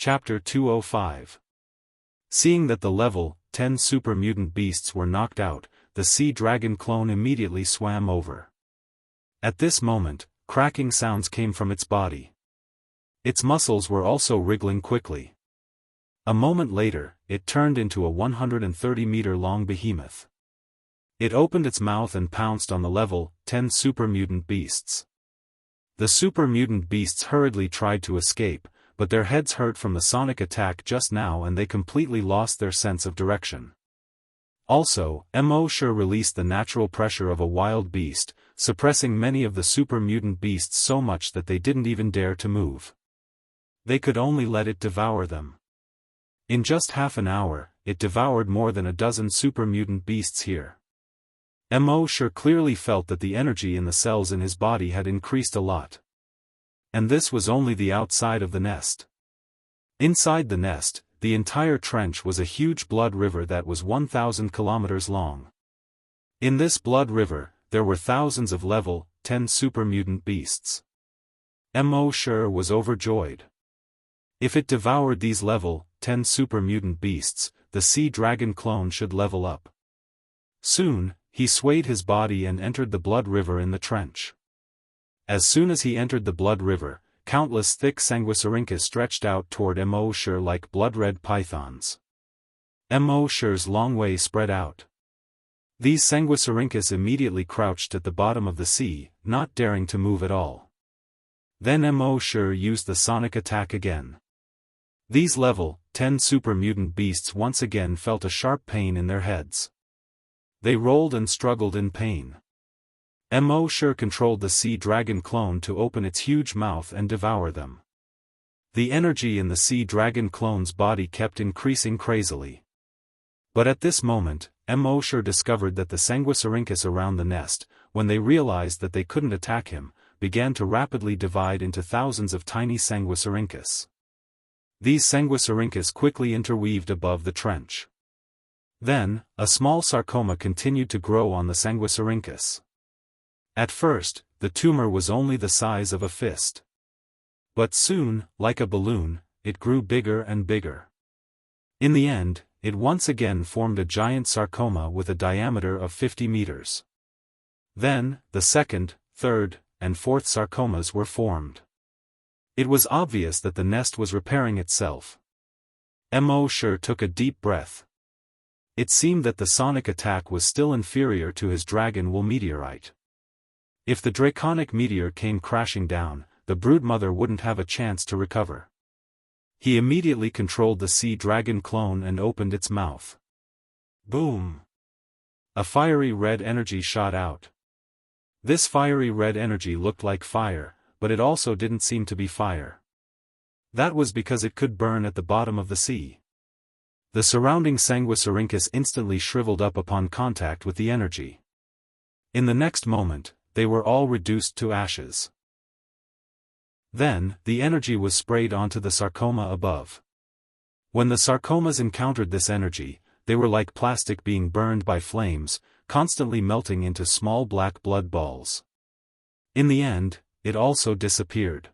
Chapter 205. Seeing that the level 10 super mutant beasts were knocked out, the sea dragon clone immediately swam over. At this moment, cracking sounds came from its body. Its muscles were also wriggling quickly. A moment later, it turned into a 130-meter-long behemoth. It opened its mouth and pounced on the level 10 super mutant beasts. The super mutant beasts hurriedly tried to escape, but their heads hurt from the sonic attack just now and they completely lost their sense of direction. Also, Immortal released the natural pressure of a wild beast, suppressing many of the super mutant beasts so much that they didn't even dare to move. They could only let it devour them. In just half an hour, it devoured more than a dozen super mutant beasts here. Immortal clearly felt that the energy in the cells in his body had increased a lot. And this was only the outside of the nest. Inside the nest, the entire trench was a huge blood river that was 1,000 kilometers long. In this blood river, there were thousands of level 10 super mutant beasts. Immortal was overjoyed. If it devoured these level 10 super mutant beasts, the sea dragon clone should level up. Soon, he swayed his body and entered the blood river in the trench. As soon as he entered the blood river, countless thick sanguisurincus stretched out toward Immortal like blood-red pythons. Immortal's long way spread out. These sanguisurincus immediately crouched at the bottom of the sea, not daring to move at all. Then Immortal used the sonic attack again. These level 10 super mutant beasts once again felt a sharp pain in their heads. They rolled and struggled in pain. Immortal controlled the sea dragon clone to open its huge mouth and devour them. The energy in the sea dragon clone's body kept increasing crazily. But at this moment, Immortal discovered that the sanguisurincus around the nest, when they realized that they couldn't attack him, began to rapidly divide into thousands of tiny sanguisurincus. These sanguisurincus quickly interweaved above the trench. Then, a small sarcoma continued to grow on the sanguisurincus. At first, the tumor was only the size of a fist. But soon, like a balloon, it grew bigger and bigger. In the end, it once again formed a giant sarcoma with a diameter of 50 meters. Then, the second, third, and fourth sarcomas were formed. It was obvious that the nest was repairing itself. Immortal took a deep breath. It seemed that the sonic attack was still inferior to his dragon wool meteorite. If the draconic meteor came crashing down, the broodmother wouldn't have a chance to recover. He immediately controlled the sea dragon clone and opened its mouth. Boom! A fiery red energy shot out. This fiery red energy looked like fire, but it also didn't seem to be fire. That was because it could burn at the bottom of the sea. The surrounding sanguisurincus instantly shriveled up upon contact with the energy. In the next moment, they were all reduced to ashes. Then, the energy was sprayed onto the sarcoma above. When the sarcomas encountered this energy, they were like plastic being burned by flames, constantly melting into small black blood balls. In the end, it also disappeared.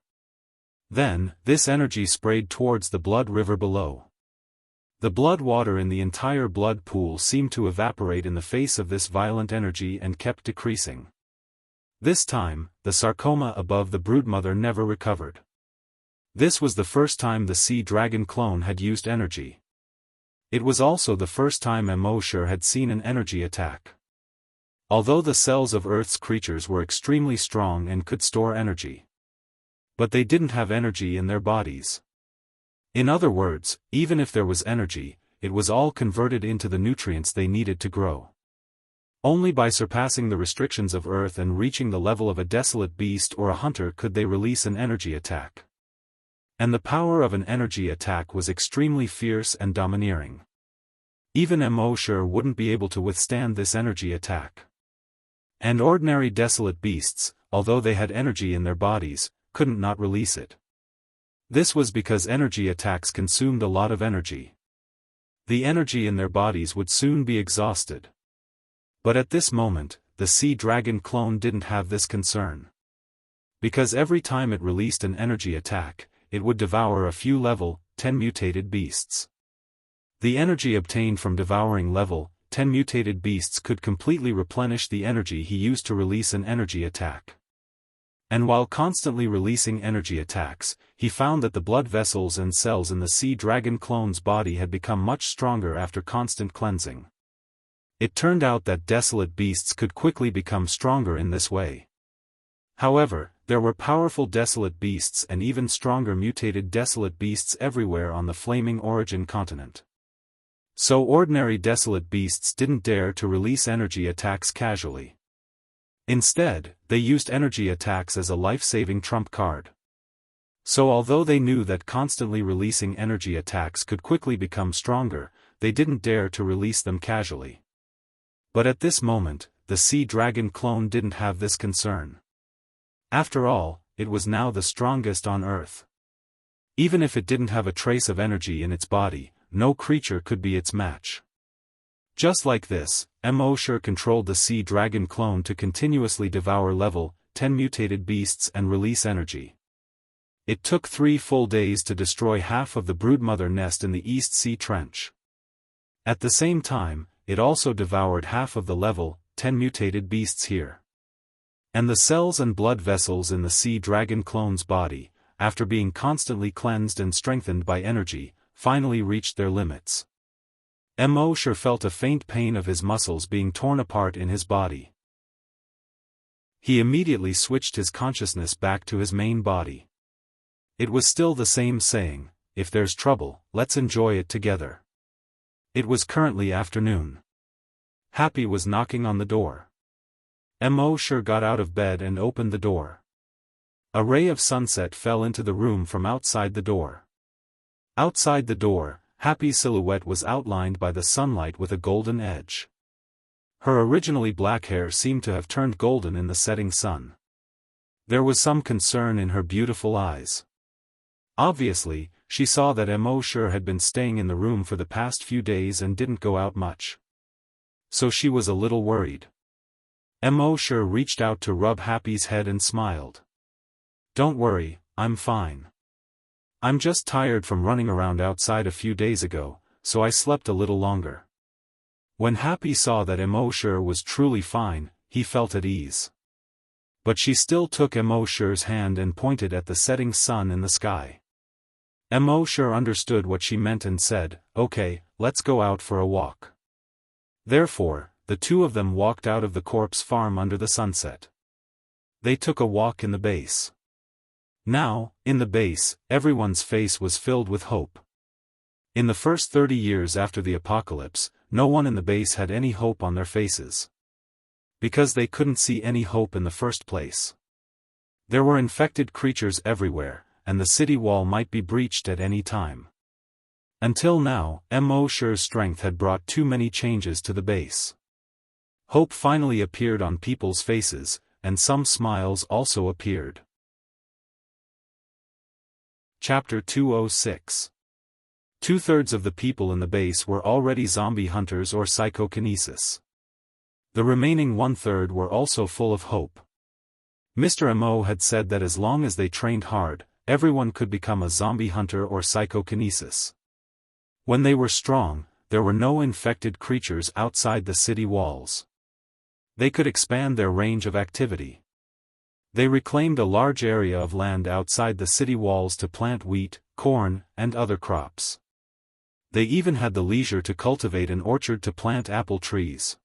Then, this energy sprayed towards the blood river below. The blood water in the entire blood pool seemed to evaporate in the face of this violent energy and kept decreasing. This time, the sarcoma above the broodmother never recovered. This was the first time the sea dragon clone had used energy. It was also the first time Immortal had seen an energy attack. Although the cells of Earth's creatures were extremely strong and could store energy. But they didn't have energy in their bodies. In other words, even if there was energy, it was all converted into the nutrients they needed to grow. Only by surpassing the restrictions of Earth and reaching the level of a desolate beast or a hunter could they release an energy attack. And the power of an energy attack was extremely fierce and domineering. Even Immortal wouldn't be able to withstand this energy attack. And ordinary desolate beasts, although they had energy in their bodies, couldn't not release it. This was because energy attacks consumed a lot of energy. The energy in their bodies would soon be exhausted. But at this moment, the sea dragon clone didn't have this concern. Because every time it released an energy attack, it would devour a few level 10 mutated beasts. The energy obtained from devouring level 10 mutated beasts could completely replenish the energy he used to release an energy attack. And while constantly releasing energy attacks, he found that the blood vessels and cells in the sea dragon clone's body had become much stronger after constant cleansing. It turned out that desolate beasts could quickly become stronger in this way. However, there were powerful desolate beasts and even stronger mutated desolate beasts everywhere on the flaming origin continent. So ordinary desolate beasts didn't dare to release energy attacks casually. Instead, they used energy attacks as a life-saving trump card. So although they knew that constantly releasing energy attacks could quickly become stronger, they didn't dare to release them casually. But at this moment, the sea dragon clone didn't have this concern. After all, it was now the strongest on Earth. Even if it didn't have a trace of energy in its body, no creature could be its match. Just like this, Immortal controlled the sea dragon clone to continuously devour level 10 mutated beasts and release energy. It took 3 full days to destroy half of the broodmother nest in the East Sea Trench. At the same time, it also devoured half of the level 10 mutated beasts here. And the cells and blood vessels in the sea dragon clone's body, after being constantly cleansed and strengthened by energy, finally reached their limits. Immortal felt a faint pain of his muscles being torn apart in his body. He immediately switched his consciousness back to his main body. It was still the same saying, "If there's trouble, let's enjoy it together." It was currently afternoon. Happy was knocking on the door. Immortal got out of bed and opened the door. A ray of sunset fell into the room from outside the door. Outside the door, Happy's silhouette was outlined by the sunlight with a golden edge. Her originally black hair seemed to have turned golden in the setting sun. There was some concern in her beautiful eyes. Obviously, she saw that Immortal had been staying in the room for the past few days and didn't go out much. So she was a little worried. Immortal reached out to rub Happy's head and smiled. "Don't worry, I'm fine. I'm just tired from running around outside a few days ago, so I slept a little longer." When Happy saw that Immortal was truly fine, he felt at ease. But she still took Immortal's hand and pointed at the setting sun in the sky. Immortal understood what she meant and said, "Okay, let's go out for a walk." Therefore, the two of them walked out of the corpse farm under the sunset. They took a walk in the base. Now, in the base, everyone's face was filled with hope. In the first 30 years after the apocalypse, no one in the base had any hope on their faces. Because they couldn't see any hope in the first place. There were infected creatures everywhere, and the city wall might be breached at any time. Until now, Immortal's strength had brought too many changes to the base. Hope finally appeared on people's faces, and some smiles also appeared. Chapter 206. 2/3 of the people in the base were already zombie hunters or psychokinesis. The remaining 1/3 were also full of hope. Mr. Mo had said that as long as they trained hard, everyone could become a zombie hunter or psychokinesis. When they were strong, there were no infected creatures outside the city walls. They could expand their range of activity. They reclaimed a large area of land outside the city walls to plant wheat, corn, and other crops. They even had the leisure to cultivate an orchard to plant apple trees.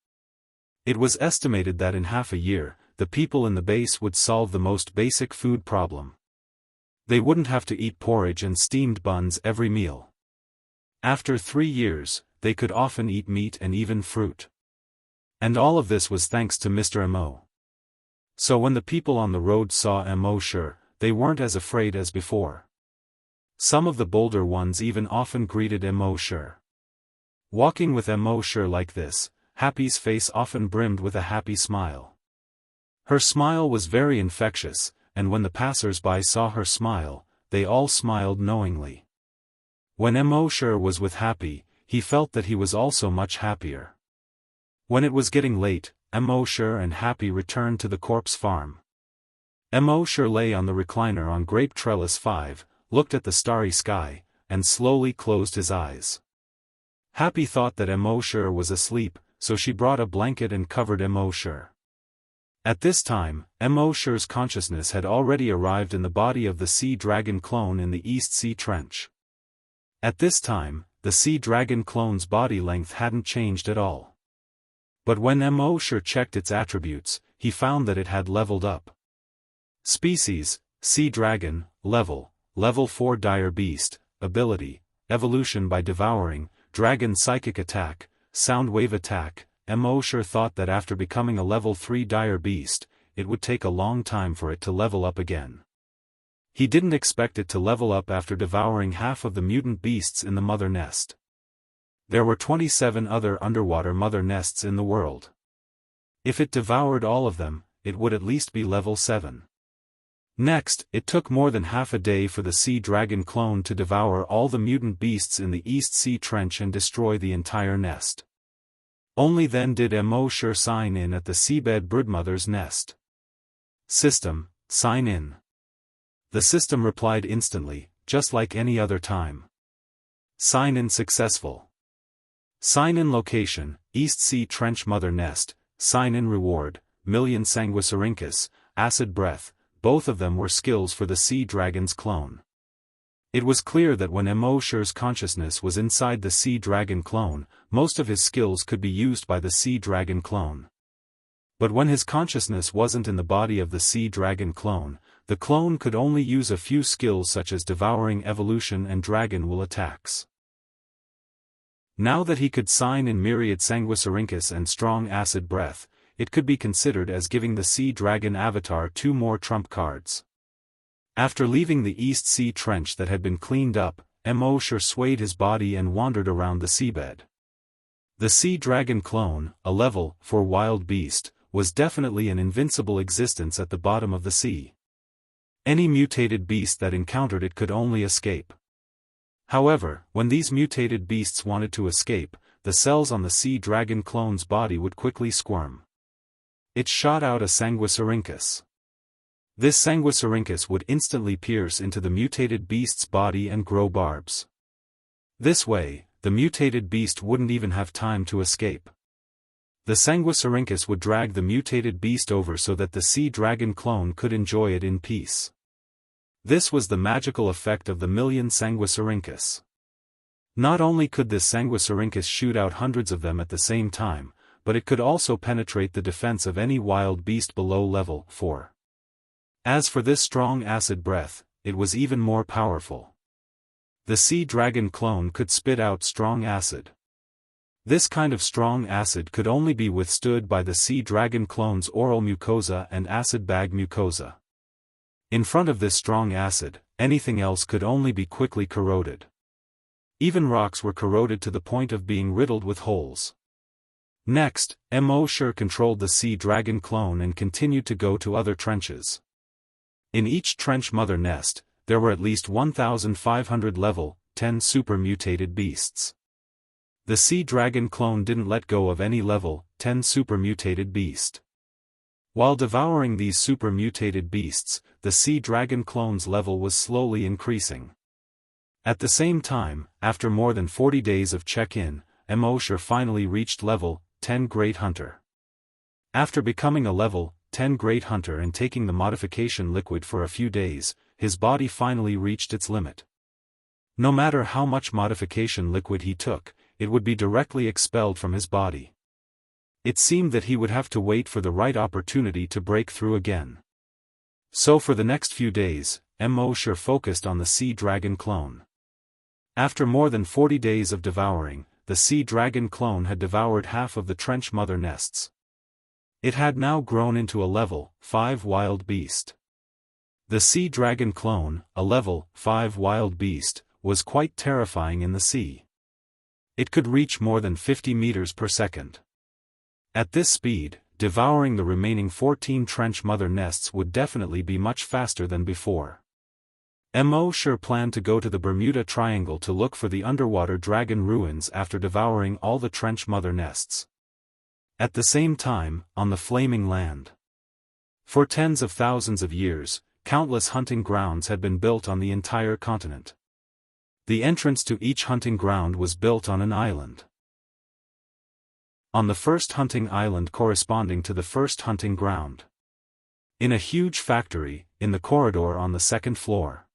It was estimated that in half a year, the people in the base would solve the most basic food problem. They wouldn't have to eat porridge and steamed buns every meal. After 3 years, they could often eat meat and even fruit. And all of this was thanks to Mr. Mo. So when the people on the road saw Immortal, they weren't as afraid as before. Some of the bolder ones even often greeted Immortal. Walking with Immortal like this, Happy's face often brimmed with a happy smile. Her smile was very infectious, and when the passers-by saw her smile, they all smiled knowingly. When Immortal was with Happy, he felt that he was also much happier. When it was getting late, Immortal and Happy returned to the corpse farm. Immortal lay on the recliner on Grape Trellis 5, looked at the starry sky, and slowly closed his eyes. Happy thought that Immortal was asleep, so she brought a blanket and covered Immortal. At this time, Immortal's consciousness had already arrived in the body of the sea dragon clone in the East Sea Trench. At this time, the sea dragon clone's body length hadn't changed at all. But when Immortal checked its attributes, he found that it had leveled up. Species, Sea Dragon, Level 4 Dire Beast, Ability, Evolution by Devouring, Dragon Psychic Attack, Sound Wave Attack. Immortal thought that after becoming a level 3 Dire Beast, it would take a long time for it to level up again. He didn't expect it to level up after devouring half of the mutant beasts in the mother nest. There were 27 other underwater mother nests in the world. If it devoured all of them, it would at least be level 7. Next, it took more than half a day for the sea dragon clone to devour all the mutant beasts in the East Sea Trench and destroy the entire nest. Only then did Immortal sign in at the seabed broodmother's nest. System, sign in. The system replied instantly, just like any other time. Sign in successful. Sign in location, East Sea Trench Mother Nest. Sign in reward, Million Sanguisurincus, Acid Breath. Both of them were skills for the sea dragon's clone. It was clear that when Immortal's consciousness was inside the sea dragon clone, most of his skills could be used by the sea dragon clone. But when his consciousness wasn't in the body of the sea dragon clone, the clone could only use a few skills such as devouring, evolution and dragon will attacks. Now that he could sign in myriad Sanguisurincus and strong acid breath, it could be considered as giving the sea dragon avatar 2 more trump cards. After leaving the East Sea Trench that had been cleaned up, Immortal swayed his body and wandered around the seabed. The sea dragon clone, a level 4 wild beast, was definitely an invincible existence at the bottom of the sea. Any mutated beast that encountered it could only escape. However, when these mutated beasts wanted to escape, the cells on the sea dragon clone's body would quickly squirm. It shot out a Sanguisurincus. This Sanguisurincus would instantly pierce into the mutated beast's body and grow barbs. This way, the mutated beast wouldn't even have time to escape. The Sanguisurincus would drag the mutated beast over so that the sea dragon clone could enjoy it in peace. This was the magical effect of the Million Sanguisurincus. Not only could this Sanguisurincus shoot out hundreds of them at the same time, but it could also penetrate the defense of any wild beast below level 4. As for this strong acid breath, it was even more powerful. The sea dragon clone could spit out strong acid. This kind of strong acid could only be withstood by the sea dragon clone's oral mucosa and acid bag mucosa. In front of this strong acid, anything else could only be quickly corroded. Even rocks were corroded to the point of being riddled with holes. Next, Immortal controlled the sea dragon clone and continued to go to other trenches. In each trench mother nest, there were at least 1,500 level 10 super mutated beasts. The sea dragon clone didn't let go of any level 10 super mutated beast. While devouring these super mutated beasts, the sea dragon clone's level was slowly increasing. At the same time, after more than 40 days of check-in, Immortal finally reached level 10 Great Hunter. After becoming a level 10 Great Hunter and taking the modification liquid for a few days, his body finally reached its limit. No matter how much modification liquid he took, it would be directly expelled from his body. It seemed that he would have to wait for the right opportunity to break through again. So for the next few days, Immortal focused on the sea dragon clone. After more than 40 days of devouring, the sea dragon clone had devoured half of the trench mother nests. It had now grown into a level 5 wild beast. The sea dragon clone, a level 5 wild beast, was quite terrifying in the sea. It could reach more than 50 meters per second. At this speed, devouring the remaining 14 trench mother nests would definitely be much faster than before. Immortal planned to go to the Bermuda Triangle to look for the underwater dragon ruins after devouring all the trench mother nests. At the same time, on the flaming land. For tens of thousands of years, countless hunting grounds had been built on the entire continent. The entrance to each hunting ground was built on an island. On the first hunting island corresponding to the first hunting ground. In a huge factory, in the corridor on the second floor.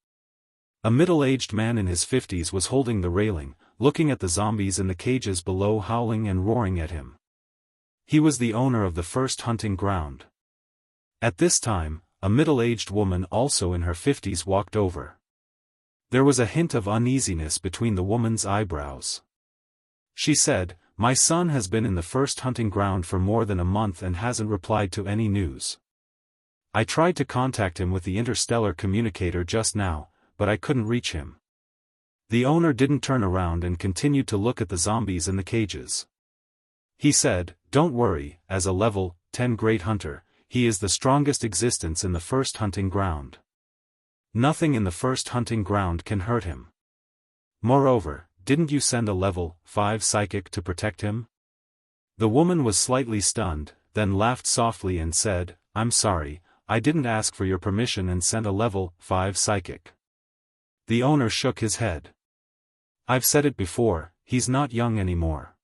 A middle-aged man in his 50s was holding the railing, looking at the zombies in the cages below, howling and roaring at him. He was the owner of the first hunting ground. At this time, a middle-aged woman also in her 50s walked over. There was a hint of uneasiness between the woman's eyebrows. She said, "My son has been in the first hunting ground for more than a month and hasn't replied to any news. I tried to contact him with the interstellar communicator just now, but I couldn't reach him." The owner didn't turn around and continued to look at the zombies in the cages. He said, "Don't worry, as a level 10 great hunter, he is the strongest existence in the first hunting ground. Nothing in the first hunting ground can hurt him. Moreover, didn't you send a level 5 psychic to protect him?" The woman was slightly stunned, then laughed softly and said, "I'm sorry, I didn't ask for your permission and sent a level 5 psychic." The owner shook his head. "I've said it before, he's not young anymore.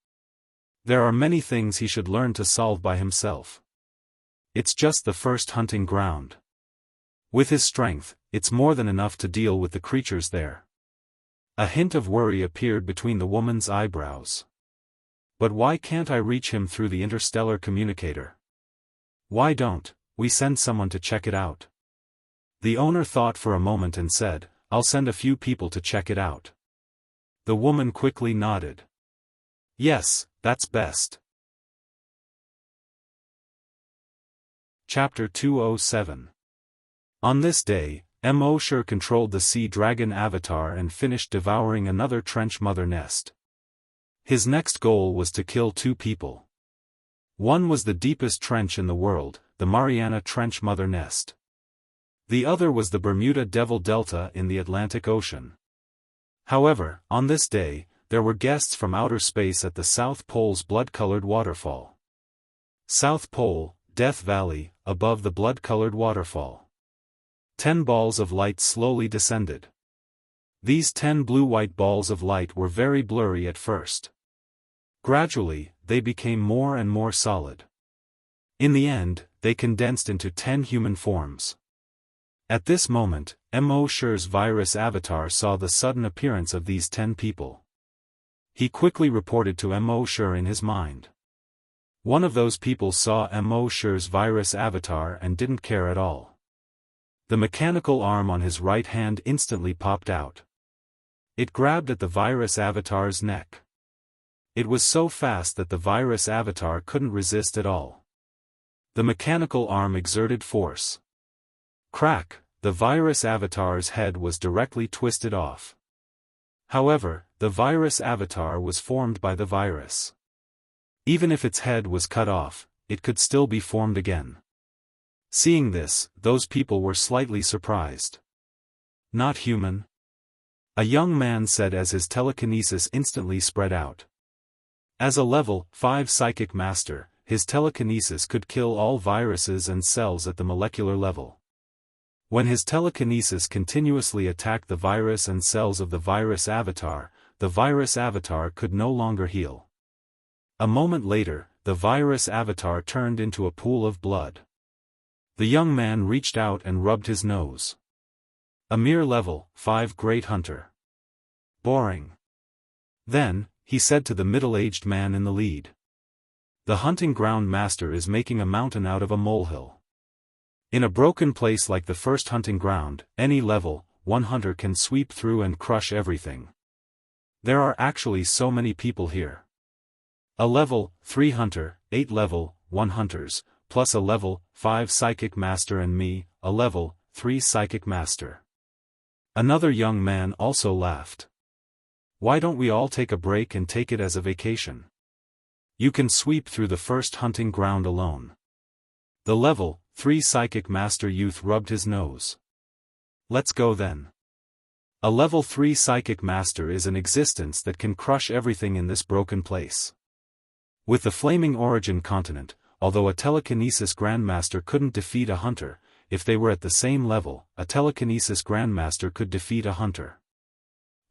There are many things he should learn to solve by himself. It's just the first hunting ground. With his strength, it's more than enough to deal with the creatures there." A hint of worry appeared between the woman's eyebrows. "But why can't I reach him through the interstellar communicator? Why don't we send someone to check it out?" The owner thought for a moment and said, "I'll send a few people to check it out." The woman quickly nodded. "Yes, that's best." Chapter 207. On this day, Mosher controlled the sea dragon avatar and finished devouring another trench mother nest. His next goal was to kill 2 people. One was the deepest trench in the world, the Mariana Trench Mother Nest. The other was the Bermuda Devil Delta in the Atlantic Ocean. However, on this day, there were guests from outer space at the South Pole's blood-colored waterfall. South Pole, Death Valley, above the blood-colored waterfall. 10 balls of light slowly descended. These 10 blue-white balls of light were very blurry at first. Gradually, they became more and more solid. In the end, they condensed into 10 human forms. At this moment, Mosher's virus avatar saw the sudden appearance of these 10 people. He quickly reported to Mosher in his mind. One of those people saw Mosher's virus avatar and didn't care at all. The mechanical arm on his right hand instantly popped out. It grabbed at the virus avatar's neck. It was so fast that the virus avatar couldn't resist at all. The mechanical arm exerted force. Crack, the virus avatar's head was directly twisted off. However, the virus avatar was formed by the virus. Even if its head was cut off, it could still be formed again. Seeing this, those people were slightly surprised. "Not human?" a young man said as his telekinesis instantly spread out. As a level 5 psychic master, his telekinesis could kill all viruses and cells at the molecular level. When his telekinesis continuously attacked the virus and cells of the virus avatar could no longer heal. A moment later, the virus avatar turned into a pool of blood. The young man reached out and rubbed his nose. A mere level 5 great hunter. Boring. Then, he said to the middle-aged man in the lead. "The hunting ground master is making a mountain out of a molehill. In a broken place like the first hunting ground, any level 1 hunter can sweep through and crush everything. There are actually so many people here. A level 3 hunter, 8 level 1 hunters, plus a level 5 psychic master and me, a level 3 psychic master." Another young man also laughed. "Why don't we all take a break and take it as a vacation? You can sweep through the first hunting ground alone." The level 3 psychic master youth rubbed his nose. "Let's go then. A level 3 psychic master is an existence that can crush everything in this broken place." With the flaming origin continent, although a telekinesis grandmaster couldn't defeat a hunter, if they were at the same level, a telekinesis grandmaster could defeat a hunter.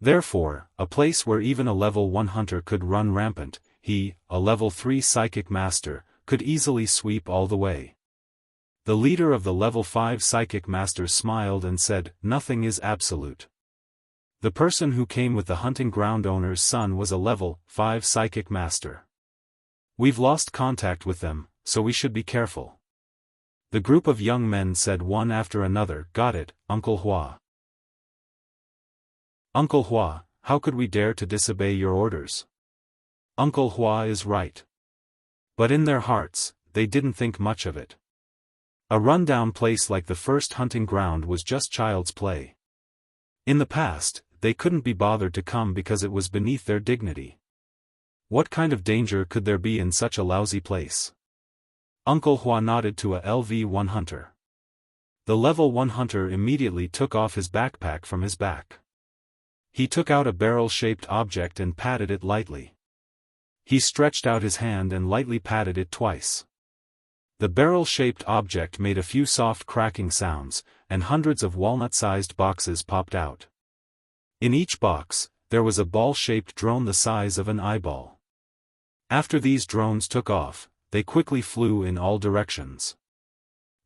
Therefore, a place where even a level 1 hunter could run rampant, he, a level 3 psychic master, could easily sweep all the way. The leader of the level 5 psychic masters smiled and said, "Nothing is absolute." The person who came with the hunting ground owner's son was a level 5 psychic master. "We've lost contact with them, so we should be careful." The group of young men said one after another, "Got it, Uncle Hua." "Uncle Hua, how could we dare to disobey your orders?" Uncle Hua is right. But in their hearts, they didn't think much of it. A rundown place like the first hunting ground was just child's play. In the past, they couldn't be bothered to come because it was beneath their dignity. What kind of danger could there be in such a lousy place? Uncle Hua nodded to a LV-1 hunter. The level 1 hunter immediately took off his backpack from his back. He took out a barrel-shaped object and patted it lightly. He stretched out his hand and lightly patted it twice. The barrel-shaped object made a few soft cracking sounds, and hundreds of walnut-sized boxes popped out. In each box, there was a ball-shaped drone the size of an eyeball. After these drones took off, they quickly flew in all directions.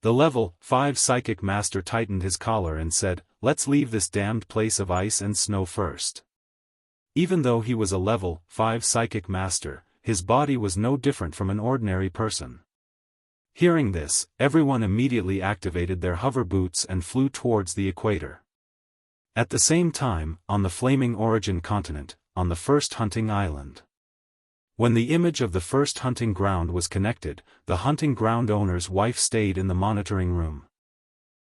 The level 5 psychic master tightened his collar and said, "Let's leave this damned place of ice and snow first." Even though he was a level 5 psychic master, his body was no different from an ordinary person. Hearing this, everyone immediately activated their hover boots and flew towards the equator. At the same time, on the Flaming Origin continent, on the first hunting island. When the image of the first hunting ground was connected, the hunting ground owner's wife stayed in the monitoring room.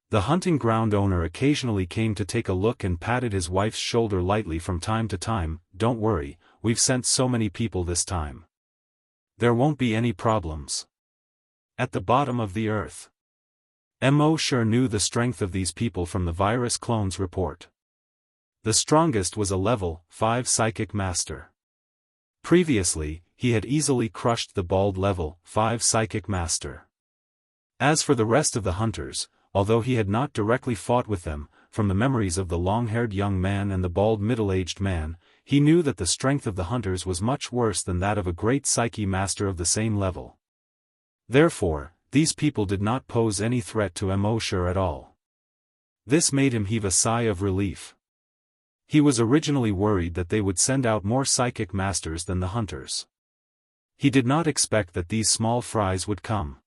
The hunting ground owner occasionally came to take a look and patted his wife's shoulder lightly from time to time. "Don't worry, we've sent so many people this time. There won't be any problems." At the bottom of the earth. Mo sure knew the strength of these people from the virus clones report. The strongest was a level 5 psychic master. Previously, he had easily crushed the bald level 5 psychic master. As for the rest of the hunters, although he had not directly fought with them, from the memories of the long-haired young man and the bald middle-aged man, he knew that the strength of the hunters was much worse than that of a great psyche master of the same level. Therefore, these people did not pose any threat to Mosher at all. This made him heave a sigh of relief. He was originally worried that they would send out more psychic masters than the hunters. He did not expect that these small fries would come.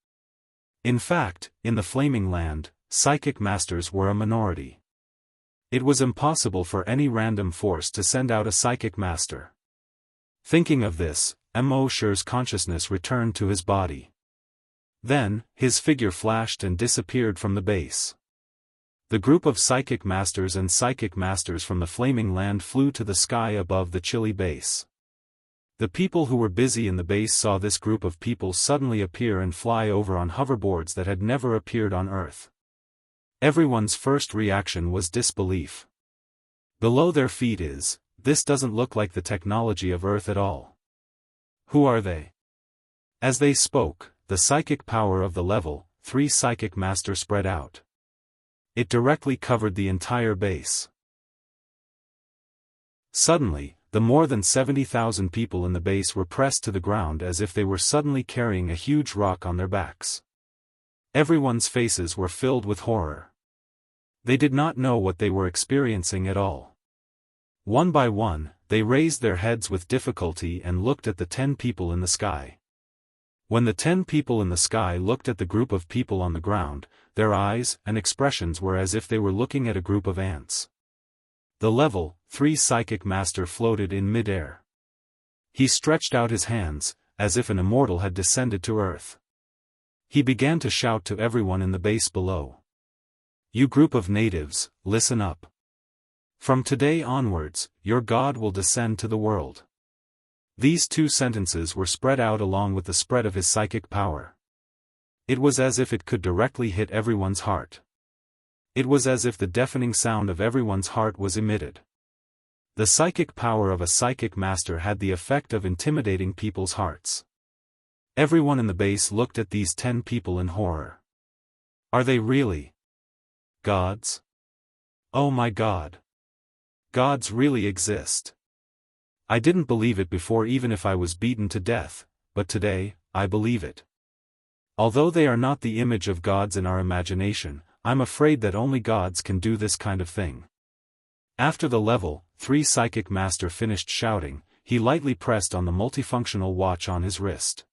In fact, in the Flaming Land, psychic masters were a minority. It was impossible for any random force to send out a psychic master. Thinking of this, Mosher's consciousness returned to his body. Then, his figure flashed and disappeared from the base. The group of psychic masters and psychic masters from the Flaming Land flew to the sky above the chilly base. The people who were busy in the base saw this group of people suddenly appear and fly over on hoverboards that had never appeared on Earth. Everyone's first reaction was disbelief. Below their feet this doesn't look like the technology of Earth at all. Who are they? As they spoke, the psychic power of the level 3 psychic master spread out. It directly covered the entire base. Suddenly, the more than 70,000 people in the base were pressed to the ground as if they were suddenly carrying a huge rock on their backs. Everyone's faces were filled with horror. They did not know what they were experiencing at all. One by one, they raised their heads with difficulty and looked at the 10 people in the sky. When the 10 people in the sky looked at the group of people on the ground, their eyes and expressions were as if they were looking at a group of ants. The level 3 psychic master floated in mid-air. He stretched out his hands, as if an immortal had descended to Earth. He began to shout to everyone in the base below. "You group of natives, listen up. From today onwards, your God will descend to the world." These 2 sentences were spread out along with the spread of his psychic power. It was as if it could directly hit everyone's heart. It was as if the deafening sound of everyone's heart was emitted. The psychic power of a psychic master had the effect of intimidating people's hearts. Everyone in the base looked at these 10 people in horror. Are they really gods? Oh my God! Gods really exist. I didn't believe it before, even if I was beaten to death, but today, I believe it. Although they are not the image of gods in our imagination, I'm afraid that only gods can do this kind of thing. After the level 3 psychic master finished shouting, he lightly pressed on the multifunctional watch on his wrist.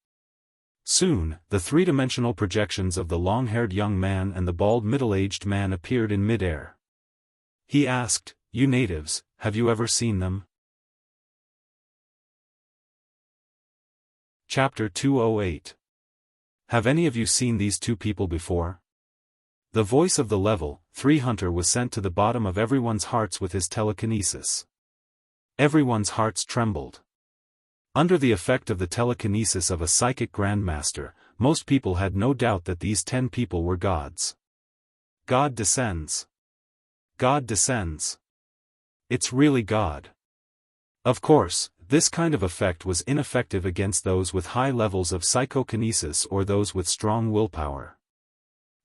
Soon, the three-dimensional projections of the long-haired young man and the bald middle-aged man appeared in mid-air. He asked, "You natives, have you ever seen them?" Chapter 208. Have any of you seen these two people before? The voice of the level 3 hunter was sent to the bottom of everyone's hearts with his telekinesis. Everyone's hearts trembled. Under the effect of the telekinesis of a psychic grandmaster, most people had no doubt that these 10 people were gods. God descends. God descends. It's really God. Of course, this kind of effect was ineffective against those with high levels of psychokinesis or those with strong willpower.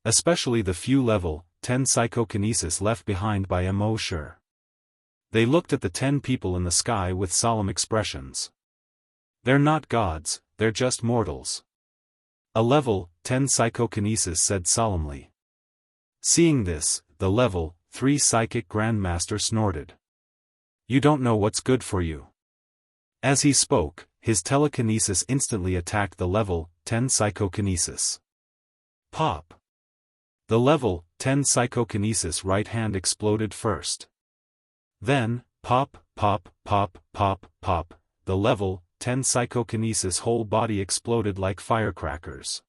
Especially the few level 10 psychokinesis left behind by Mo. They looked at the 10 people in the sky with solemn expressions. They're not gods, they're just mortals. A level 10 psychokinesis said solemnly. Seeing this, the level 3 psychic grandmaster snorted. You don't know what's good for you. As he spoke, his telekinesis instantly attacked the level 10 psychokinesis. Pop! The level 10 psychokinesis right hand exploded first. Then, pop, pop, pop, pop, pop, the level 10 psychokinesis whole body exploded like firecrackers.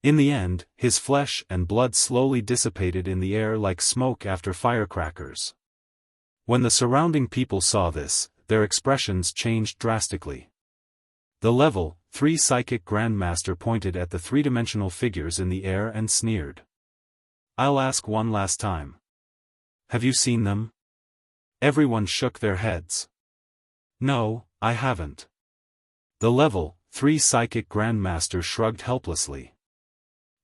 In the end, his flesh and blood slowly dissipated in the air like smoke after firecrackers. When the surrounding people saw this, their expressions changed drastically. The level 3 psychic grandmaster pointed at the three-dimensional figures in the air and sneered. I'll ask one last time. Have you seen them? Everyone shook their heads. No, I haven't. The level 3 psychic grandmaster shrugged helplessly.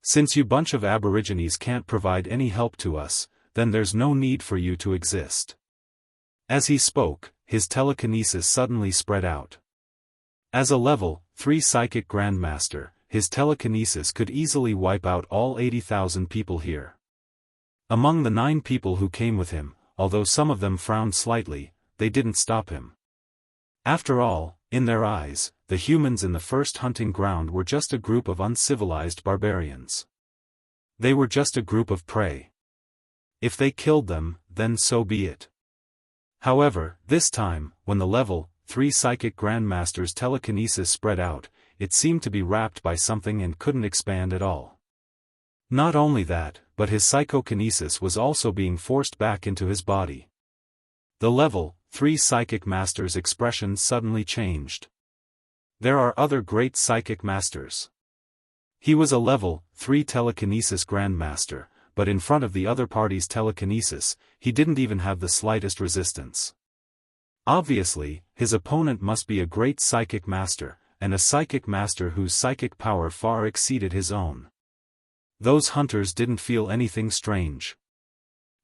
Since you bunch of aborigines can't provide any help to us, then there's no need for you to exist. As he spoke, his telekinesis suddenly spread out. As a level 3 psychic grandmaster, his telekinesis could easily wipe out all 80,000 people here. Among the 9 people who came with him, although some of them frowned slightly, they didn't stop him. After all, in their eyes, the humans in the first hunting ground were just a group of uncivilized barbarians. They were just a group of prey. If they killed them, then so be it. However, this time, when the level 3 psychic grandmaster's telekinesis spread out, it seemed to be wrapped by something and couldn't expand at all. Not only that, but his psychokinesis was also being forced back into his body. The level 3 psychic master's expression suddenly changed. There are other great psychic masters. He was a level 3 telekinesis grandmaster, but in front of the other party's telekinesis, he didn't even have the slightest resistance. Obviously, his opponent must be a great psychic master, and a psychic master whose psychic power far exceeded his own. Those hunters didn't feel anything strange.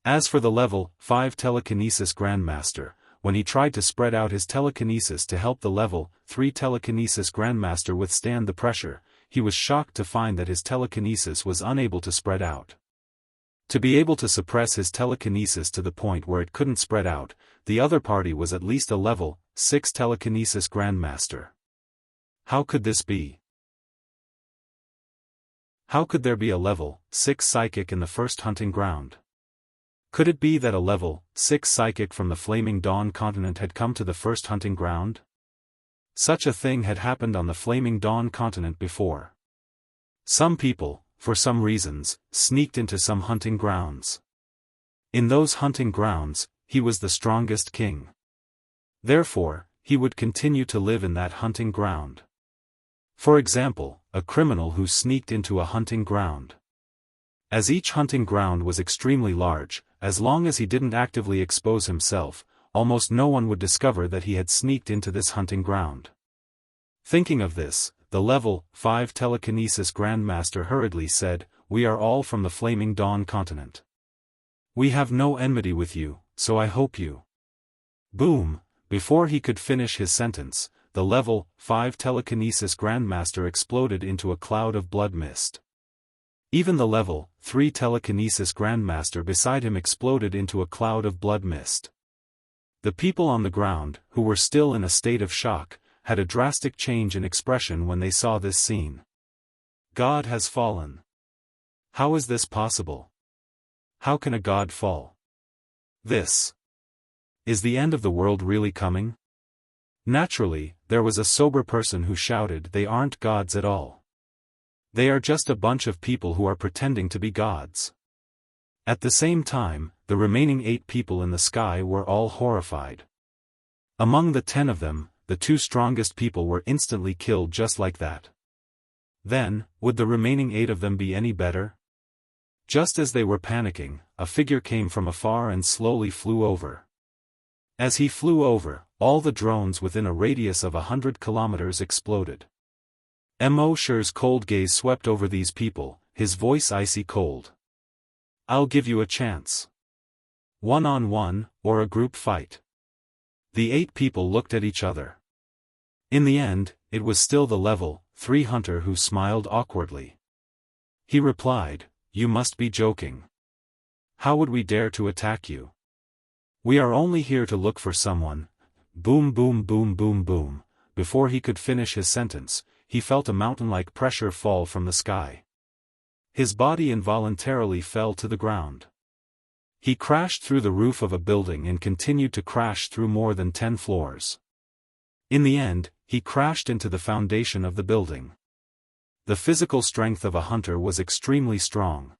As for the level 5 telekinesis grandmaster, when he tried to spread out his telekinesis to help the level 3 telekinesis grandmaster withstand the pressure, he was shocked to find that his telekinesis was unable to spread out. To be able to suppress his telekinesis to the point where it couldn't spread out, the other party was at least a level 6 telekinesis grandmaster. How could this be? How could there be a level 6 psychic in the first hunting ground? Could it be that a level 6 psychic from the Flaming Dawn continent had come to the first hunting ground? Such a thing had happened on the Flaming Dawn continent before. Some people, for some reasons, sneaked into some hunting grounds. In those hunting grounds, he was the strongest king. Therefore, he would continue to live in that hunting ground. For example, a criminal who sneaked into a hunting ground. As each hunting ground was extremely large, as long as he didn't actively expose himself, almost no one would discover that he had sneaked into this hunting ground. Thinking of this, the level 5 telekinesis grandmaster hurriedly said, "We are all from the Flaming Dawn continent. We have no enmity with you, so I hope you Boom! Before he could finish his sentence, the level 5 telekinesis grandmaster exploded into a cloud of blood mist. Even the level 3 telekinesis grandmaster beside him exploded into a cloud of blood mist. The people on the ground, who were still in a state of shock, had a drastic change in expression when they saw this scene. God has fallen. How is this possible? How can a god fall? This. Is the end of the world really coming? Naturally, there was a sober person who shouted, "They aren't gods at all. They are just a bunch of people who are pretending to be gods." At the same time, the remaining 8 people in the sky were all horrified. Among the 10 of them, the 2 strongest people were instantly killed just like that. Then, would the remaining 8 of them be any better? Just as they were panicking, a figure came from afar and slowly flew over. As he flew over, all the drones within a radius of 100 kilometers exploded. Mosher's cold gaze swept over these people, his voice icy cold. "I'll give you a chance. 1-on-1, or a group fight." The 8 people looked at each other. In the end, it was still the level 3 hunter who smiled awkwardly. He replied, "You must be joking. How would we dare to attack you? We are only here to look for someone." Boom boom boom boom boom. Before he could finish his sentence, he felt a mountain-like pressure fall from the sky. His body involuntarily fell to the ground. He crashed through the roof of a building and continued to crash through more than 10 floors. In the end, he crashed into the foundation of the building. The physical strength of a hunter was extremely strong.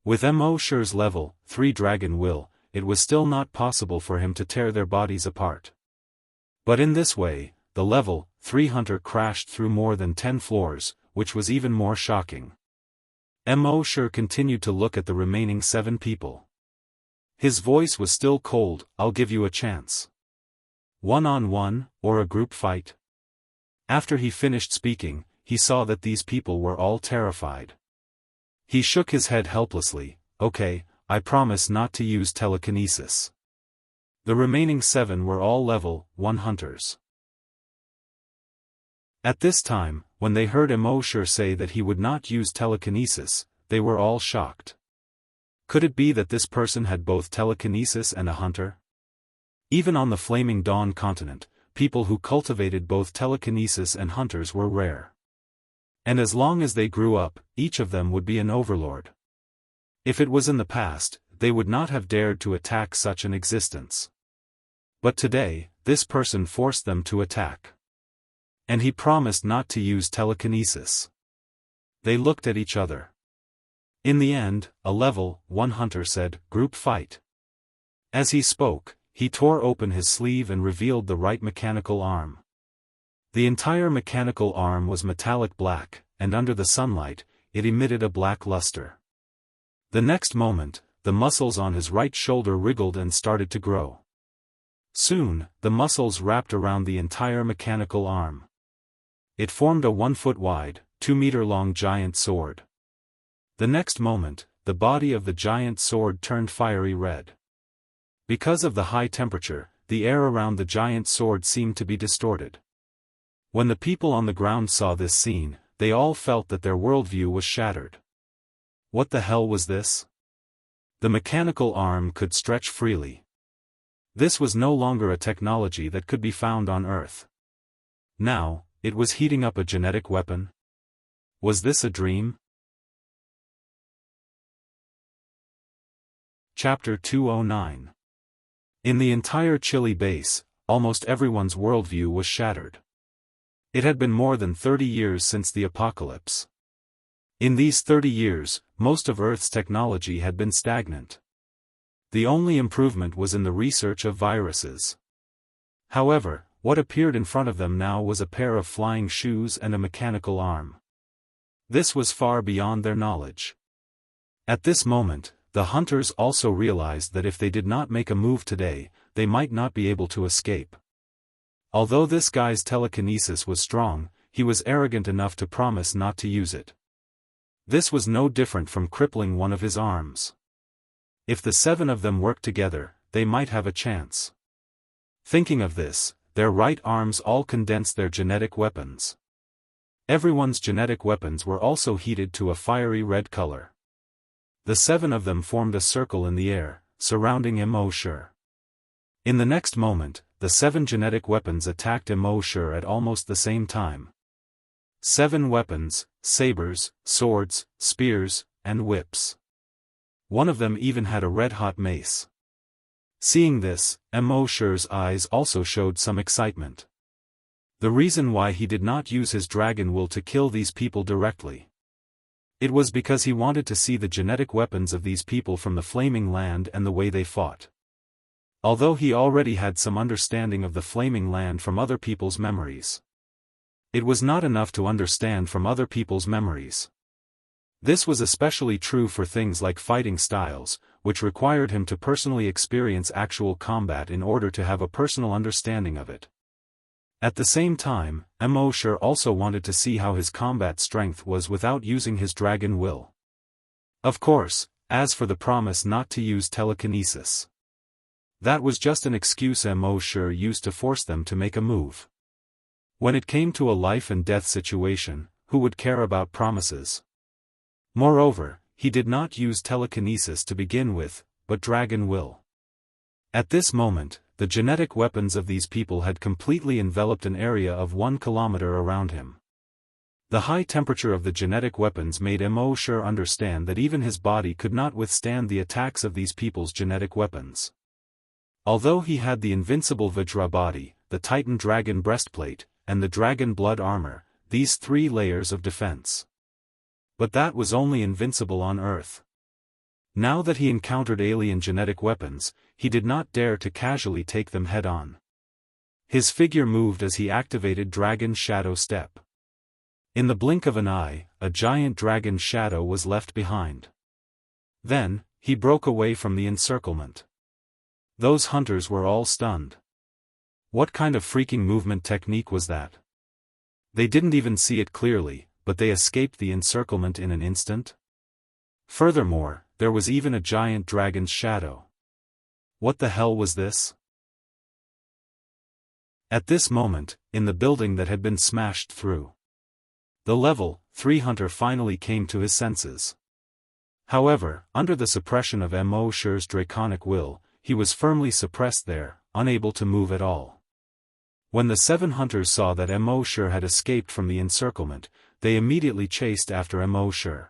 With Mosher's level 3 dragon will, it was still not possible for him to tear their bodies apart. But in this way, the level 3 hunter crashed through more than 10 floors, which was even more shocking. Mosher continued to look at the remaining 7 people. His voice was still cold, "I'll give you a chance. 1-on-1, or a group fight." After he finished speaking, he saw that these people were all terrified. He shook his head helplessly. "Okay, I promise not to use telekinesis." The remaining 7 were all level 1 hunters. At this time, when they heard Mosher say that he would not use telekinesis, they were all shocked. Could it be that this person had both telekinesis and a hunter? Even on the Flaming Dawn continent, people who cultivated both telekinesis and hunters were rare. And as long as they grew up, each of them would be an overlord. If it was in the past, they would not have dared to attack such an existence. But today, this person forced them to attack. And he promised not to use telekinesis. They looked at each other. In the end, a level 1 hunter said, "Group fight." As he spoke, he tore open his sleeve and revealed the right mechanical arm. The entire mechanical arm was metallic black, and under the sunlight, it emitted a black luster. The next moment, the muscles on his right shoulder wriggled and started to grow. Soon, the muscles wrapped around the entire mechanical arm. It formed a 1-foot wide, 2-meter-long giant sword. The next moment, the body of the giant sword turned fiery red. Because of the high temperature, the air around the giant sword seemed to be distorted. When the people on the ground saw this scene, they all felt that their worldview was shattered. What the hell was this? The mechanical arm could stretch freely. This was no longer a technology that could be found on Earth. Now, it was heating up a genetic weapon? Was this a dream? Chapter 209. In the entire Chile base, almost everyone's worldview was shattered. It had been more than 30 years since the apocalypse. In these 30 years, most of Earth's technology had been stagnant. The only improvement was in the research of viruses. However, what appeared in front of them now was a pair of flying shoes and a mechanical arm. This was far beyond their knowledge. At this moment, the hunters also realized that if they did not make a move today, they might not be able to escape. Although this guy's telekinesis was strong, he was arrogant enough to promise not to use it. This was no different from crippling one of his arms. If the 7 of them worked together, they might have a chance. Thinking of this, their right arms all condensed their genetic weapons. Everyone's genetic weapons were also heated to a fiery red color. The 7 of them formed a circle in the air, surrounding Immortal. In the next moment, the 7 genetic weapons attacked Immortal at almost the same time. 7 weapons, sabers, swords, spears, and whips. One of them even had a red-hot mace. Seeing this, Immortal's eyes also showed some excitement. The reason why he did not use his dragon will to kill these people directly. It was because he wanted to see the genetic weapons of these people from the Flaming Land and the way they fought. Although he already had some understanding of the Flaming Land from other people's memories, it was not enough to understand from other people's memories. This was especially true for things like fighting styles, which required him to personally experience actual combat in order to have a personal understanding of it. At the same time, Immortal also wanted to see how his combat strength was without using his dragon will. Of course, as for the promise not to use telekinesis, that was just an excuse Immortal used to force them to make a move. When it came to a life and death situation, who would care about promises? Moreover, he did not use telekinesis to begin with, but dragon will. At this moment, the genetic weapons of these people had completely enveloped an area of 1 kilometer around him. The high temperature of the genetic weapons made Immortal understand that even his body could not withstand the attacks of these people's genetic weapons. Although he had the invincible Vajra body, the Titan dragon breastplate, and the dragon blood armor, these 3 layers of defense. But that was only invincible on Earth. Now that he encountered alien genetic weapons, he did not dare to casually take them head-on. His figure moved as he activated Dragon Shadow Step. In the blink of an eye, a giant dragon shadow was left behind. Then, he broke away from the encirclement. Those hunters were all stunned. What kind of freaking movement technique was that? They didn't even see it clearly, but they escaped the encirclement in an instant? Furthermore, there was even a giant dragon's shadow. What the hell was this? At this moment, in the building that had been smashed through, the level 3 hunter finally came to his senses. However, under the suppression of Immortal's draconic will, he was firmly suppressed there, unable to move at all. When the 7 hunters saw that Immortal had escaped from the encirclement, they immediately chased after Immortal.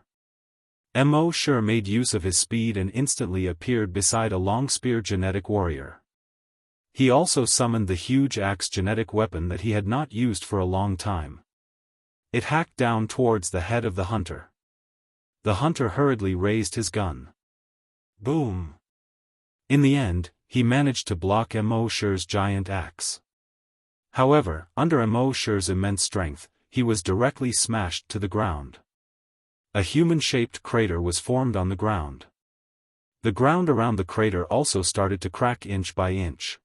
Immortal made use of his speed and instantly appeared beside a long spear genetic warrior. He also summoned the huge axe genetic weapon that he had not used for a long time. It hacked down towards the head of the hunter. The hunter hurriedly raised his gun. Boom! In the end, he managed to block Immortal's giant axe. However, under Immortal's immense strength, he was directly smashed to the ground. A human-shaped crater was formed on the ground. The ground around the crater also started to crack inch by inch.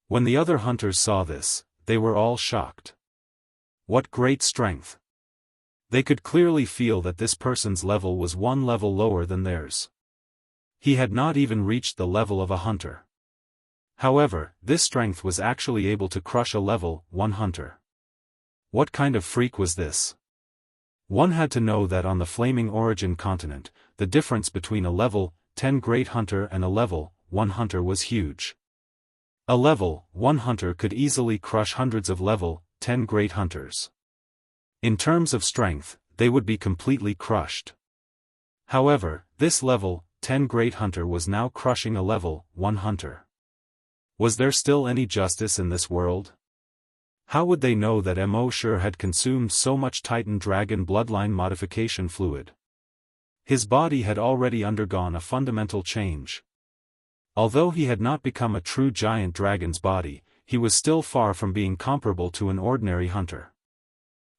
When the other hunters saw this, they were all shocked. What great strength! They could clearly feel that this person's level was 1 level lower than theirs. He had not even reached the level of a hunter. However, this strength was actually able to crush a level 1 hunter. What kind of freak was this? One had to know that on the Flaming Origin continent, the difference between a level 10 great hunter and a level 1 hunter was huge. A level 1 hunter could easily crush hundreds of level 10 great hunters. In terms of strength, they would be completely crushed. However, this level 10 great hunter was now crushing a level 1 hunter. Was there still any justice in this world? How would they know that Immortal had consumed so much Titan Dragon bloodline modification fluid? His body had already undergone a fundamental change. Although he had not become a true giant dragon's body, he was still far from being comparable to an ordinary hunter.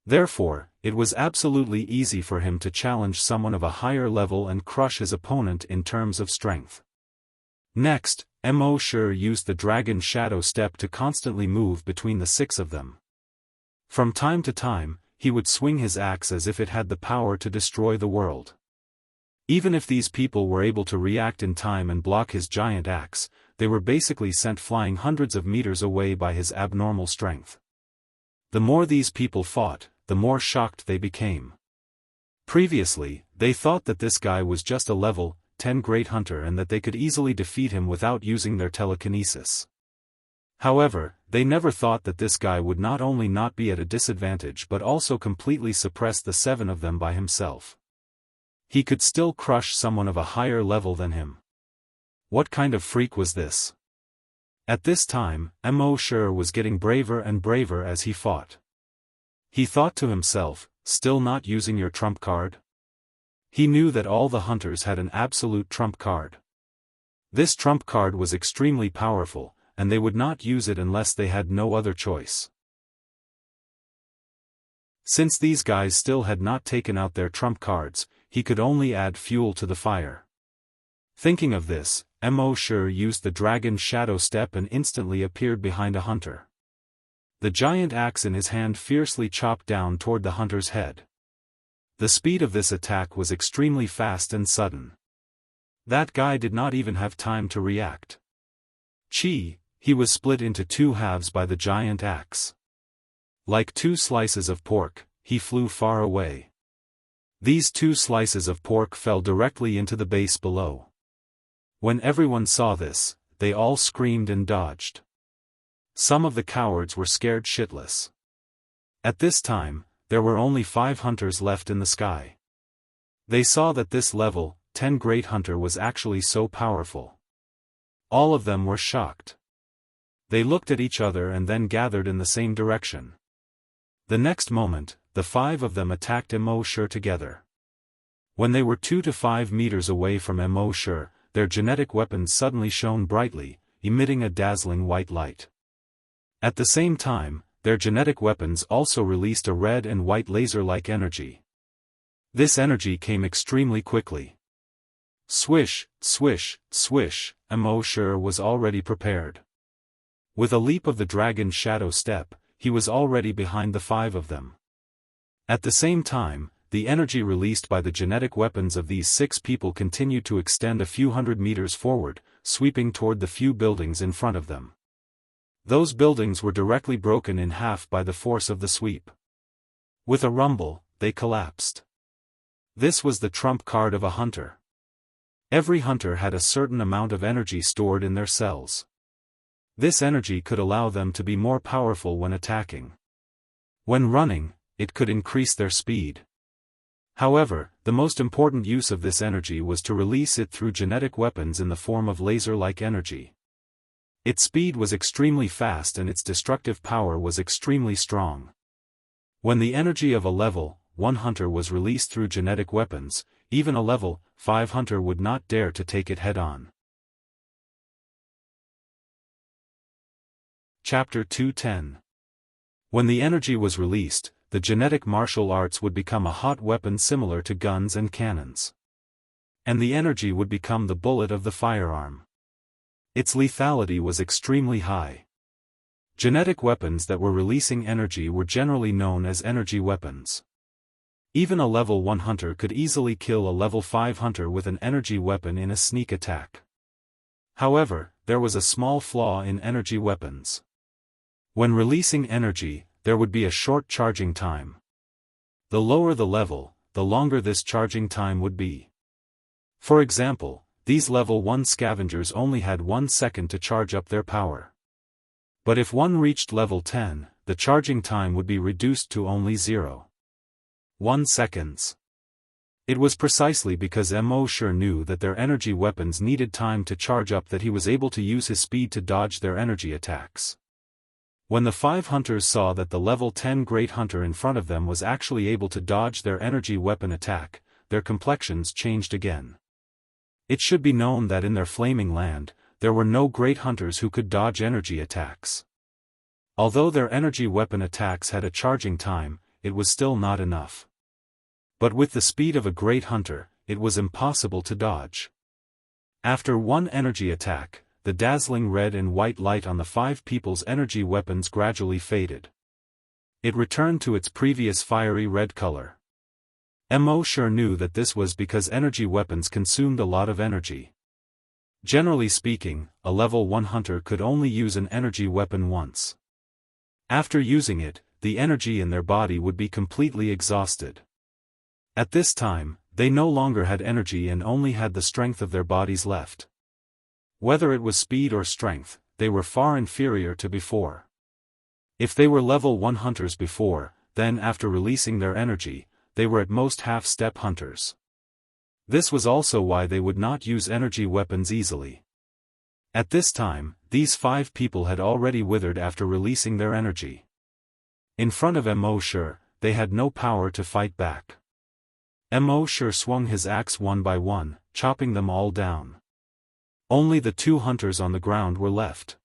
Therefore, it was absolutely easy for him to challenge someone of a higher level and crush his opponent in terms of strength. Next, Immortal used the Dragon Shadow Step to constantly move between the 6 of them. From time to time, he would swing his axe as if it had the power to destroy the world. Even if these people were able to react in time and block his giant axe, they were basically sent flying hundreds of meters away by his abnormal strength. The more these people fought, the more shocked they became. Previously, they thought that this guy was just a level 10 great hunter and that they could easily defeat him without using their telekinesis. However, they never thought that this guy would not only not be at a disadvantage but also completely suppress the 7 of them by himself. He could still crush someone of a higher level than him. What kind of freak was this? At this time, Mo Shi was getting braver and braver as he fought. He thought to himself, still not using your trump card? He knew that all the hunters had an absolute trump card. This trump card was extremely powerful, and they would not use it unless they had no other choice. Since these guys still had not taken out their trump cards, he could only add fuel to the fire. Thinking of this, Mo Shi used the dragon shadow step and instantly appeared behind a hunter. The giant axe in his hand fiercely chopped down toward the hunter's head. The speed of this attack was extremely fast and sudden. That guy did not even have time to react. He was split into 2 halves by the giant axe. Like 2 slices of pork, he flew far away. These 2 slices of pork fell directly into the base below. When everyone saw this, they all screamed and dodged. Some of the cowards were scared shitless. At this time, there were only 5 hunters left in the sky. They saw that this level 10 great hunter was actually so powerful. All of them were shocked. They looked at each other and then gathered in the same direction. The next moment, the 5 of them attacked Mo Shi together. When they were 2 to 5 meters away from Mo Shi, their genetic weapons suddenly shone brightly, emitting a dazzling white light. At the same time, their genetic weapons also released a red and white laser-like energy. This energy came extremely quickly. Swish, swish, swish, Mo Shi was already prepared. With a leap of the dragon shadow step, he was already behind the 5 of them. At the same time, the energy released by the genetic weapons of these 6 people continued to extend a few hundred meters forward, sweeping toward the few buildings in front of them. Those buildings were directly broken in half by the force of the sweep. With a rumble, they collapsed. This was the trump card of a hunter. Every hunter had a certain amount of energy stored in their cells. This energy could allow them to be more powerful when attacking. When running, it could increase their speed. However, the most important use of this energy was to release it through genetic weapons in the form of laser-like energy. Its speed was extremely fast and its destructive power was extremely strong. When the energy of a level 1 hunter was released through genetic weapons, even a level 5 hunter would not dare to take it head-on. Chapter 210. When the energy was released, the genetic martial arts would become a hot weapon similar to guns and cannons. And the energy would become the bullet of the firearm. Its lethality was extremely high. Genetic weapons that were releasing energy were generally known as energy weapons. Even a level 1 hunter could easily kill a level 5 hunter with an energy weapon in a sneak attack. However, there was a small flaw in energy weapons. When releasing energy, there would be a short charging time. The lower the level, the longer this charging time would be. For example, these level 1 scavengers only had 1 second to charge up their power. But if one reached level 10, the charging time would be reduced to only 0.1 seconds. It was precisely because Mo Shi knew that their energy weapons needed time to charge up that he was able to use his speed to dodge their energy attacks. When the 5 hunters saw that the level 10 great hunter in front of them was actually able to dodge their energy weapon attack, their complexions changed again. It should be known that in their flaming land, there were no great hunters who could dodge energy attacks. Although their energy weapon attacks had a charging time, it was still not enough. But with the speed of a great hunter, it was impossible to dodge. After one energy attack, the dazzling red and white light on the 5 people's energy weapons gradually faded. It returned to its previous fiery red color. Mo Shi knew that this was because energy weapons consumed a lot of energy. Generally speaking, a level 1 hunter could only use an energy weapon once. After using it, the energy in their body would be completely exhausted. At this time, they no longer had energy and only had the strength of their bodies left. Whether it was speed or strength, they were far inferior to before. If they were level 1 hunters before, then after releasing their energy, they were at most half-step hunters. This was also why they would not use energy weapons easily. At this time, these 5 people had already withered after releasing their energy. In front of Mo Shi, they had no power to fight back. Mo Shi swung his axe one by one, chopping them all down. Only the 2 hunters on the ground were left.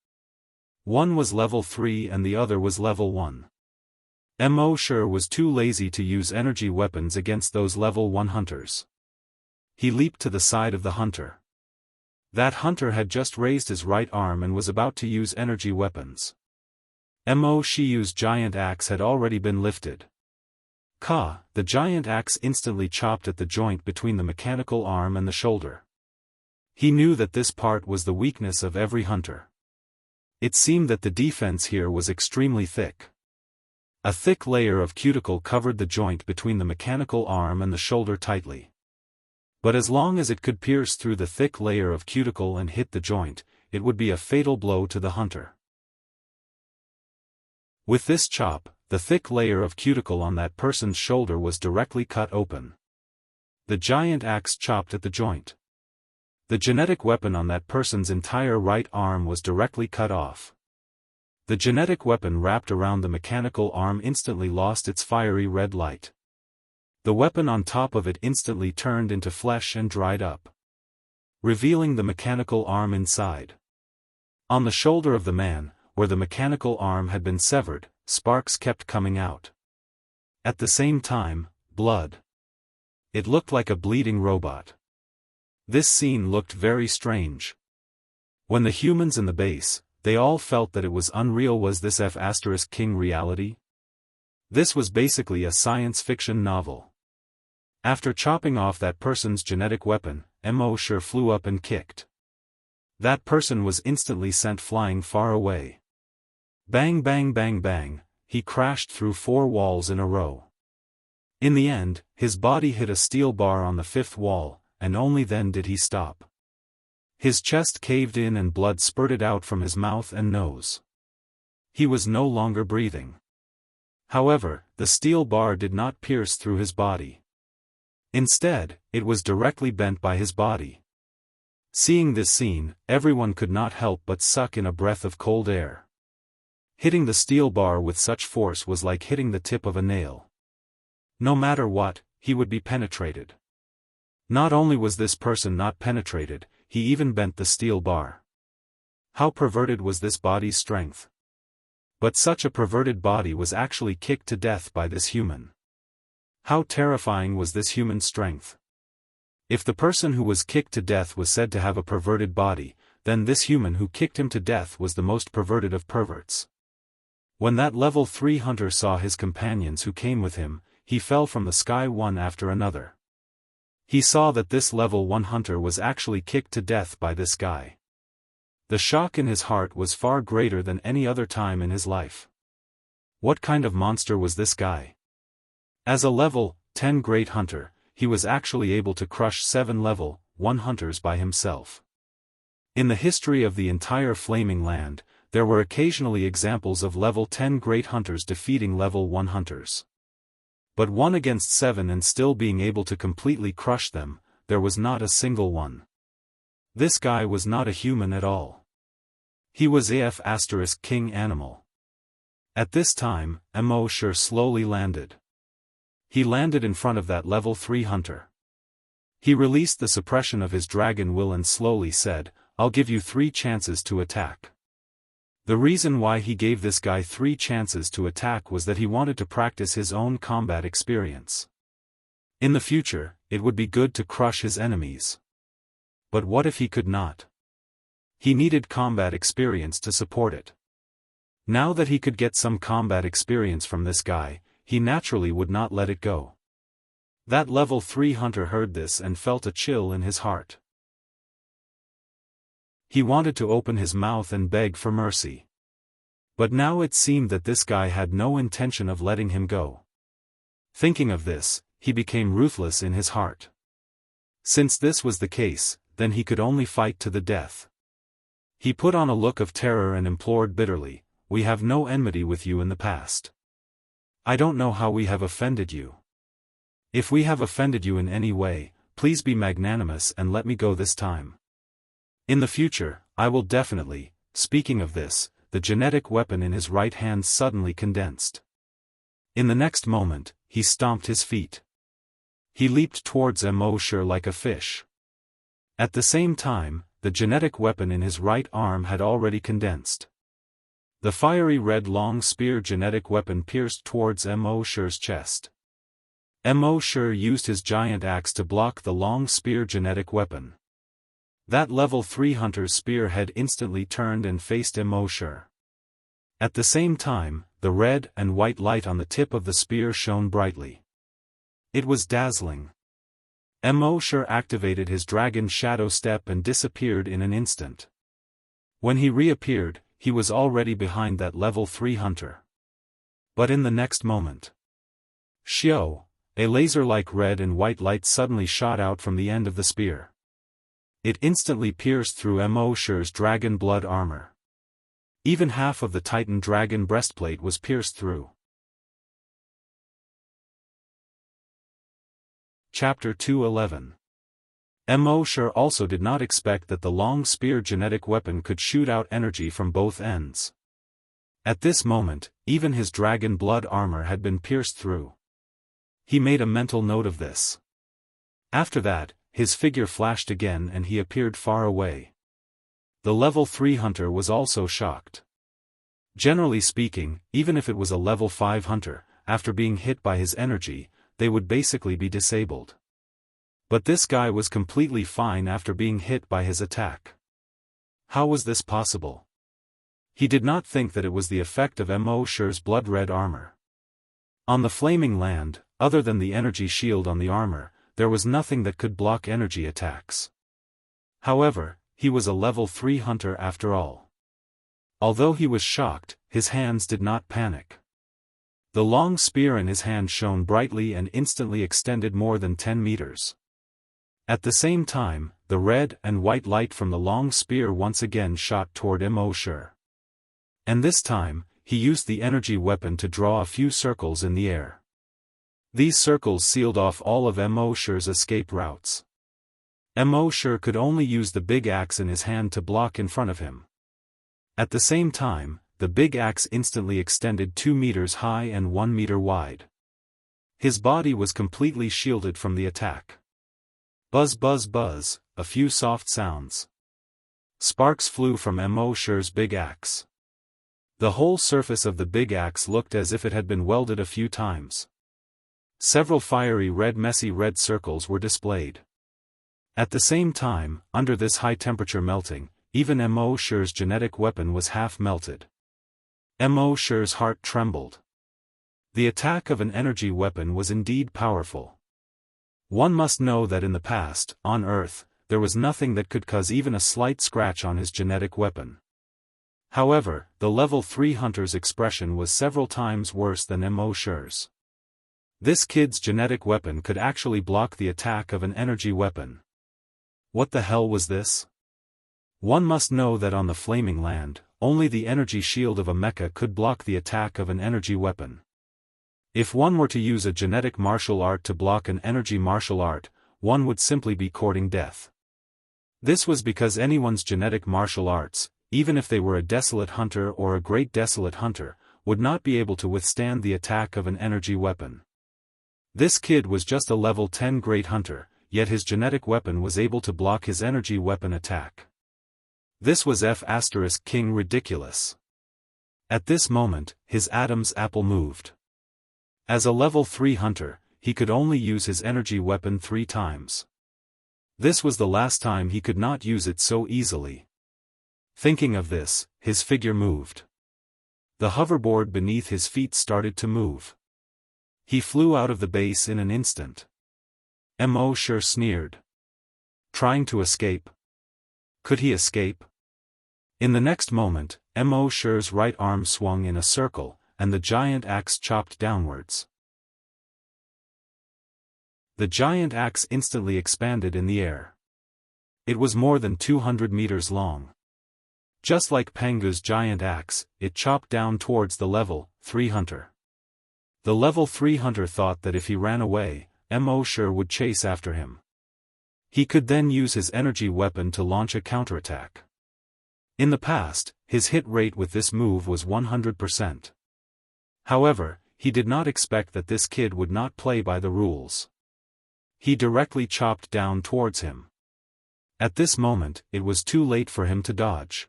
One was level 3 and the other was level 1. Mo Shi was too lazy to use energy weapons against those level 1 hunters. He leaped to the side of the hunter. That hunter had just raised his right arm and was about to use energy weapons. Mo Shi's giant axe had already been lifted. The giant axe instantly chopped at the joint between the mechanical arm and the shoulder. He knew that this part was the weakness of every hunter. It seemed that the defense here was extremely thick. A thick layer of cuticle covered the joint between the mechanical arm and the shoulder tightly. But as long as it could pierce through the thick layer of cuticle and hit the joint, it would be a fatal blow to the hunter. With this chop, the thick layer of cuticle on that person's shoulder was directly cut open. The giant axe chopped at the joint. The genetic weapon on that person's entire right arm was directly cut off. The genetic weapon wrapped around the mechanical arm instantly lost its fiery red light. The weapon on top of it instantly turned into flesh and dried up, revealing the mechanical arm inside. On the shoulder of the man, where the mechanical arm had been severed, sparks kept coming out. At the same time, blood. It looked like a bleeding robot. This scene looked very strange. When the humans in the base, they all felt that it was unreal. Was this F***king reality? This was basically a science fiction novel. After chopping off that person's genetic weapon, Mo Shi flew up and kicked. That person was instantly sent flying far away. Bang bang bang bang, he crashed through 4 walls in a row. In the end, his body hit a steel bar on the 5th wall, and only then did he stop. His chest caved in and blood spurted out from his mouth and nose. He was no longer breathing. However, the steel bar did not pierce through his body. Instead, it was directly bent by his body. Seeing this scene, everyone could not help but suck in a breath of cold air. Hitting the steel bar with such force was like hitting the tip of a nail. No matter what, he would be penetrated. Not only was this person not penetrated, he even bent the steel bar. How perverted was this body's strength? But such a perverted body was actually kicked to death by this human. How terrifying was this human strength? If the person who was kicked to death was said to have a perverted body, then this human who kicked him to death was the most perverted of perverts. When that level 3 hunter saw his companions who came with him, he fell from the sky one after another. He saw that this level 1 hunter was actually kicked to death by this guy. The shock in his heart was far greater than any other time in his life. What kind of monster was this guy? As a level 10 great hunter, he was actually able to crush 7 level 1 hunters by himself. In the history of the entire Flaming Land, there were occasionally examples of level 10 great hunters defeating level 1 hunters. But 1 against 7 and still being able to completely crush them, there was not a single one. This guy was not a human at all. He was king animal. At this time, Mo Shi slowly landed. He landed in front of that level 3 hunter. He released the suppression of his dragon will and slowly said, "I'll give you 3 chances to attack." The reason why he gave this guy 3 chances to attack was that he wanted to practice his own combat experience. In the future, it would be good to crush his enemies. But what if he could not? He needed combat experience to support it. Now that he could get some combat experience from this guy, he naturally would not let it go. That level 3 hunter heard this and felt a chill in his heart. He wanted to open his mouth and beg for mercy. But now it seemed that this guy had no intention of letting him go. Thinking of this, he became ruthless in his heart. Since this was the case, then he could only fight to the death. He put on a look of terror and implored bitterly, "We have no enmity with you in the past. I don't know how we have offended you. If we have offended you in any way, please be magnanimous and let me go this time. In the future, I will definitely." Speaking of this, the genetic weapon in his right hand suddenly condensed. In the next moment, he stomped his feet. He leaped towards Immortal like a fish. At the same time, the genetic weapon in his right arm had already condensed. The fiery red long spear genetic weapon pierced towards Immortal's chest. Immortal used his giant axe to block the long spear genetic weapon. That level 3 hunter's spear had instantly turned and faced Immortal. At the same time, the red and white light on the tip of the spear shone brightly. It was dazzling. Immortal activated his dragon shadow step and disappeared in an instant. When he reappeared, he was already behind that level 3 hunter. But in the next moment, Xiao, a laser-like red and white light suddenly shot out from the end of the spear. It instantly pierced through Immortal's dragon blood armor. Even half of the Titan dragon breastplate was pierced through. Chapter 211. Immortal also did not expect that the long spear genetic weapon could shoot out energy from both ends. At this moment, even his dragon blood armor had been pierced through. He made a mental note of this. After that, his figure flashed again and he appeared far away. The level 3 hunter was also shocked. Generally speaking, even if it was a level 5 hunter, after being hit by his energy, they would basically be disabled. But this guy was completely fine after being hit by his attack. How was this possible? He did not think that it was the effect of Immortal's blood-red armor. On the flaming land, other than the energy shield on the armor, there was nothing that could block energy attacks. However, he was a level 3 hunter after all. Although he was shocked, his hands did not panic. The long spear in his hand shone brightly and instantly extended more than 10 meters. At the same time, the red and white light from the long spear once again shot toward Immortal. And this time, he used the energy weapon to draw a few circles in the air. These circles sealed off all of Immortal's escape routes. Immortal could only use the big axe in his hand to block in front of him. At the same time, the big axe instantly extended 2 meters high and 1 meter wide. His body was completely shielded from the attack. Buzz buzz buzz, a few soft sounds. Sparks flew from Immortal's big axe. The whole surface of the big axe looked as if it had been welded a few times. Several fiery messy red circles were displayed. At the same time, under this high-temperature melting, even Immortal's genetic weapon was half melted. Immortal's heart trembled. The attack of an energy weapon was indeed powerful. One must know that in the past, on Earth, there was nothing that could cause even a slight scratch on his genetic weapon. However, the level 3 hunter's expression was several times worse than Immortal's. This kid's genetic weapon could actually block the attack of an energy weapon. What the hell was this? One must know that on the flaming land, only the energy shield of a mecha could block the attack of an energy weapon. If one were to use a genetic martial art to block an energy martial art, one would simply be courting death. This was because anyone's genetic martial arts, even if they were a desolate hunter or a great desolate hunter, would not be able to withstand the attack of an energy weapon. This kid was just a level 10 great hunter, yet his genetic weapon was able to block his energy weapon attack. This was King ridiculous. At this moment, his Adam's apple moved. As a level 3 hunter, he could only use his energy weapon 3 times. This was the last time he could not use it so easily. Thinking of this, his figure moved. The hoverboard beneath his feet started to move. He flew out of the base in an instant. Immortal sneered. Trying to escape? Could he escape? In the next moment, Mo Shi's right arm swung in a circle, and the giant axe chopped downwards. The giant axe instantly expanded in the air. It was more than 200 meters long. Just like Pangu's giant axe, it chopped down towards the level 3 hunter. The level 3 hunter thought that if he ran away, Mo Shi would chase after him. He could then use his energy weapon to launch a counterattack. In the past, his hit rate with this move was 100%. However, he did not expect that this kid would not play by the rules. He directly chopped down towards him. At this moment, it was too late for him to dodge.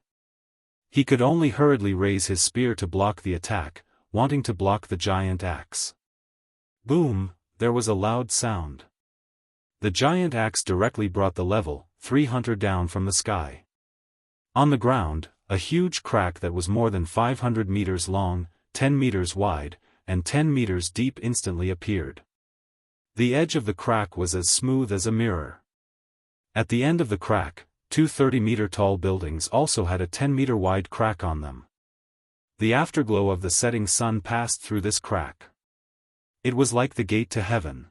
He could only hurriedly raise his spear to block the attack, wanting to block the giant axe. Boom, there was a loud sound. The giant axe directly brought the level 3 hunter down from the sky. On the ground, a huge crack that was more than 500 meters long, 10 meters wide, and 10 meters deep instantly appeared. The edge of the crack was as smooth as a mirror. At the end of the crack, 2 30-meter-tall buildings also had a 10-meter-wide crack on them. The afterglow of the setting sun passed through this crack. It was like the gate to heaven.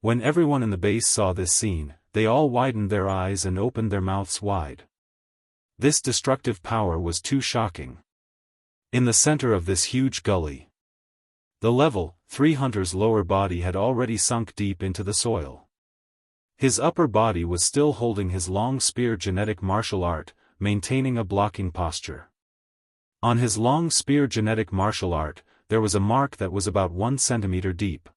When everyone in the base saw this scene, they all widened their eyes and opened their mouths wide. This destructive power was too shocking. In the center of this huge gully, the level 3 hunter's lower body had already sunk deep into the soil. His upper body was still holding his long spear genetic martial art, maintaining a blocking posture. On his long spear genetic martial art, there was a mark that was about 1 centimeter deep.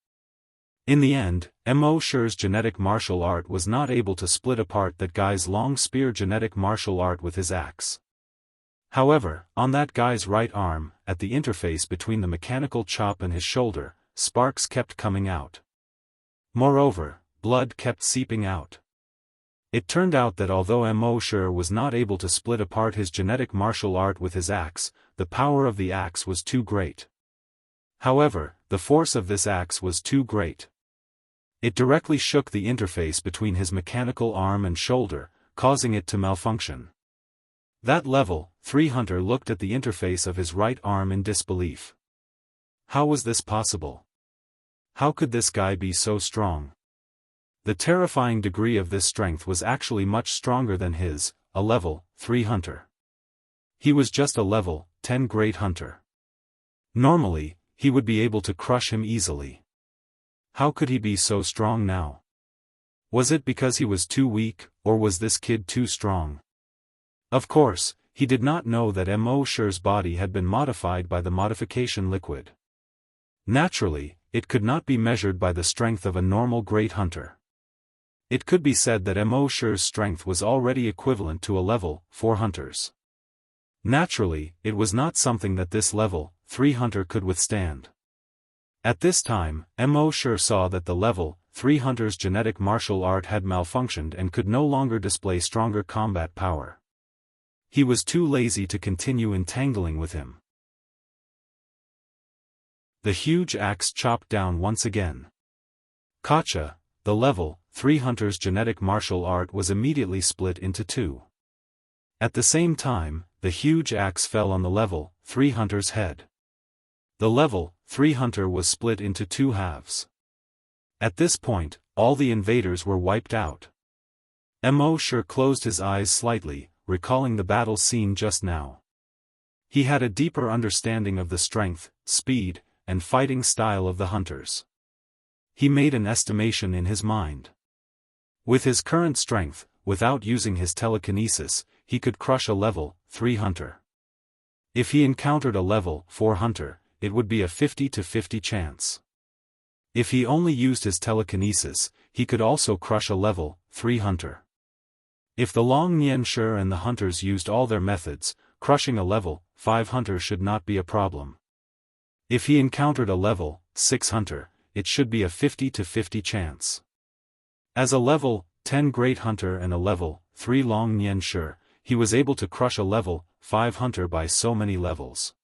In the end, Mo Shi's genetic martial art was not able to split apart that guy's long spear genetic martial art with his axe. However, on that guy's right arm, at the interface between the mechanical chop and his shoulder, sparks kept coming out. Moreover, blood kept seeping out. It turned out that although Mo Shi was not able to split apart his genetic martial art with his axe, the power of the axe was too great. However, the force of this axe was too great. It directly shook the interface between his mechanical arm and shoulder, causing it to malfunction. That level 3 hunter looked at the interface of his right arm in disbelief. How was this possible? How could this guy be so strong? The terrifying degree of this strength was actually much stronger than his, a level 3 hunter. He was just a level 10 great hunter. Normally, he would be able to crush him easily. How could he be so strong now? Was it because he was too weak, or was this kid too strong? Of course, he did not know that Mo Shi's body had been modified by the modification liquid. Naturally, it could not be measured by the strength of a normal great hunter. It could be said that Mo Shi's strength was already equivalent to a level 4 hunters. Naturally, it was not something that this level 3 hunter could withstand. At this time, Mo Shi saw that the level 3 hunter's genetic martial art had malfunctioned and could no longer display stronger combat power. He was too lazy to continue entangling with him. The huge axe chopped down once again. Kacha, the level 3 hunter's genetic martial art was immediately split into 2. At the same time, the huge axe fell on the level 3 hunter's head. The level 3 hunter was split into 2 halves. At this point, all the invaders were wiped out. Mo Shi closed his eyes slightly, recalling the battle scene just now. He had a deeper understanding of the strength, speed, and fighting style of the hunters. He made an estimation in his mind. With his current strength, without using his telekinesis, he could crush a level 3 hunter. If he encountered a level 4 hunter, it would be a 50-50 chance. If he only used his telekinesis, he could also crush a level 3 hunter. If the Long Nian Shi and the hunters used all their methods, crushing a level 5 hunter should not be a problem. If he encountered a level 6 hunter, it should be a 50-50 chance. As a level 10 great hunter and a level 3 Long Nian Shi, he was able to crush a level 5 hunter by so many levels.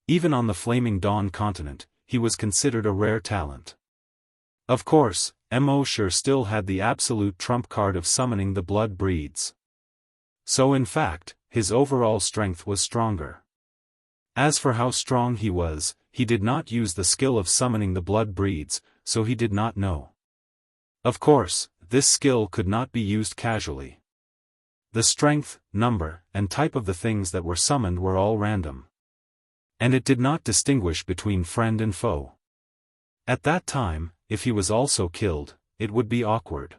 Even on the Flaming Dawn continent, he was considered a rare talent. Of course, Mo Shi still had the absolute trump card of summoning the blood breeds. So in fact, his overall strength was stronger. As for how strong he was, he did not use the skill of summoning the blood breeds, so he did not know. Of course, this skill could not be used casually. The strength, number, and type of the things that were summoned were all random. And it did not distinguish between friend and foe. At that time, if he was also killed, it would be awkward.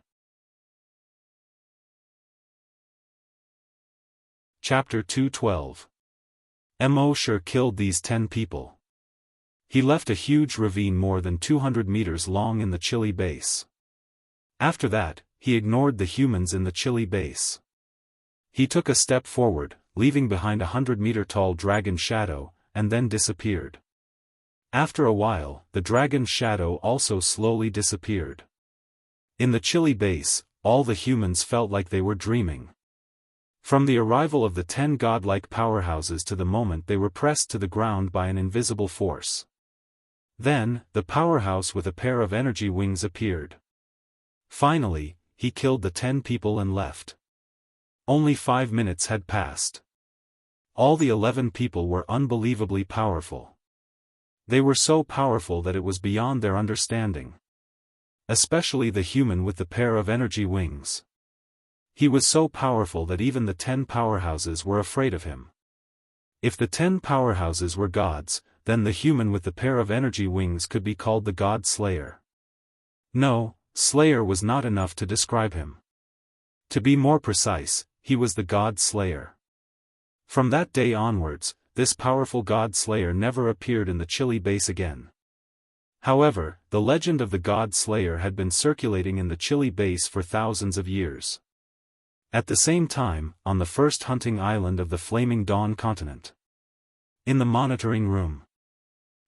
Chapter 212. Mo sure killed these 10 people. He left a huge ravine more than 200 meters long in the chilly base. After that, he ignored the humans in the chilly base. He took a step forward, leaving behind a 100-meter-tall dragon shadow, and then disappeared. After a while, the dragon's shadow also slowly disappeared. In the chilly base, all the humans felt like they were dreaming. From the arrival of the 10 godlike powerhouses to the moment they were pressed to the ground by an invisible force. Then, the powerhouse with a pair of energy wings appeared. Finally, he killed the 10 people and left. Only 5 minutes had passed. All the 11 people were unbelievably powerful. They were so powerful that it was beyond their understanding. Especially the human with the pair of energy wings. He was so powerful that even the 10 powerhouses were afraid of him. If the 10 powerhouses were gods, then the human with the pair of energy wings could be called the God Slayer. No, Slayer was not enough to describe him. To be more precise, he was the God Slayer. From that day onwards, this powerful God Slayer never appeared in the chilly base again. However, the legend of the God Slayer had been circulating in the chilly base for thousands of years. At the same time, on the first hunting island of the Flaming Dawn continent. In the monitoring room.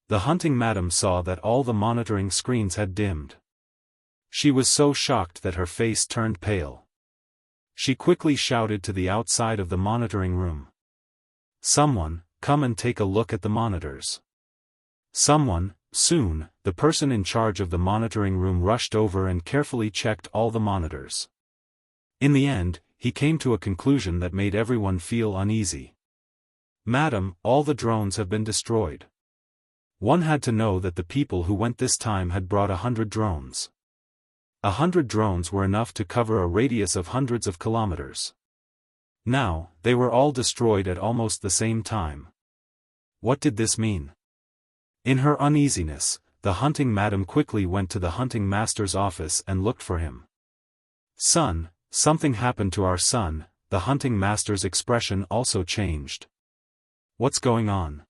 The hunting madam saw that all the monitoring screens had dimmed. She was so shocked that her face turned pale. She quickly shouted to the outside of the monitoring room. "Someone, come and take a look at the monitors." Someone, soon, the person in charge of the monitoring room rushed over and carefully checked all the monitors. In the end, he came to a conclusion that made everyone feel uneasy. "Madam, all the drones have been destroyed." One had to know that the people who went this time had brought 100 drones. 100 drones were enough to cover a radius of hundreds of kilometers. Now, they were all destroyed at almost the same time. What did this mean? In her uneasiness, the hunting madam quickly went to the hunting master's office and looked for him. "Son, something happened to our son." The hunting master's expression also changed. "What's going on?"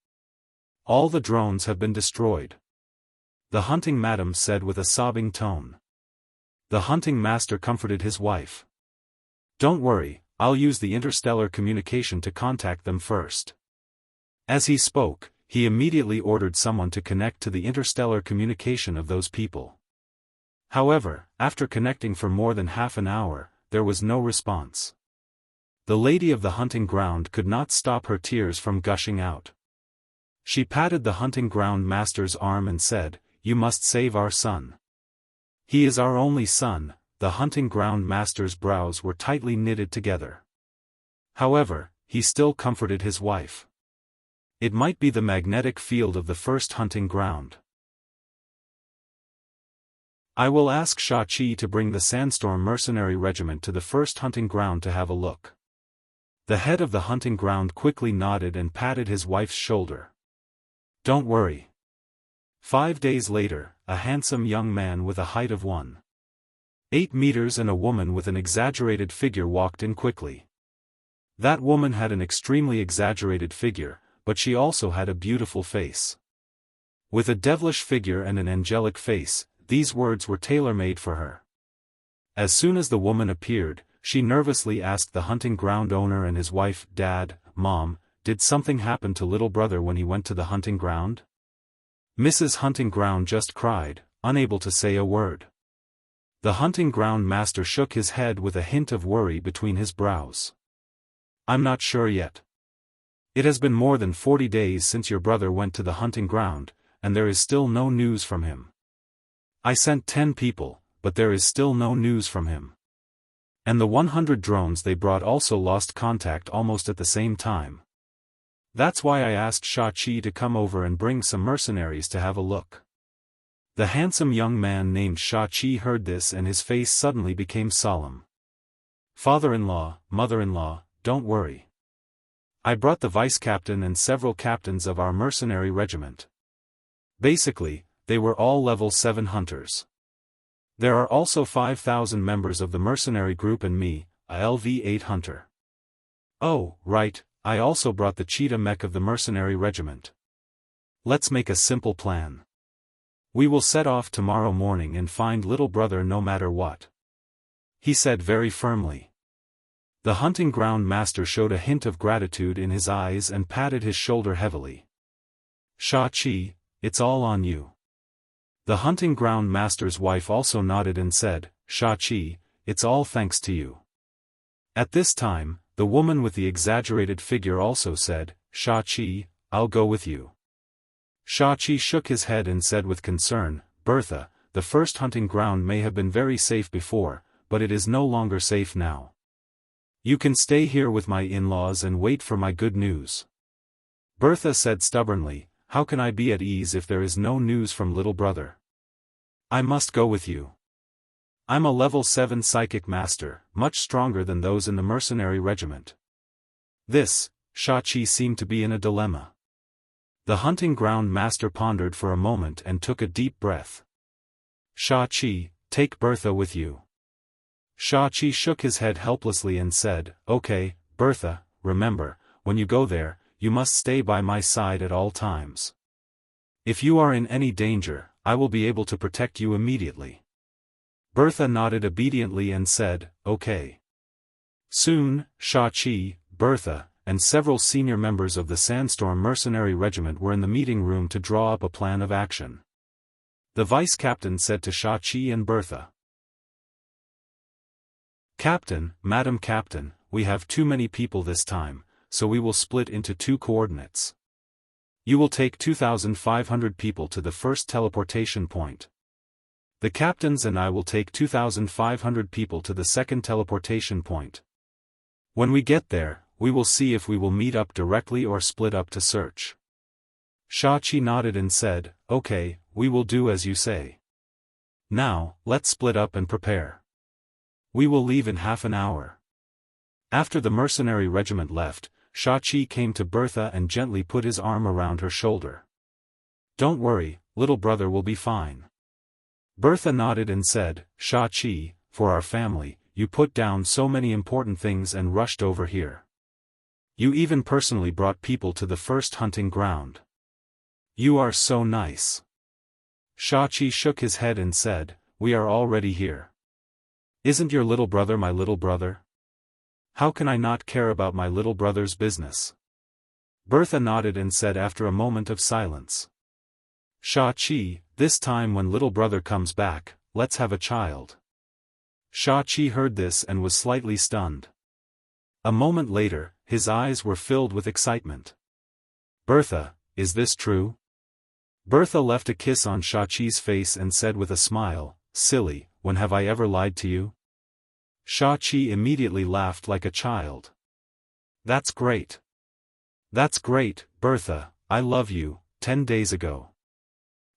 "All the drones have been destroyed," the hunting madam said with a sobbing tone. The hunting master comforted his wife. "Don't worry, I'll use the interstellar communication to contact them first." As he spoke, he immediately ordered someone to connect to the interstellar communication of those people. However, after connecting for more than half an hour, there was no response. The lady of the hunting ground could not stop her tears from gushing out. She patted the hunting ground master's arm and said, "You must save our son. He is our only son." The hunting ground master's brows were tightly knitted together. However, he still comforted his wife. It might be the magnetic field of the first hunting ground. "I will ask Shachi to bring the Sandstorm Mercenary Regiment to the first hunting ground to have a look." The head of the hunting ground quickly nodded and patted his wife's shoulder. "Don't worry." 5 days later, a handsome young man with a height of 1.8 meters and a woman with an exaggerated figure walked in quickly. That woman had an extremely exaggerated figure, but she also had a beautiful face. With a devilish figure and an angelic face, these words were tailor-made for her. As soon as the woman appeared, she nervously asked the hunting ground owner and his wife, "Dad, Mom, did something happen to little brother when he went to the hunting ground?" Mrs. Hunting Ground just cried, unable to say a word. The hunting ground master shook his head with a hint of worry between his brows. "I'm not sure yet. It has been more than 40 days since your brother went to the hunting ground, and there is still no news from him. I sent 10 people, but there is still no news from him." And the 100 drones they brought also lost contact almost at the same time. That's why I asked Shaqi to come over and bring some mercenaries to have a look. The handsome young man named Shaqi heard this and his face suddenly became solemn. Father-in-law, mother-in-law, don't worry. I brought the vice-captain and several captains of our mercenary regiment. Basically, they were all level 7 hunters. There are also 5,000 members of the mercenary group and me, a LV-8 hunter. Oh, right, I also brought the cheetah mech of the mercenary regiment. Let's make a simple plan. We will set off tomorrow morning and find little brother no matter what. He said very firmly. The hunting ground master showed a hint of gratitude in his eyes and patted his shoulder heavily. Shaqi, it's all on you. The hunting ground master's wife also nodded and said, Shaqi, it's all thanks to you. At this time, the woman with the exaggerated figure also said, Shaqi, I'll go with you. Shaqi shook his head and said with concern, Bertha, the first hunting ground may have been very safe before, but it is no longer safe now. You can stay here with my in-laws and wait for my good news. Bertha said stubbornly, how can I be at ease if there is no news from little brother? I must go with you. I'm a level 7 psychic master, much stronger than those in the mercenary regiment. Shaqi seemed to be in a dilemma. The hunting ground master pondered for a moment and took a deep breath. Shaqi, take Bertha with you. Shaqi shook his head helplessly and said, okay, Bertha, remember, when you go there, you must stay by my side at all times. If you are in any danger, I will be able to protect you immediately. Bertha nodded obediently and said, okay. Soon, Shaqi, Bertha, and several senior members of the Sandstorm Mercenary Regiment were in the meeting room to draw up a plan of action. The vice-captain said to Shaqi and Bertha, Captain, Madam Captain, we have too many people this time, so we will split into 2 coordinates. You will take 2,500 people to the first teleportation point. The captains and I will take 2,500 people to the second teleportation point. When we get there, we will see if we will meet up directly or split up to search. Shaqi nodded and said, okay, we will do as you say. Now, let's split up and prepare. We will leave in half an hour. After the mercenary regiment left, Shaqi came to Bertha and gently put his arm around her shoulder. Don't worry, little brother will be fine. Bertha nodded and said, Shaqi, for our family, you put down so many important things and rushed over here. You even personally brought people to the first hunting ground. You are so nice. Shaqi shook his head and said, we are already here. Isn't your little brother my little brother? How can I not care about my little brother's business? Bertha nodded and said after a moment of silence. Shaqi, this time when little brother comes back, let's have a child. Shaqi heard this and was slightly stunned. A moment later, his eyes were filled with excitement. Bertha, is this true? Bertha left a kiss on Shaqi's face and said with a smile, silly, when have I ever lied to you? Shaqi immediately laughed like a child. That's great. That's great, Bertha, I love you. 10 days ago.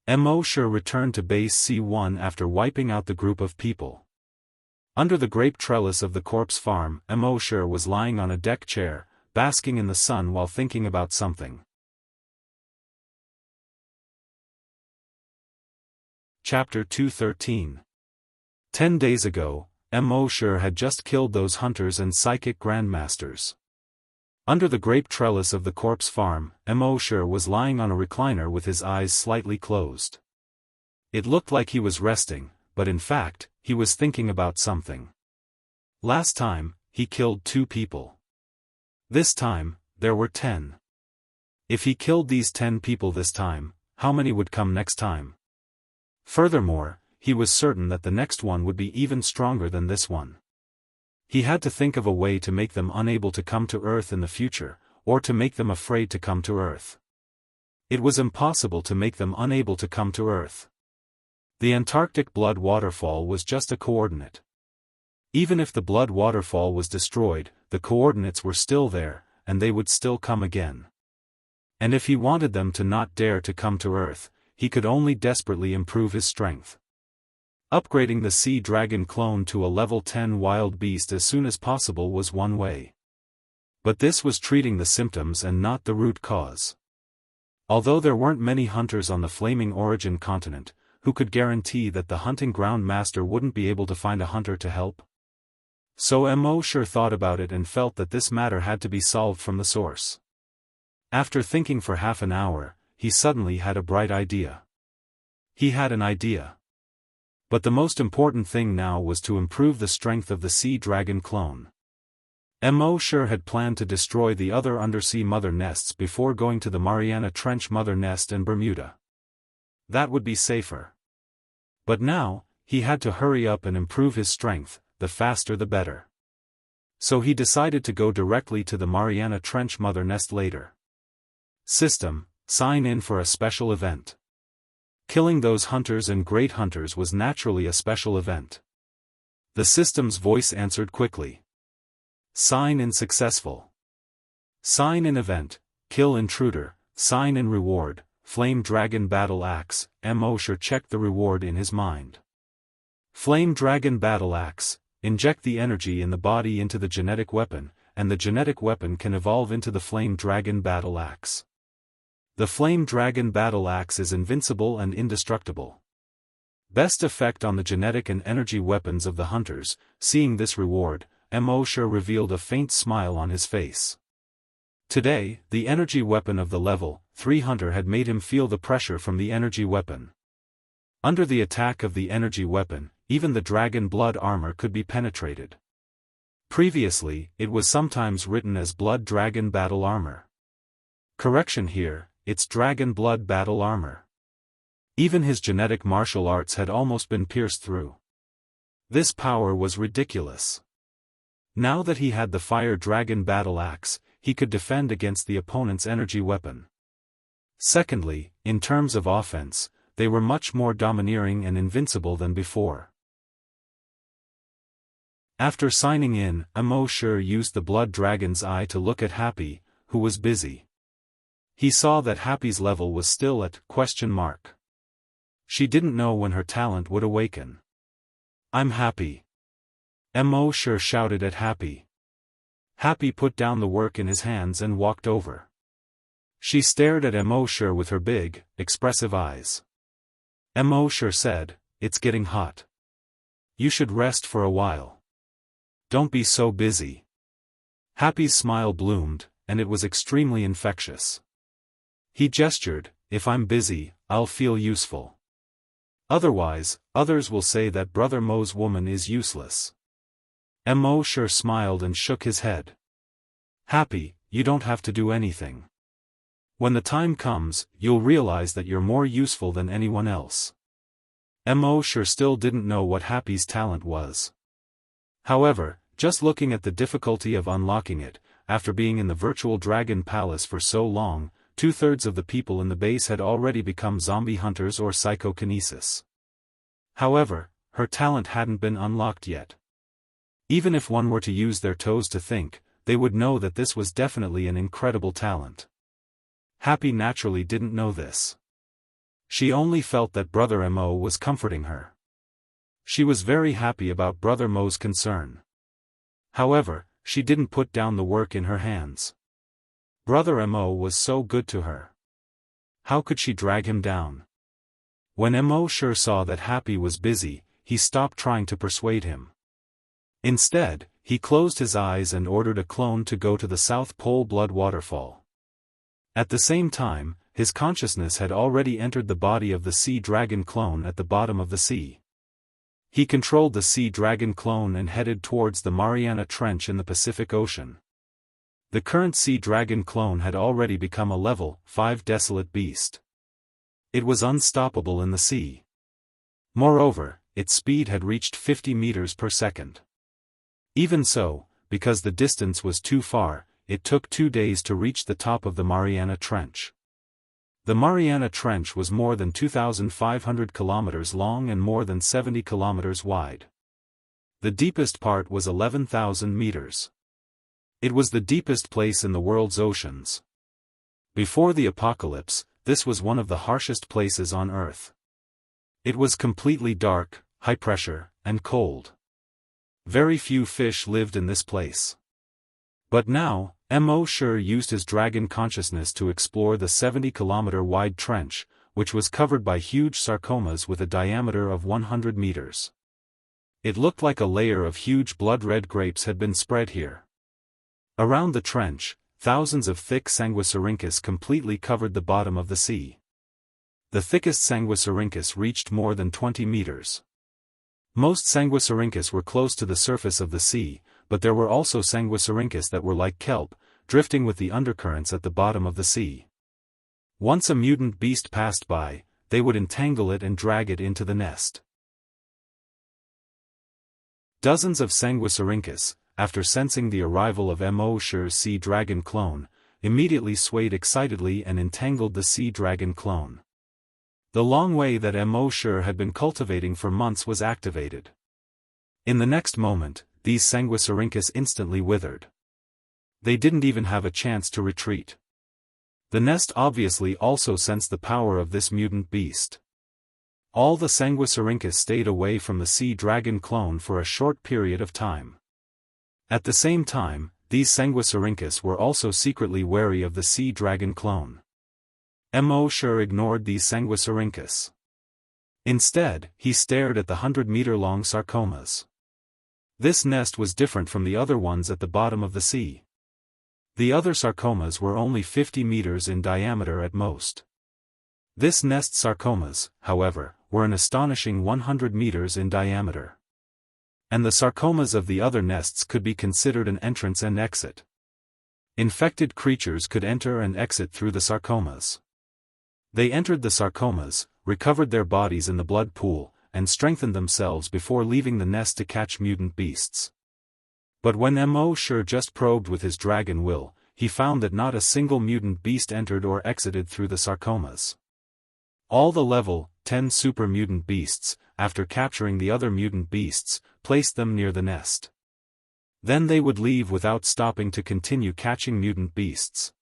Immortal returned to base C1 after wiping out the group of people. Under the grape trellis of the corpse farm, Immortal was lying on a deck chair, basking in the sun while thinking about something. Chapter 213. 10 days ago, Immortal had just killed those hunters and psychic grandmasters. Under the grape trellis of the corpse farm, Immortal was lying on a recliner with his eyes slightly closed. It looked like he was resting, but in fact, he was thinking about something. Last time, he killed 2 people. This time, there were 10. If he killed these 10 people this time, how many would come next time? Furthermore, he was certain that the next one would be even stronger than this one. He had to think of a way to make them unable to come to Earth in the future, or to make them afraid to come to Earth. It was impossible to make them unable to come to Earth. The Antarctic blood waterfall was just a coordinate. Even if the blood waterfall was destroyed, the coordinates were still there, and they would still come again. And if he wanted them to not dare to come to Earth, he could only desperately improve his strength. Upgrading the sea dragon clone to a level 10 wild beast as soon as possible was one way. But this was treating the symptoms and not the root cause. Although there weren't many hunters on the Flaming Origin continent, who could guarantee that the hunting ground master wouldn't be able to find a hunter to help? So Mo sure thought about it and felt that this matter had to be solved from the source. After thinking for half an hour, he suddenly had a bright idea. He had an idea. But the most important thing now was to improve the strength of the sea dragon clone. Mo sure had planned to destroy the other undersea mother nests before going to the Mariana Trench mother nest in Bermuda. That would be safer. But now, he had to hurry up and improve his strength, the faster the better. So he decided to go directly to the Mariana Trench mother nest later. System: sign in for a special event. Killing those hunters and great hunters was naturally a special event. The system's voice answered quickly. Sign in successful. Sign in event, kill intruder, sign in reward, flame dragon battle axe. Mo sure checked the reward in his mind. Flame dragon battle axe, inject the energy in the body into the genetic weapon, and the genetic weapon can evolve into the flame dragon battle axe. The flame dragon battle axe is invincible and indestructible. Best effect on the genetic and energy weapons of the hunters. Seeing this reward, Mo sure revealed a faint smile on his face. Today, the energy weapon of the level 3 hunter had made him feel the pressure from the energy weapon. Under the attack of the energy weapon, even the dragon blood armor could be penetrated. Previously, it was sometimes written as blood dragon battle armor. Correction here, it's dragon blood battle armor. Even his genetic martial arts had almost been pierced through. This power was ridiculous. Now that he had the fire dragon battle axe, he could defend against the opponent's energy weapon. Secondly, in terms of offense, they were much more domineering and invincible than before. After signing in, Mo sure used the blood dragon's eye to look at Happy, who was busy. He saw that Happy's level was still at ? She didn't know when her talent would awaken. I'm happy. Mo sure shouted at Happy. Happy put down the work in his hands and walked over. She stared at Mo sure with her big, expressive eyes. Mo sure said, "It's getting hot. You should rest for a while. Don't be so busy." Happy's smile bloomed, and it was extremely infectious. He gestured, "If I'm busy, I'll feel useful. Otherwise, others will say that Brother Mo's woman is useless." Mo sure smiled and shook his head. "Happy, you don't have to do anything. When the time comes, you'll realize that you're more useful than anyone else." Mo sure still didn't know what Happy's talent was. However, just looking at the difficulty of unlocking it, after being in the virtual dragon palace for so long, 2/3 of the people in the base had already become zombie hunters or psychokinesis. However, her talent hadn't been unlocked yet. Even if one were to use their toes to think, they would know that this was definitely an incredible talent. Happy naturally didn't know this. She only felt that Brother Mo was comforting her. She was very happy about Brother Mo's concern. However, she didn't put down the work in her hands. Brother Mo was so good to her. How could she drag him down? When Mo sure saw that Happy was busy, he stopped trying to persuade him. Instead, he closed his eyes and ordered a clone to go to the South Pole blood waterfall. At the same time, his consciousness had already entered the body of the sea dragon clone at the bottom of the sea. He controlled the sea dragon clone and headed towards the Mariana Trench in the Pacific Ocean. The current sea dragon clone had already become a level 5 desolate beast. It was unstoppable in the sea. Moreover, its speed had reached 50 meters per second. Even so, because the distance was too far, it took 2 days to reach the top of the Mariana Trench. The Mariana Trench was more than 2,500 kilometers long and more than 70 kilometers wide. The deepest part was 11,000 meters. It was the deepest place in the world's oceans. Before the apocalypse, this was one of the harshest places on Earth. It was completely dark, high pressure, and cold. Very few fish lived in this place. But now, Mo Shi used his dragon consciousness to explore the 70-kilometer-wide trench, which was covered by huge sarcomas with a diameter of 100 meters. It looked like a layer of huge blood-red grapes had been spread here. Around the trench, thousands of thick sanguisurincus completely covered the bottom of the sea. The thickest sanguisurincus reached more than 20 meters. Most sanguisurincus were close to the surface of the sea, but there were also sanguisurincus that were like kelp, drifting with the undercurrents at the bottom of the sea. Once a mutant beast passed by, they would entangle it and drag it into the nest. Dozens of sanguisurincus, after sensing the arrival of Mo Shi's sea dragon clone, immediately swayed excitedly and entangled the sea dragon clone. The long way that Mo Shi had been cultivating for months was activated. In the next moment, these sanguisurincus instantly withered. They didn't even have a chance to retreat. The nest obviously also sensed the power of this mutant beast. All the sanguisurincus stayed away from the sea dragon clone for a short period of time. At the same time, these sanguisurincus were also secretly wary of the sea dragon clone. Mo Shi ignored these sanguisurincus. Instead, he stared at the 100-meter-long sarcomas. This nest was different from the other ones at the bottom of the sea. The other sarcomas were only 50 meters in diameter at most. This nest's sarcomas, however, were an astonishing 100 meters in diameter. And the sarcomas of the other nests could be considered an entrance and exit. Infected creatures could enter and exit through the sarcomas. They entered the sarcomas, recovered their bodies in the blood pool, and strengthened themselves before leaving the nest to catch mutant beasts. But when Mo Shi just probed with his dragon will, he found that not a single mutant beast entered or exited through the sarcomas. All the level 10 super mutant beasts, after capturing the other mutant beasts, placed them near the nest. Then they would leave without stopping to continue catching mutant beasts.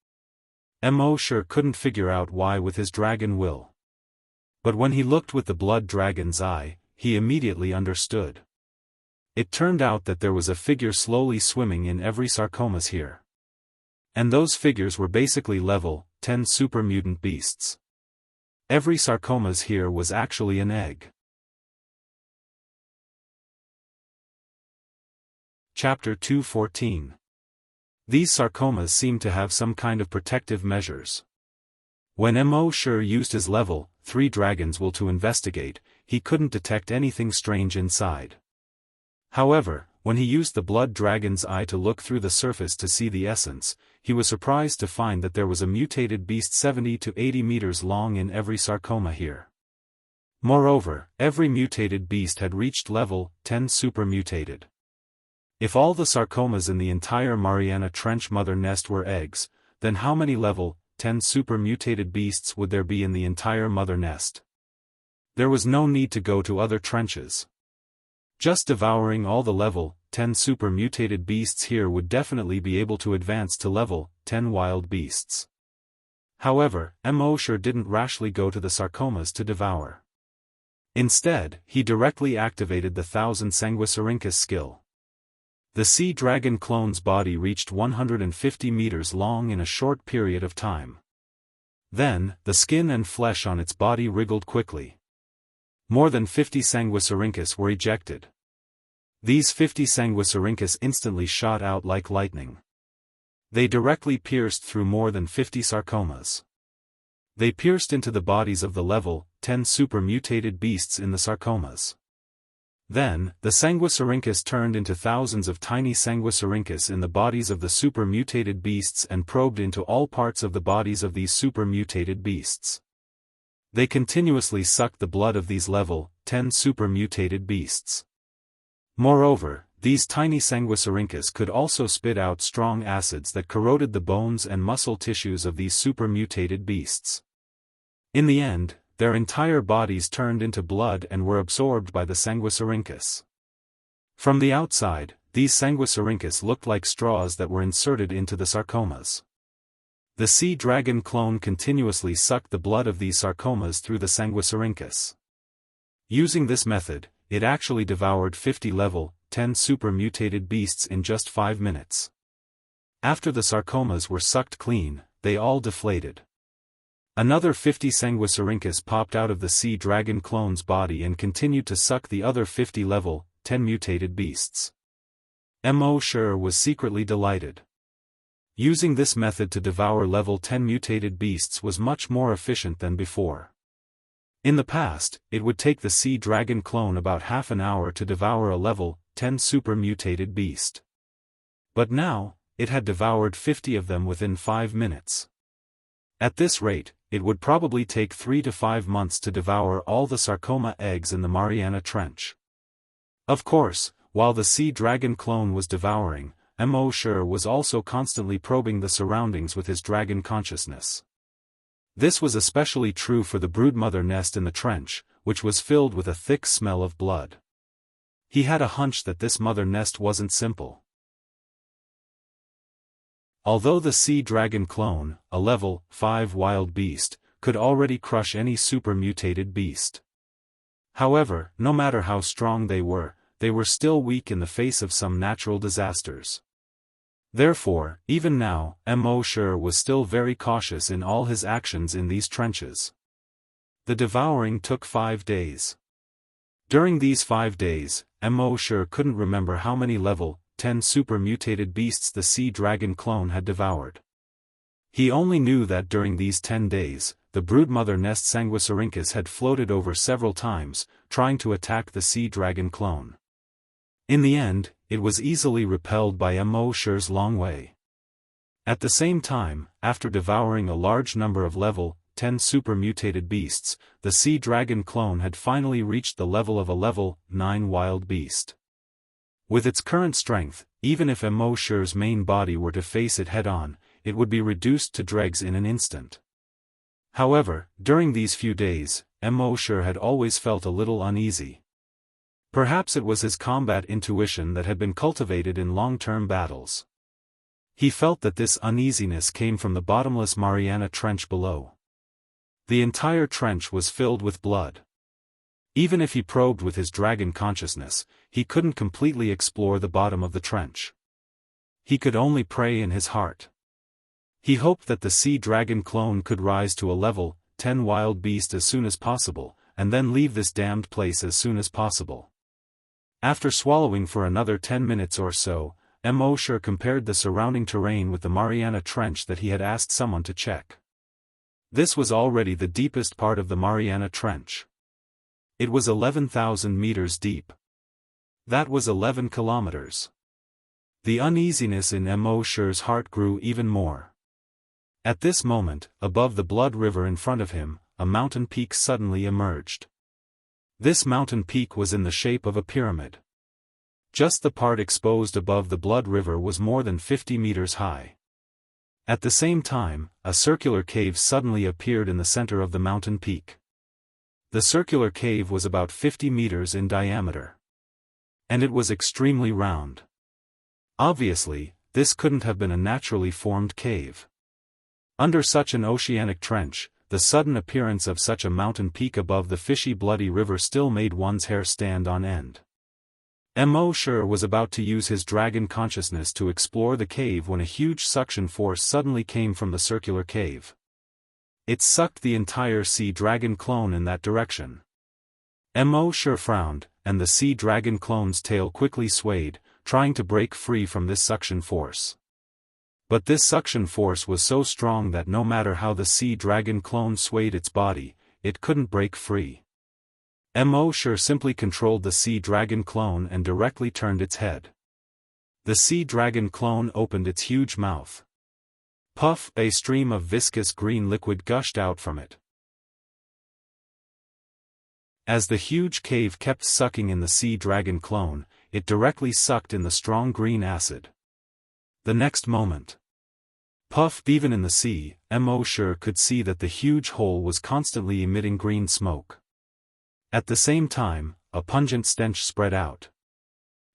Mo Shi couldn't figure out why with his dragon will. But when he looked with the blood dragon's eye, he immediately understood. It turned out that there was a figure slowly swimming in every sarcomas here. And those figures were basically level 10 super mutant beasts. Every sarcomas here was actually an egg. Chapter 214. These sarcomas seemed to have some kind of protective measures. When Mo Shi used his level 3 dragon's will to investigate, he couldn't detect anything strange inside. However, when he used the blood dragon's eye to look through the surface to see the essence, he was surprised to find that there was a mutated beast 70 to 80 meters long in every sarcoma here. Moreover, every mutated beast had reached level 10 super mutated. If all the sarcomas in the entire Mariana Trench mother nest were eggs, then how many level 10 super mutated beasts would there be in the entire mother nest? There was no need to go to other trenches. Just devouring all the level 10 super mutated beasts here would definitely be able to advance to level 10 wild beasts. However, Mo Shi didn't rashly go to the sarcomas to devour. Instead, he directly activated the 1000 sanguisurincus skill. The sea dragon clone's body reached 150 meters long in a short period of time. Then, the skin and flesh on its body wriggled quickly. More than 50 sanguisurincus were ejected. These 50 sanguisurincus instantly shot out like lightning. They directly pierced through more than 50 sarcomas. They pierced into the bodies of the level 10 super mutated beasts in the sarcomas. Then, the sanguisurincus turned into thousands of tiny sanguisurincus in the bodies of the super mutated beasts and probed into all parts of the bodies of these super mutated beasts. They continuously sucked the blood of these level 10 super mutated beasts. Moreover, these tiny sanguisurincus could also spit out strong acids that corroded the bones and muscle tissues of these super mutated beasts. In the end, their entire bodies turned into blood and were absorbed by the sanguisurincus. From the outside, these sanguisurincus looked like straws that were inserted into the sarcomas. The sea dragon clone continuously sucked the blood of these sarcomas through the sanguisurincus. Using this method, it actually devoured 50 level 10 super mutated beasts in just 5 minutes. After the sarcomas were sucked clean, they all deflated. Another 50 sanguisurincus popped out of the sea dragon clone's body and continued to suck the other 50 level 10 mutated beasts. Mo Shi was secretly delighted. Using this method to devour level 10 mutated beasts was much more efficient than before. In the past, it would take the sea dragon clone about half an hour to devour a level 10 super mutated beast. But now, it had devoured 50 of them within 5 minutes. At this rate, it would probably take 3 to 5 months to devour all the sarcoma eggs in the Mariana Trench. Of course, while the sea dragon clone was devouring, Mo Shi was also constantly probing the surroundings with his dragon consciousness. This was especially true for the broodmother nest in the trench, which was filled with a thick smell of blood. He had a hunch that this mother nest wasn't simple. Although the sea dragon clone, a level 5 wild beast, could already crush any super mutated beast. However, no matter how strong they were still weak in the face of some natural disasters. Therefore, even now, Mo Shi was still very cautious in all his actions in these trenches. The devouring took 5 days. During these 5 days, Mo Shi couldn't remember how many level 10 super mutated beasts the sea dragon clone had devoured. He only knew that during these 10 days, the broodmother nest sanguisurincus had floated over several times, trying to attack the sea dragon clone. In the end, it was easily repelled by Mo Shi's long way. At the same time, after devouring a large number of level 10 super mutated beasts, the sea dragon clone had finally reached the level of a level 9 wild beast. With its current strength, even if Mo Shi's main body were to face it head-on, it would be reduced to dregs in an instant. However, during these few days, Mo Shi had always felt a little uneasy. Perhaps it was his combat intuition that had been cultivated in long-term battles. He felt that this uneasiness came from the bottomless Mariana Trench below. The entire trench was filled with blood. Even if he probed with his dragon consciousness, he couldn't completely explore the bottom of the trench. He could only pray in his heart. He hoped that the sea dragon clone could rise to a level 10 wild beast as soon as possible, and then leave this damned place as soon as possible. After swallowing for another 10 minutes or so, Mo Shi compared the surrounding terrain with the Mariana Trench that he had asked someone to check. This was already the deepest part of the Mariana Trench. It was 11,000 meters deep. That was 11 kilometers. The uneasiness in Mo Shi's heart grew even more. At this moment, above the blood river in front of him, a mountain peak suddenly emerged. This mountain peak was in the shape of a pyramid. Just the part exposed above the blood river was more than 50 meters high. At the same time, a circular cave suddenly appeared in the center of the mountain peak. The circular cave was about 50 meters in diameter. And it was extremely round. Obviously, this couldn't have been a naturally formed cave. Under such an oceanic trench, the sudden appearance of such a mountain peak above the fishy bloody river still made one's hair stand on end. Mo Shi was about to use his dragon consciousness to explore the cave when a huge suction force suddenly came from the circular cave. It sucked the entire sea dragon clone in that direction. Mo Shi frowned, and the sea dragon clone's tail quickly swayed, trying to break free from this suction force. But this suction force was so strong that no matter how the sea dragon clone swayed its body, it couldn't break free. Mo Shi simply controlled the sea dragon clone and directly turned its head. The sea dragon clone opened its huge mouth. Puff! A stream of viscous green liquid gushed out from it. As the huge cave kept sucking in the sea dragon clone, it directly sucked in the strong green acid. The next moment, puff! Even in the sea, Mo Shi could see that the huge hole was constantly emitting green smoke. At the same time, a pungent stench spread out.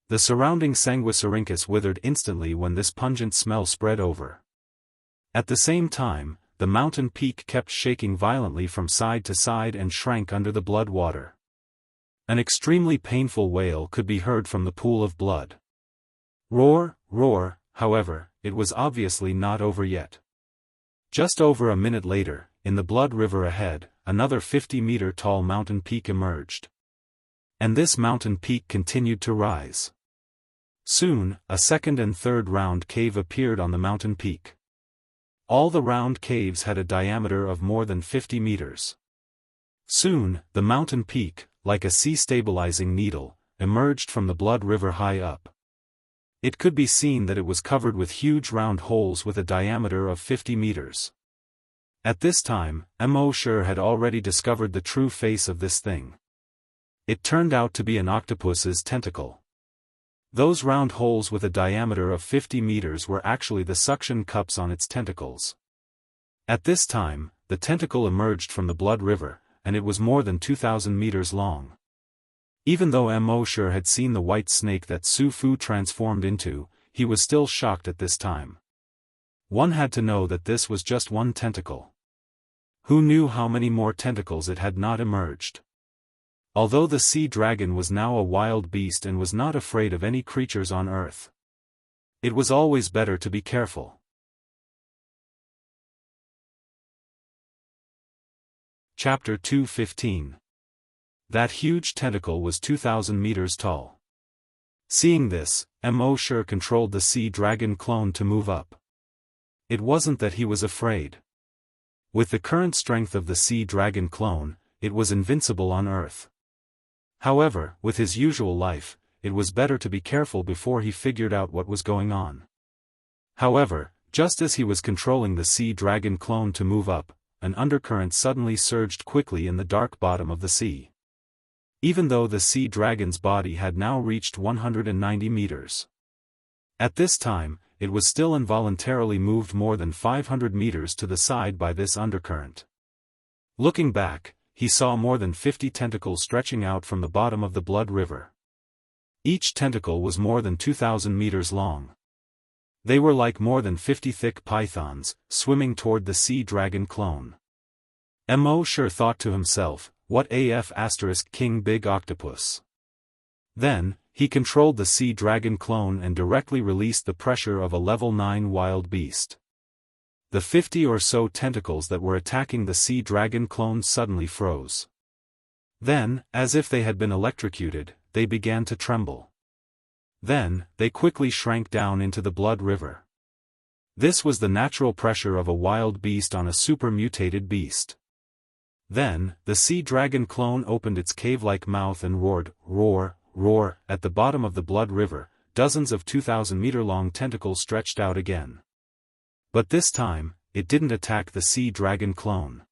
The surrounding Sanguisurincus withered instantly when this pungent smell spread over. At the same time, the mountain peak kept shaking violently from side to side and shrank under the blood water. An extremely painful wail could be heard from the pool of blood. Roar, roar, however, it was obviously not over yet. Just over a minute later, in the blood river ahead, another 50-meter-tall mountain peak emerged. And this mountain peak continued to rise. Soon, a second and third round cave appeared on the mountain peak. All the round caves had a diameter of more than 50 meters. Soon, the mountain peak, like a sea-stabilizing needle, emerged from the blood river high up. It could be seen that it was covered with huge round holes with a diameter of 50 meters. At this time, Mo had already discovered the true face of this thing. It turned out to be an octopus's tentacle. Those round holes with a diameter of 50 meters were actually the suction cups on its tentacles. At this time, the tentacle emerged from the blood river, and it was more than 2,000 meters long. Even though Mo had seen the white snake that Su Fu transformed into, he was still shocked at this time. One had to know that this was just one tentacle. Who knew how many more tentacles it had not emerged? Although the sea dragon was now a wild beast and was not afraid of any creatures on earth, it was always better to be careful. Chapter 2:15. That huge tentacle was 2,000 meters tall. Seeing this, Mo controlled the sea dragon clone to move up. It wasn't that he was afraid. With the current strength of the sea dragon clone, it was invincible on Earth. However, with his usual life, it was better to be careful before he figured out what was going on. However, just as he was controlling the sea dragon clone to move up, an undercurrent suddenly surged quickly in the dark bottom of the sea. Even though the sea dragon's body had now reached 190 meters. At this time, it was still involuntarily moved more than 500 meters to the side by this undercurrent. Looking back, he saw more than 50 tentacles stretching out from the bottom of the blood river. Each tentacle was more than 2,000 meters long. They were like more than 50 thick pythons, swimming toward the sea dragon clone. Mo thought to himself, what AF * King Big Octopus. Then, he controlled the sea dragon clone and directly released the pressure of a level 9 wild beast. The 50 or so tentacles that were attacking the sea dragon clone suddenly froze. Then, as if they had been electrocuted, they began to tremble. Then, they quickly shrank down into the blood river. This was the natural pressure of a wild beast on a super-mutated beast. Then, the sea dragon clone opened its cave-like mouth and roared, roar, roar, at the bottom of the blood river. Dozens of 2,000-meter-long tentacles stretched out again. But this time, it didn't attack the sea dragon clone.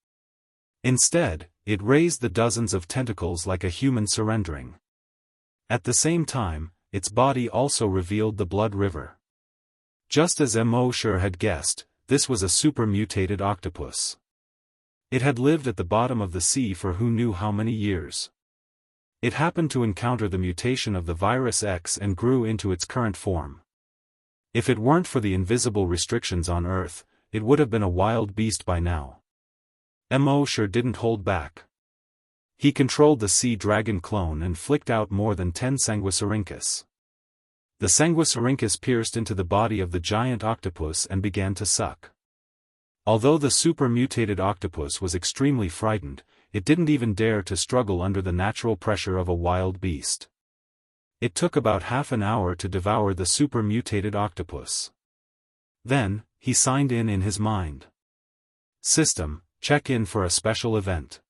Instead, it raised the dozens of tentacles like a human surrendering. At the same time, its body also revealed the blood river. Just as Mo had guessed, this was a super-mutated octopus. It had lived at the bottom of the sea for who knew how many years. It happened to encounter the mutation of the virus X and grew into its current form. If it weren't for the invisible restrictions on Earth, it would have been a wild beast by now. Mo didn't hold back. He controlled the sea dragon clone and flicked out more than 10 Sanguisurincus. The Sanguisurincus pierced into the body of the giant octopus and began to suck. Although the super-mutated octopus was extremely frightened, it didn't even dare to struggle under the natural pressure of a wild beast. It took about half an hour to devour the super-mutated octopus. Then, he signed in his mind. System, check in for a special event.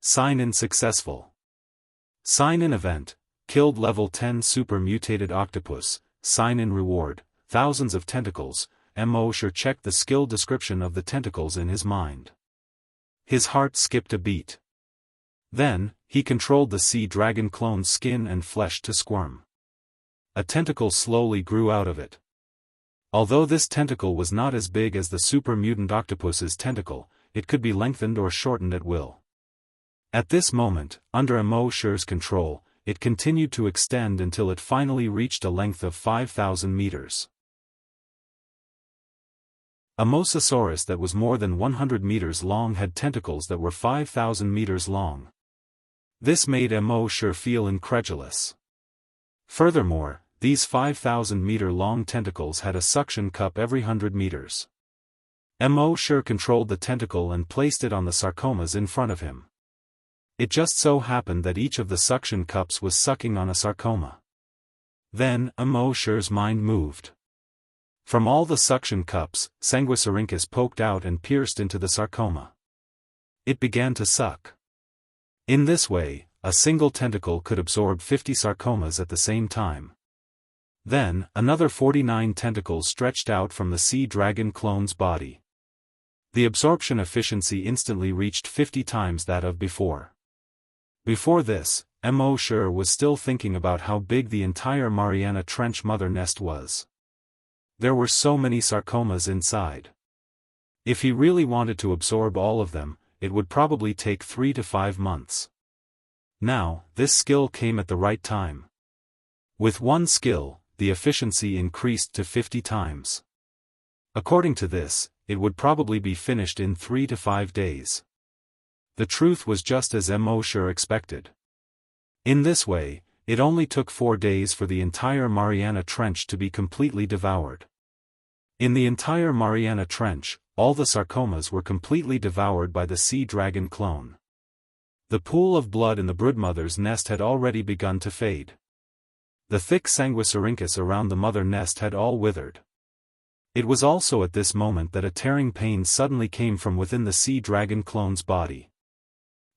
Sign-in successful. Sign-in event, killed level 10 super-mutated octopus, sign-in reward, thousands of tentacles. Mo checked the skill description of the tentacles in his mind. His heart skipped a beat. Then, he controlled the sea dragon clone's skin and flesh to squirm. A tentacle slowly grew out of it. Although this tentacle was not as big as the super-mutant octopus's tentacle, it could be lengthened or shortened at will. At this moment, under Mo control, it continued to extend until it finally reached a length of 5,000 meters. A mosasaurus that was more than 100 meters long had tentacles that were 5,000 meters long. This made Mo Shi feel incredulous. Furthermore, these 5,000-meter-long tentacles had a suction cup every 100 meters. Mo Shi controlled the tentacle and placed it on the sarcomas in front of him. It just so happened that each of the suction cups was sucking on a sarcoma. Then, Mo Shi's mind moved. From all the suction cups, Sanguisurincus poked out and pierced into the sarcoma. It began to suck. In this way, a single tentacle could absorb 50 sarcomas at the same time. Then, another 49 tentacles stretched out from the sea dragon clone's body. The absorption efficiency instantly reached 50 times that of before. Before this, Mo Shi was still thinking about how big the entire Mariana Trench mother nest was. There were so many sarcomas inside. If he really wanted to absorb all of them, it would probably take 3 to 5 months. Now, this skill came at the right time. With one skill, the efficiency increased to 50 times. According to this, it would probably be finished in 3 to 5 days. The truth was just as Mo Shi expected. In this way, it only took 4 days for the entire Mariana Trench to be completely devoured. In the entire Mariana Trench, all the sarcomas were completely devoured by the sea dragon clone. The pool of blood in the broodmother's nest had already begun to fade. The thick Sanguisurincus around the mother nest had all withered. It was also at this moment that a tearing pain suddenly came from within the sea dragon clone's body.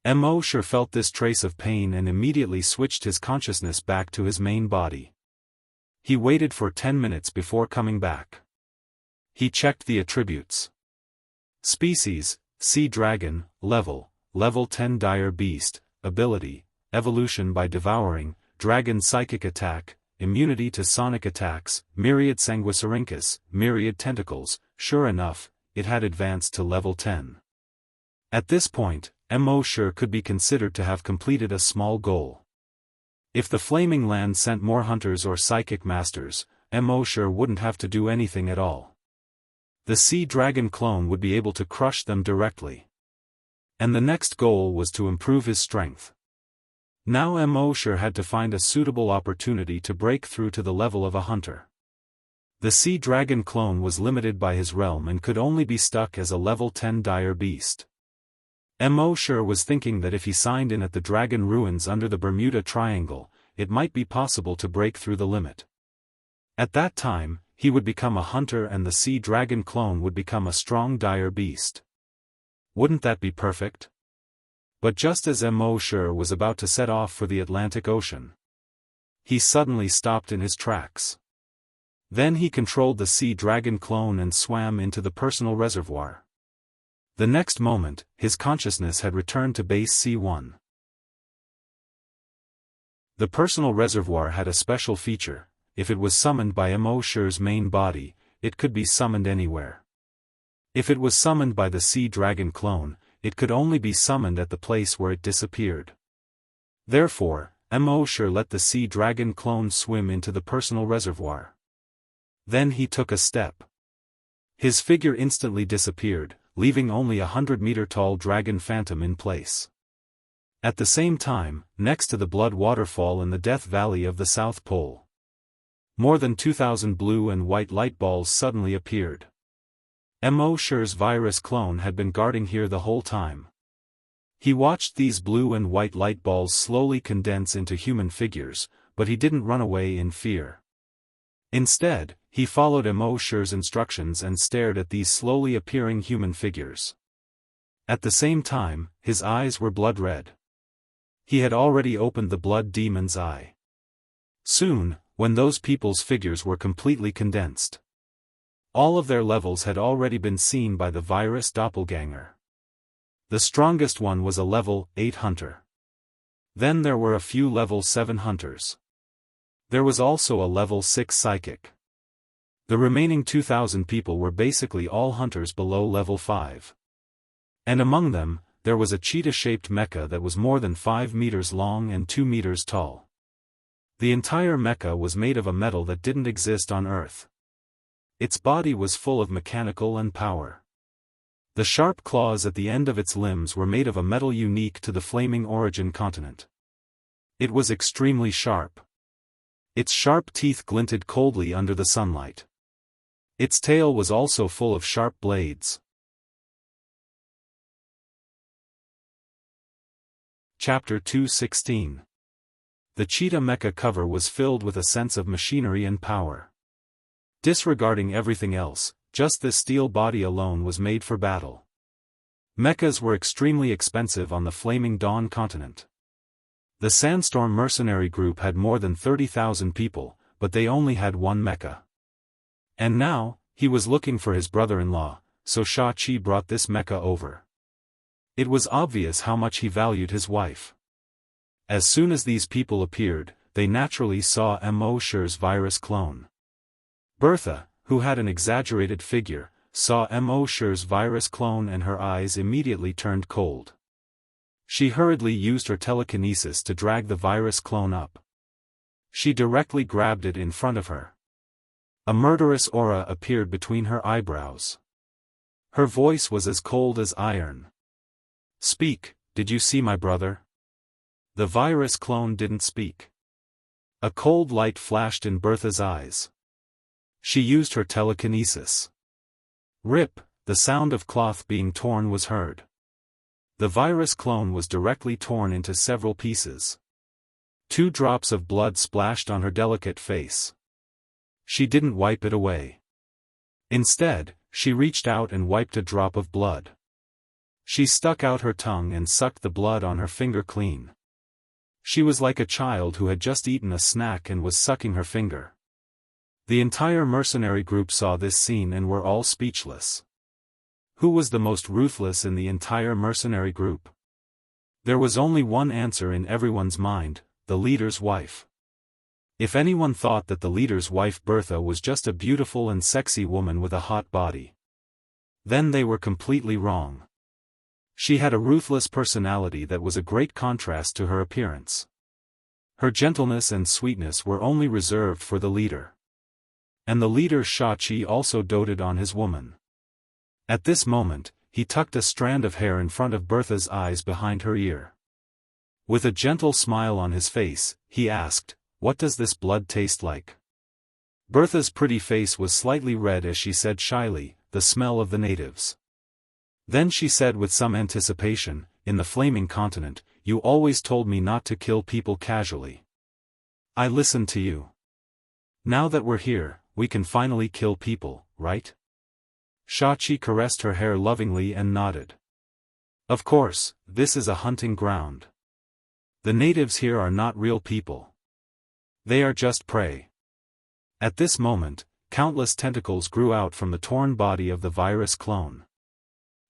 Mo Shi felt this trace of pain and immediately switched his consciousness back to his main body. He waited for 10 minutes before coming back. He checked the attributes. Species, Sea Dragon, Level 10 Dire Beast, Ability, Evolution by Devouring, Dragon Psychic Attack, Immunity to Sonic Attacks, Myriad Sanguisurincus, Myriad Tentacles. Sure enough, it had advanced to level 10. At this point, Mo Shi could be considered to have completed a small goal. If the Flaming Land sent more hunters or psychic masters, Mo Shi wouldn't have to do anything at all. The sea dragon clone would be able to crush them directly. And the next goal was to improve his strength. Now Mo Shi had to find a suitable opportunity to break through to the level of a hunter. The sea dragon clone was limited by his realm and could only be stuck as a level 10 dire beast. Mo Shi was thinking that if he signed in at the dragon ruins under the Bermuda Triangle, it might be possible to break through the limit. At that time, he would become a hunter and the sea dragon clone would become a strong dire beast. Wouldn't that be perfect? But just as Mo Shi was about to set off for the Atlantic Ocean, he suddenly stopped in his tracks. Then he controlled the sea dragon clone and swam into the personal reservoir. The next moment, his consciousness had returned to base C1. The personal reservoir had a special feature: if it was summoned by Mo Shi's main body, it could be summoned anywhere. If it was summoned by the sea dragon clone, it could only be summoned at the place where it disappeared. Therefore, Mo Shi let the sea dragon clone swim into the personal reservoir. Then he took a step. His figure instantly disappeared, leaving only a 100-meter-tall dragon phantom in place. At the same time, next to the blood waterfall in the Death Valley of the South Pole, more than 2,000 blue and white light balls suddenly appeared. Mo Shi's virus clone had been guarding here the whole time. He watched these blue and white light balls slowly condense into human figures, but he didn't run away in fear. Instead, he followed Mo Shi's instructions and stared at these slowly appearing human figures. At the same time, his eyes were blood red. He had already opened the blood demon's eye. Soon, when those people's figures were completely condensed, all of their levels had already been seen by the virus doppelganger. The strongest one was a level 8 hunter. Then there were a few level 7 hunters. There was also a level 6 psychic. The remaining 2,000 people were basically all hunters below level 5. And among them, there was a cheetah-shaped mecha that was more than 5 meters long and 2 meters tall. The entire mecha was made of a metal that didn't exist on Earth. Its body was full of mechanical and power. The sharp claws at the end of its limbs were made of a metal unique to the flaming origin continent. It was extremely sharp. Its sharp teeth glinted coldly under the sunlight. Its tail was also full of sharp blades. Chapter 216. The cheetah mecha cover was filled with a sense of machinery and power. Disregarding everything else, just this steel body alone was made for battle. Mechas were extremely expensive on the Flaming Dawn continent. The Sandstorm mercenary group had more than 30,000 people, but they only had one mecha. And now, he was looking for his brother-in-law, so Shao-Chi brought this mecha over. It was obvious how much he valued his wife. As soon as these people appeared, they naturally saw Mo.Shi's virus clone. Bertha, who had an exaggerated figure, saw Mo.Shi's virus clone and her eyes immediately turned cold. She hurriedly used her telekinesis to drag the virus clone up. She directly grabbed it in front of her. A murderous aura appeared between her eyebrows. Her voice was as cold as iron. "Speak, did you see my brother?" The virus clone didn't speak. A cold light flashed in Bertha's eyes. She used her telekinesis. Rip, the sound of cloth being torn was heard. The virus clone was directly torn into several pieces. 2 drops of blood splashed on her delicate face. She didn't wipe it away. Instead, she reached out and wiped a drop of blood. She stuck out her tongue and sucked the blood on her finger clean. She was like a child who had just eaten a snack and was sucking her finger. The entire mercenary group saw this scene and were all speechless. Who was the most ruthless in the entire mercenary group? There was only one answer in everyone's mind: the leader's wife. If anyone thought that the leader's wife Bertha was just a beautiful and sexy woman with a hot body, then they were completely wrong. She had a ruthless personality that was a great contrast to her appearance. Her gentleness and sweetness were only reserved for the leader. And the leader Shao-Chi also doted on his woman. At this moment, he tucked a strand of hair in front of Bertha's eyes behind her ear. With a gentle smile on his face, he asked, "What does this blood taste like?" Bertha's pretty face was slightly red as she said shyly, "The smell of the natives." Then she said with some anticipation, "In the Flaming Continent, you always told me not to kill people casually. I listened to you. Now that we're here, we can finally kill people, right?" Shao-Chi caressed her hair lovingly and nodded. "Of course, this is a hunting ground. The natives here are not real people. They are just prey." At this moment, countless tentacles grew out from the torn body of the virus clone.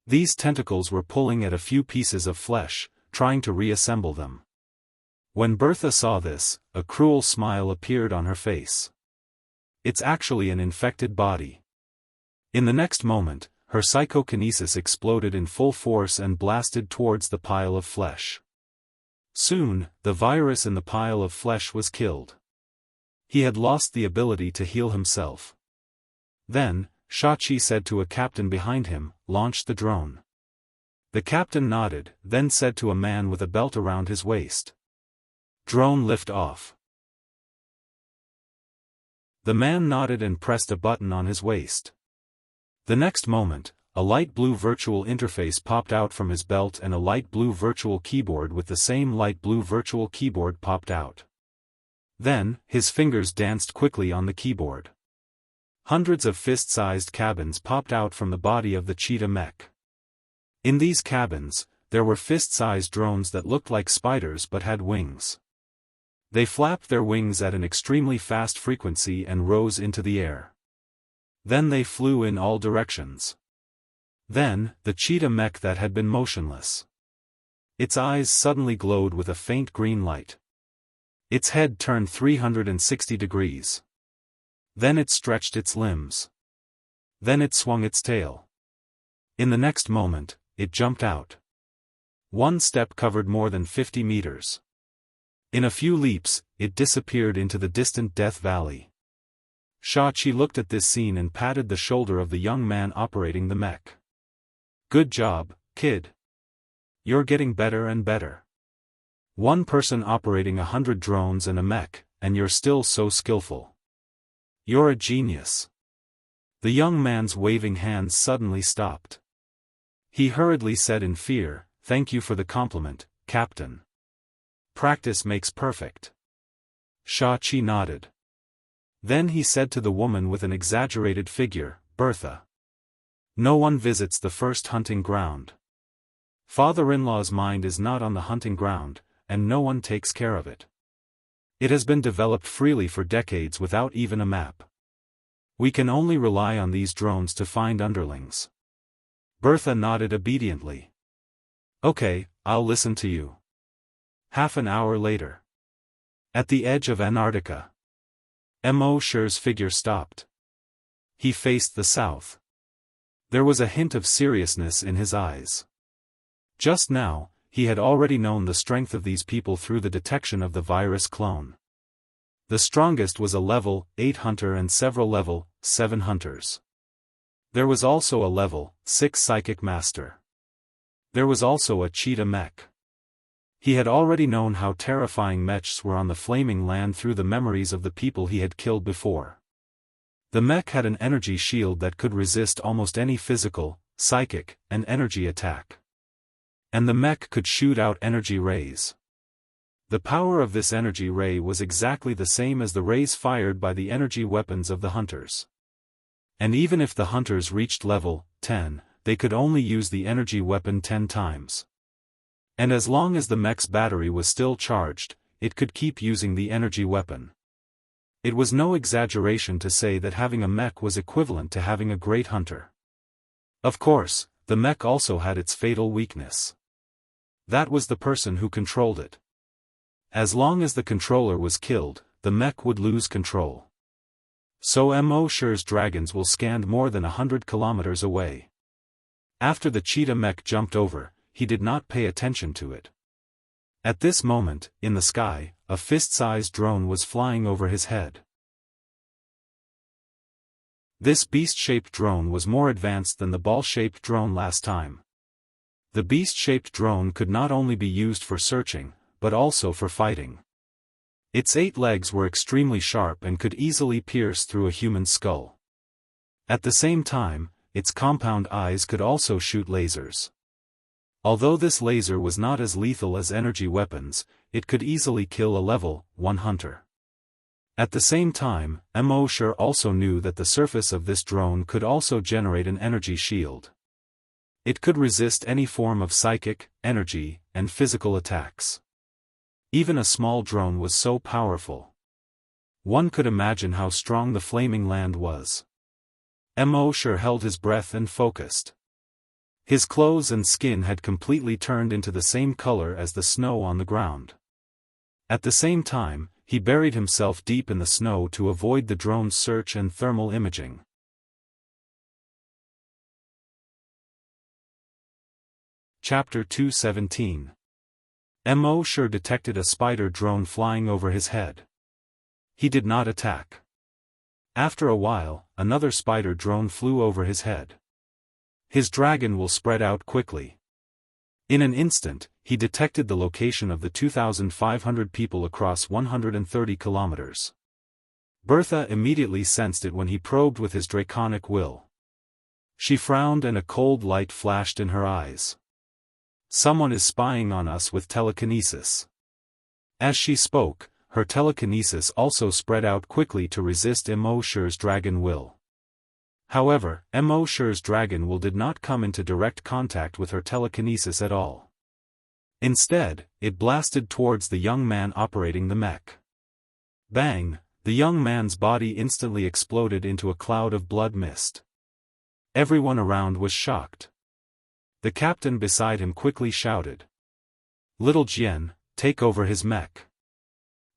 These tentacles were pulling at a few pieces of flesh, trying to reassemble them. When Bertha saw this, a cruel smile appeared on her face. It's actually an infected body. In the next moment, her psychokinesis exploded in full force and blasted towards the pile of flesh. Soon, the virus in the pile of flesh was killed. He had lost the ability to heal himself. Then, Shao-Chi said to a captain behind him, "Launch the drone." The captain nodded, then said to a man with a belt around his waist, "Drone lift off." The man nodded and pressed a button on his waist. The next moment, a light blue virtual interface popped out from his belt and a light blue virtual keyboard with the same light blue virtual keyboard popped out. Then, his fingers danced quickly on the keyboard. Hundreds of fist-sized cabins popped out from the body of the cheetah mech. In these cabins, there were fist-sized drones that looked like spiders but had wings. They flapped their wings at an extremely fast frequency and rose into the air. Then they flew in all directions. Then, the cheetah mech that had been motionless. Its eyes suddenly glowed with a faint green light. Its head turned 360 degrees. Then it stretched its limbs. Then it swung its tail. In the next moment, it jumped out. One step covered more than 50 meters. In a few leaps, it disappeared into the distant Death Valley. Shao-Chi looked at this scene and patted the shoulder of the young man operating the mech. Good job, kid. You're getting better and better. One person operating 100 drones and a mech, and you're still so skillful. You're a genius. The young man's waving hands suddenly stopped. He hurriedly said in fear, "Thank you for the compliment, Captain. Practice makes perfect." Shao-Chi nodded. Then he said to the woman with an exaggerated figure, "Bertha. No one visits the first hunting ground. Father-in-law's mind is not on the hunting ground, and no one takes care of it. It has been developed freely for decades without even a map. We can only rely on these drones to find underlings." Bertha nodded obediently. "Okay, I'll listen to you." Half an hour later. At the edge of Antarctica. Mosher's figure stopped. He faced the south. There was a hint of seriousness in his eyes. Just now, he had already known the strength of these people through the detection of the virus clone. The strongest was a level 8 hunter and several level 7 hunters. There was also a level 6 psychic master. There was also a cheetah mech. He had already known how terrifying mechs were on the flaming land through the memories of the people he had killed before. The mech had an energy shield that could resist almost any physical, psychic, and energy attack. And the mech could shoot out energy rays. The power of this energy ray was exactly the same as the rays fired by the energy weapons of the hunters. And even if the hunters reached level 10, they could only use the energy weapon 10 times. And as long as the mech's battery was still charged, it could keep using the energy weapon. It was no exaggeration to say that having a mech was equivalent to having a great hunter. Of course, the mech also had its fatal weakness. That was the person who controlled it. As long as the controller was killed, the mech would lose control. So Mosher's dragons will scanned more than 100 kilometers away. After the cheetah mech jumped over, he did not pay attention to it. At this moment, in the sky, a fist-sized drone was flying over his head. This beast-shaped drone was more advanced than the ball-shaped drone last time. The beast-shaped drone could not only be used for searching, but also for fighting. Its 8 legs were extremely sharp and could easily pierce through a human skull. At the same time, its compound eyes could also shoot lasers. Although this laser was not as lethal as energy weapons, it could easily kill a level 1 hunter. At the same time, Mosher also knew that the surface of this drone could also generate an energy shield. It could resist any form of psychic, energy, and physical attacks. Even a small drone was so powerful. One could imagine how strong the flaming land was. Mosher held his breath and focused. His clothes and skin had completely turned into the same color as the snow on the ground. At the same time, he buried himself deep in the snow to avoid the drone's search and thermal imaging. Chapter 217. Mosher detected a spider drone flying over his head. He did not attack. After a while, another spider drone flew over his head. His dragon will spread out quickly. In an instant, he detected the location of the 2,500 people across 130 kilometers. Bertha immediately sensed it when he probed with his draconic will. She frowned and a cold light flashed in her eyes. Someone is spying on us with telekinesis. As she spoke, her telekinesis also spread out quickly to resist Mosher's dragon will. However, Mosher's dragon will did not come into direct contact with her telekinesis at all. Instead, it blasted towards the young man operating the mech. Bang! The young man's body instantly exploded into a cloud of blood mist. Everyone around was shocked. The captain beside him quickly shouted, "Little Jian, take over his mech."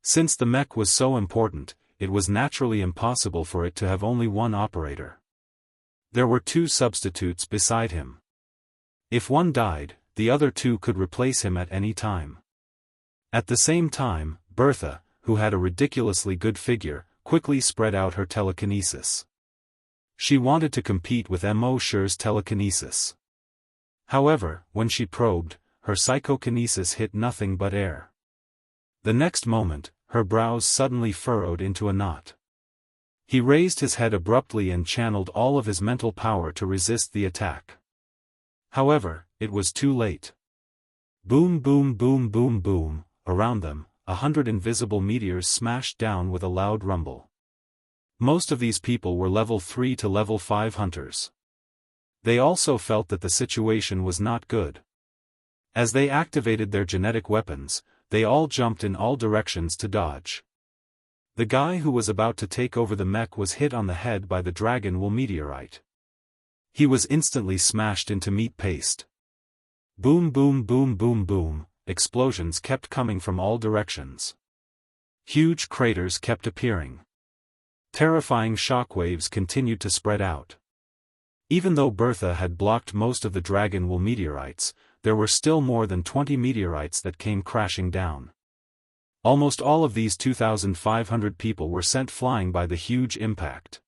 Since the mech was so important, it was naturally impossible for it to have only one operator. There were 2 substitutes beside him. If one died, the other 2 could replace him at any time. At the same time, Bertha, who had a ridiculously good figure, quickly spread out her telekinesis. She wanted to compete with Mo.Shi's telekinesis. However, when she probed, her psychokinesis hit nothing but air. The next moment, her brows suddenly furrowed into a knot. He raised his head abruptly and channeled all of his mental power to resist the attack. However, it was too late. Boom boom boom boom boom, around them, 100 invisible meteors smashed down with a loud rumble. Most of these people were level 3 to level 5 hunters. They also felt that the situation was not good. As they activated their genetic weapons, they all jumped in all directions to dodge. The guy who was about to take over the mech was hit on the head by the dragon wool meteorite. He was instantly smashed into meat paste. Boom boom boom boom boom, explosions kept coming from all directions. Huge craters kept appearing. Terrifying shockwaves continued to spread out. Even though Bertha had blocked most of the dragon wool meteorites, there were still more than 20 meteorites that came crashing down. Almost all of these 2,500 people were sent flying by the huge impact.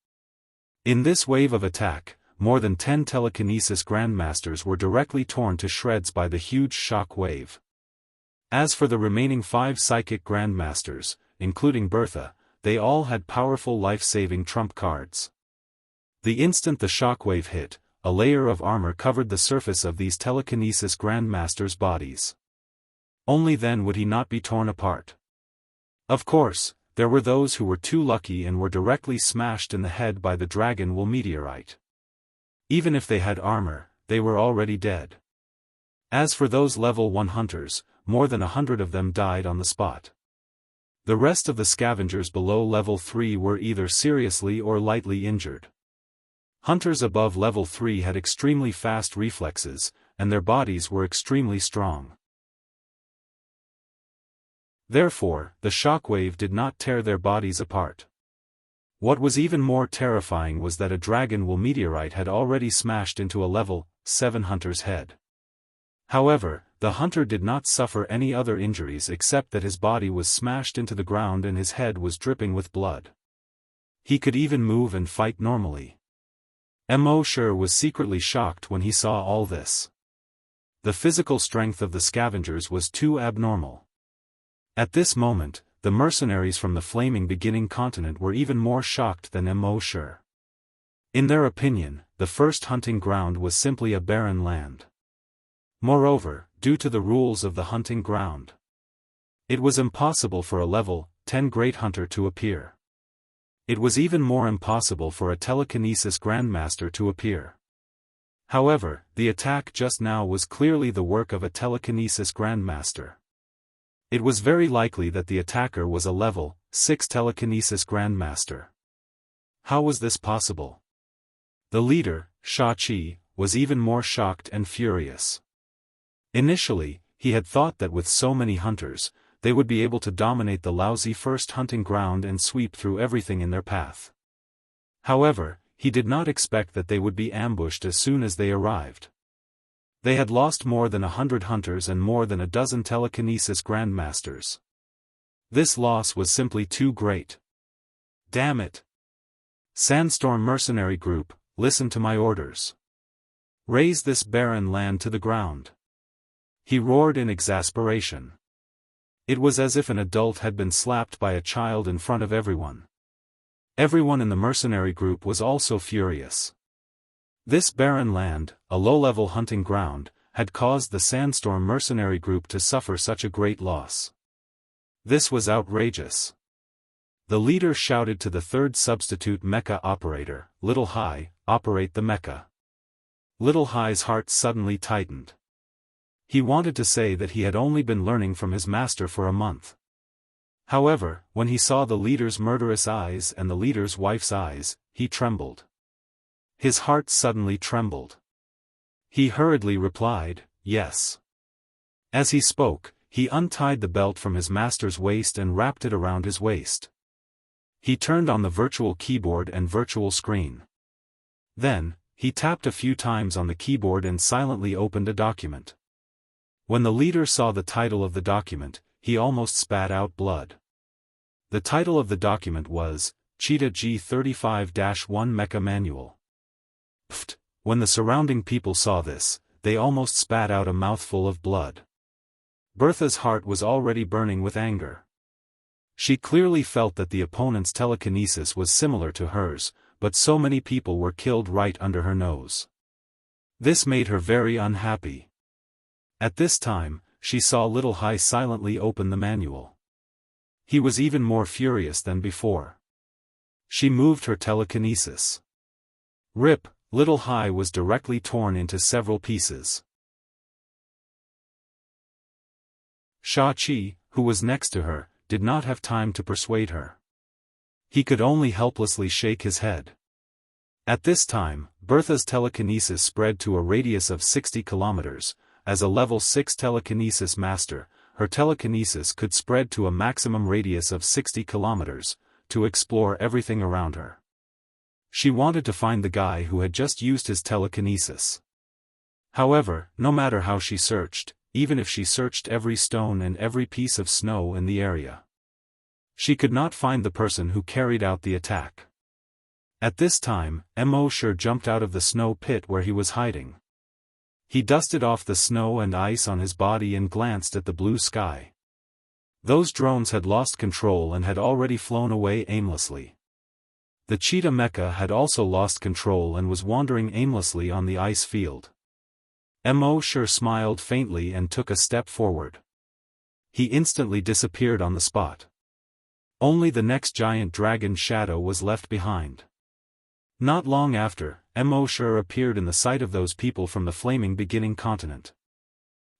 In this wave of attack, more than 10 telekinesis grandmasters were directly torn to shreds by the huge shock wave. As for the remaining 5 psychic grandmasters, including Bertha, they all had powerful life-saving trump cards. The instant the shockwave hit, a layer of armor covered the surface of these telekinesis grandmasters' bodies. Only then would he not be torn apart. Of course, there were those who were too lucky and were directly smashed in the head by the dragon wool meteorite. Even if they had armor, they were already dead. As for those level 1 hunters, more than 100 of them died on the spot. The rest of the scavengers below level 3 were either seriously or lightly injured. Hunters above level 3 had extremely fast reflexes, and their bodies were extremely strong. Therefore, the shockwave did not tear their bodies apart. What was even more terrifying was that a dragon wool meteorite had already smashed into a level 7 hunter's head. However, the hunter did not suffer any other injuries except that his body was smashed into the ground and his head was dripping with blood. He could even move and fight normally. Mo.Shi was secretly shocked when he saw all this. The physical strength of the scavengers was too abnormal. At this moment, the mercenaries from the flaming beginning continent were even more shocked than Mo.Shi. In their opinion, the first hunting ground was simply a barren land. Moreover, due to the rules of the hunting ground, it was impossible for a level 10 great hunter to appear. It was even more impossible for a telekinesis grandmaster to appear. However, the attack just now was clearly the work of a telekinesis grandmaster. It was very likely that the attacker was a level 6 telekinesis grandmaster. How was this possible? The leader, Shachi, was even more shocked and furious. Initially, he had thought that with so many hunters, they would be able to dominate the lousy first hunting ground and sweep through everything in their path. However, he did not expect that they would be ambushed as soon as they arrived. They had lost more than 100 hunters and more than a dozen telekinesis grandmasters. This loss was simply too great. Damn it! Sandstorm Mercenary Group, listen to my orders. Raise this barren land to the ground. He roared in exasperation. It was as if an adult had been slapped by a child in front of everyone. Everyone in the mercenary group was also furious. This barren land, a low-level hunting ground, had caused the Sandstorm Mercenary Group to suffer such a great loss. This was outrageous. The leader shouted to the third substitute mecha operator, Little Hai, operate the mecha. Little Hai's heart suddenly tightened. He wanted to say that he had only been learning from his master for a month. However, when he saw the leader's murderous eyes and the leader's wife's eyes, he trembled. His heart suddenly trembled. He hurriedly replied, yes. As he spoke, he untied the belt from his master's waist and wrapped it around his waist. He turned on the virtual keyboard and virtual screen. Then, he tapped a few times on the keyboard and silently opened a document. When the leader saw the title of the document, he almost spat out blood. The title of the document was, Cheetah G35-1 Mecha Manual. Pfft! When the surrounding people saw this, they almost spat out a mouthful of blood. Bertha's heart was already burning with anger. She clearly felt that the opponent's telekinesis was similar to hers, but so many people were killed right under her nose. This made her very unhappy. At this time, she saw Little Hai silently open the manual. He was even more furious than before. She moved her telekinesis. Rip, Little Hai was directly torn into several pieces. Sha-Chi, who was next to her, did not have time to persuade her. He could only helplessly shake his head. At this time, Bertha's telekinesis spread to a radius of 60 kilometers. As a level 6 telekinesis master, her telekinesis could spread to a maximum radius of 60 kilometers, to explore everything around her. She wanted to find the guy who had just used his telekinesis. However, no matter how she searched, even if she searched every stone and every piece of snow in the area, she could not find the person who carried out the attack. At this time, Mo Shi jumped out of the snow pit where he was hiding. He dusted off the snow and ice on his body and glanced at the blue sky. Those drones had lost control and had already flown away aimlessly. The cheetah mecha had also lost control and was wandering aimlessly on the ice field. Mo Shi smiled faintly and took a step forward. He instantly disappeared on the spot. Only the next giant dragon shadow was left behind. Not long after, Mo Shi appeared in the sight of those people from the flaming beginning continent.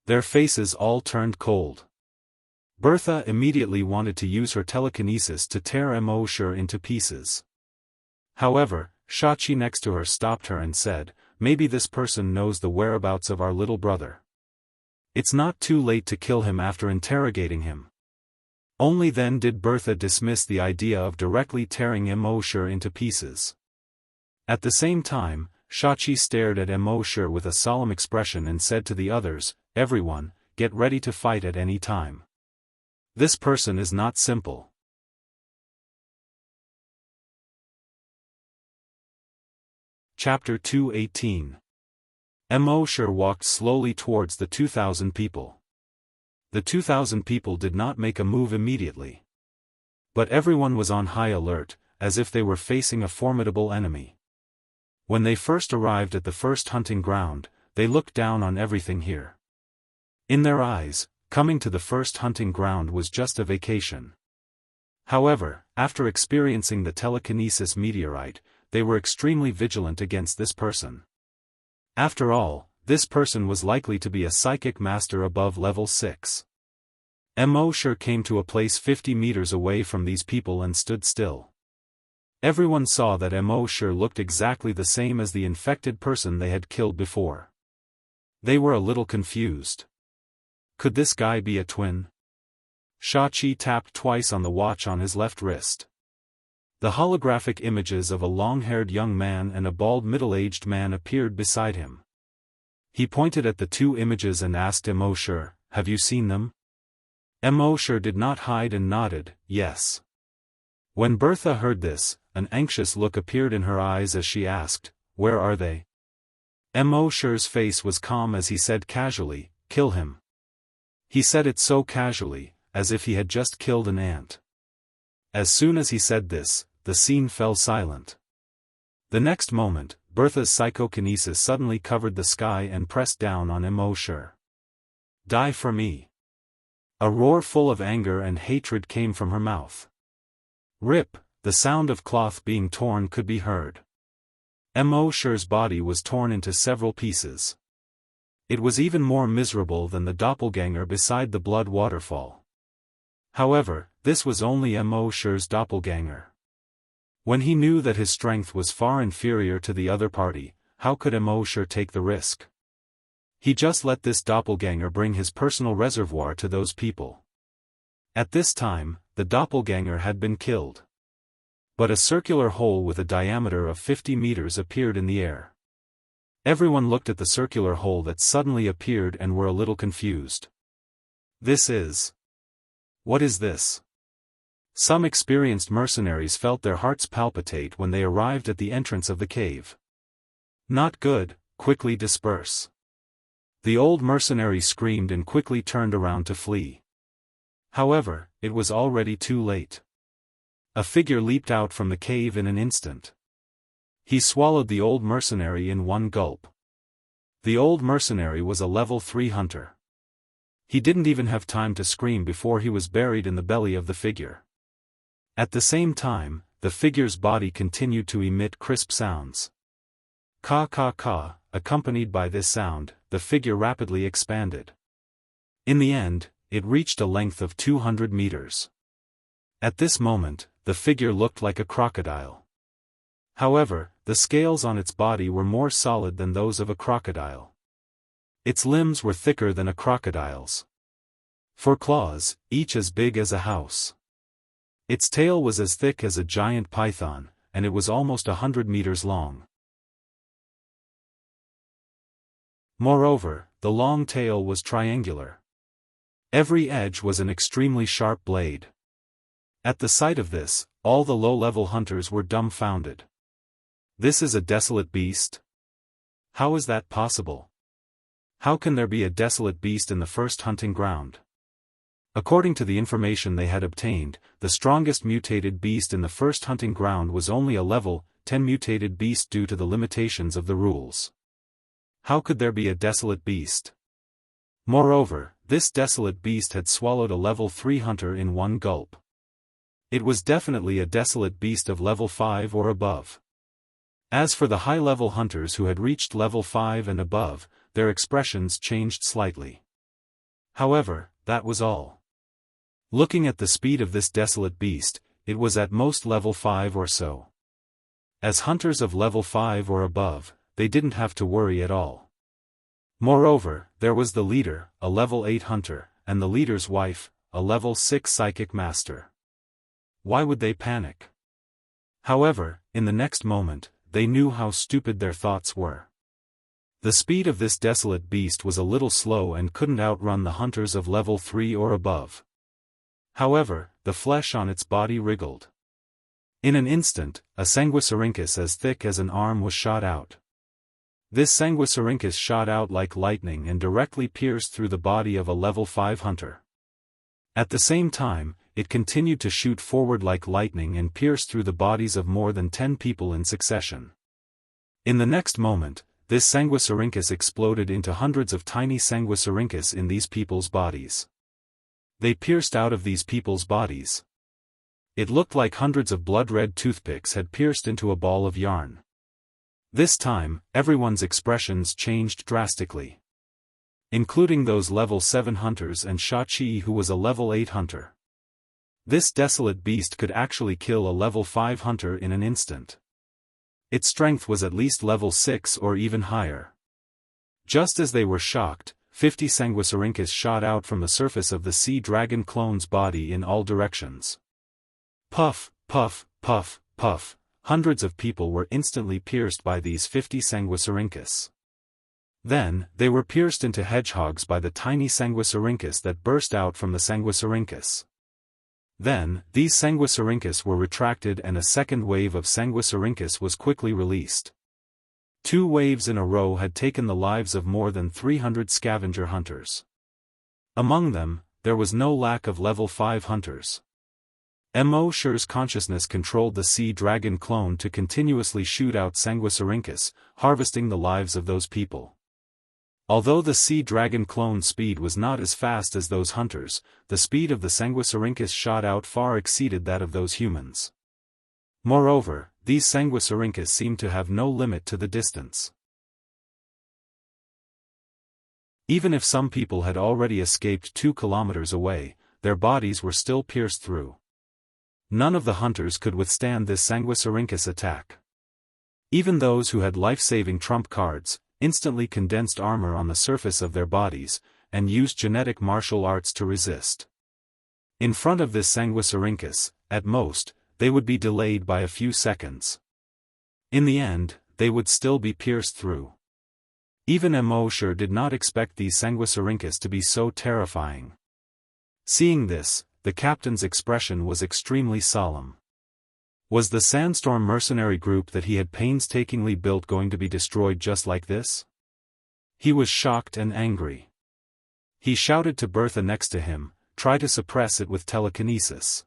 Their faces all turned cold. Bertha immediately wanted to use her telekinesis to tear Mo Shi into pieces. However, Sha-Chi next to her stopped her and said, "Maybe this person knows the whereabouts of our little brother. It's not too late to kill him after interrogating him." Only then did Bertha dismiss the idea of directly tearing Mo Shi into pieces. At the same time, Sha-Chi stared at Mo Shi with a solemn expression and said to the others, "Everyone, get ready to fight at any time. This person is not simple." Chapter 218. Mo Shi walked slowly towards the 2,000 people. The 2,000 people did not make a move immediately. But everyone was on high alert, as if they were facing a formidable enemy. When they first arrived at the first hunting ground, they looked down on everything here. In their eyes, coming to the first hunting ground was just a vacation. However, after experiencing the telekinesis meteorite, they were extremely vigilant against this person. After all, this person was likely to be a psychic master above level 6. Mo Shi came to a place 50 meters away from these people and stood still. Everyone saw that Mo Shi looked exactly the same as the infected person they had killed before. They were a little confused. Could this guy be a twin? Sha-Chi tapped twice on the watch on his left wrist. The holographic images of a long-haired young man and a bald middle-aged man appeared beside him. He pointed at the two images and asked Mo Shi, "Have you seen them?" Mo Shi did not hide and nodded, "Yes." When Bertha heard this, an anxious look appeared in her eyes as she asked, "Where are they?" Mo Shi's face was calm as he said casually, "Kill him." He said it so casually, as if he had just killed an ant. As soon as he said this, the scene fell silent. The next moment, Bertha's psychokinesis suddenly covered the sky and pressed down on Mo Shi. "Die for me." A roar full of anger and hatred came from her mouth. Rip, the sound of cloth being torn could be heard. Mo Shi's body was torn into several pieces. It was even more miserable than the doppelganger beside the blood waterfall. However, this was only Mo Shi's doppelganger. When he knew that his strength was far inferior to the other party, how could Mo Shi take the risk? He just let this doppelganger bring his personal reservoir to those people. At this time, the doppelganger had been killed. But a circular hole with a diameter of 50 meters appeared in the air. Everyone looked at the circular hole that suddenly appeared and were a little confused. What is this? Some experienced mercenaries felt their hearts palpitate when they arrived at the entrance of the cave. Not good, quickly disperse. The old mercenary screamed and quickly turned around to flee. However, it was already too late. A figure leaped out from the cave in an instant. He swallowed the old mercenary in one gulp. The old mercenary was a level 3 hunter. He didn't even have time to scream before he was buried in the belly of the figure. At the same time, the figure's body continued to emit crisp sounds. Ka ka ka, accompanied by this sound, the figure rapidly expanded. In the end, it reached a length of 200 meters. At this moment, the figure looked like a crocodile. However, the scales on its body were more solid than those of a crocodile. Its limbs were thicker than a crocodile's. 4 claws, each as big as a house. Its tail was as thick as a giant python, and it was almost 100 meters long. Moreover, the long tail was triangular. Every edge was an extremely sharp blade. At the sight of this, all the low-level hunters were dumbfounded. This is a desolate beast? How is that possible? How can there be a desolate beast in the first hunting ground? According to the information they had obtained, the strongest mutated beast in the first hunting ground was only a level 10 mutated beast due to the limitations of the rules. How could there be a desolate beast? Moreover, this desolate beast had swallowed a level 3 hunter in one gulp. It was definitely a desolate beast of level 5 or above. As for the high-level hunters who had reached level 5 and above, their expressions changed slightly. However, that was all. Looking at the speed of this desolate beast, it was at most level 5 or so. As hunters of level 5 or above, they didn't have to worry at all. Moreover, there was the leader, a level 8 hunter, and the leader's wife, a level 6 psychic master. Why would they panic? However, in the next moment, they knew how stupid their thoughts were. The speed of this desolate beast was a little slow and couldn't outrun the hunters of level 3 or above. However, the flesh on its body wriggled. In an instant, a sanguisurincus as thick as an arm was shot out. This sanguisurincus shot out like lightning and directly pierced through the body of a level 5 hunter. At the same time, it continued to shoot forward like lightning and pierced through the bodies of more than 10 people in succession. In the next moment, this sanguisurincus exploded into hundreds of tiny sanguisurincus in these people's bodies. They pierced out of these people's bodies. It looked like hundreds of blood-red toothpicks had pierced into a ball of yarn. This time, everyone's expressions changed drastically. Including those level 7 hunters and Shachi who was a level 8 hunter. This desolate beast could actually kill a level 5 hunter in an instant. Its strength was at least level 6 or even higher. Just as they were shocked, 50 sanguisurincus shot out from the surface of the sea dragon clone's body in all directions. Puff, puff, puff, puff. Hundreds of people were instantly pierced by these 50 sanguisurincus. Then, they were pierced into hedgehogs by the tiny sanguisurincus that burst out from the sanguisurincus. Then, these sanguisurincus were retracted and a second wave of sanguisurincus was quickly released. 2 waves in a row had taken the lives of more than 300 scavenger hunters. Among them, there was no lack of level 5 hunters. Mo Shi's consciousness controlled the sea dragon clone to continuously shoot out sanguisurincus, harvesting the lives of those people. Although the sea dragon clone's speed was not as fast as those hunters, the speed of the sanguisurincus shot out far exceeded that of those humans. Moreover, these sanguisurincus seemed to have no limit to the distance. Even if some people had already escaped 2 kilometers away, their bodies were still pierced through. None of the hunters could withstand this sanguisurincus attack. Even those who had life-saving trump cards, instantly condensed armor on the surface of their bodies, and used genetic martial arts to resist. In front of this sanguisurincus, at most, they would be delayed by a few seconds. In the end, they would still be pierced through. Even Mo Shi did not expect these sanguisurincus to be so terrifying. Seeing this, the captain's expression was extremely solemn. Was the sandstorm mercenary group that he had painstakingly built going to be destroyed just like this? He was shocked and angry. He shouted to Bertha next to him, "Try to suppress it with telekinesis."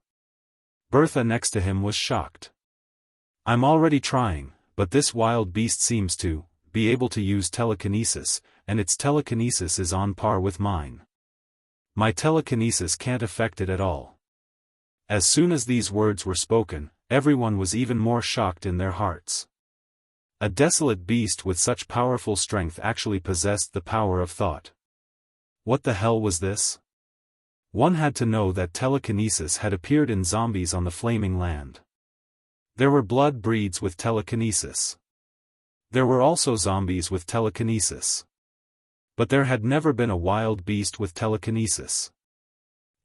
Bertha next to him was shocked. "I'm already trying, but this wild beast seems to be able to use telekinesis, and its telekinesis is on par with mine. My telekinesis can't affect it at all." As soon as these words were spoken, everyone was even more shocked in their hearts. A desolate beast with such powerful strength actually possessed the power of thought. What the hell was this? One had to know that telekinesis had appeared in zombies on the flaming land. There were blood breeds with telekinesis. There were also zombies with telekinesis. But there had never been a wild beast with telekinesis.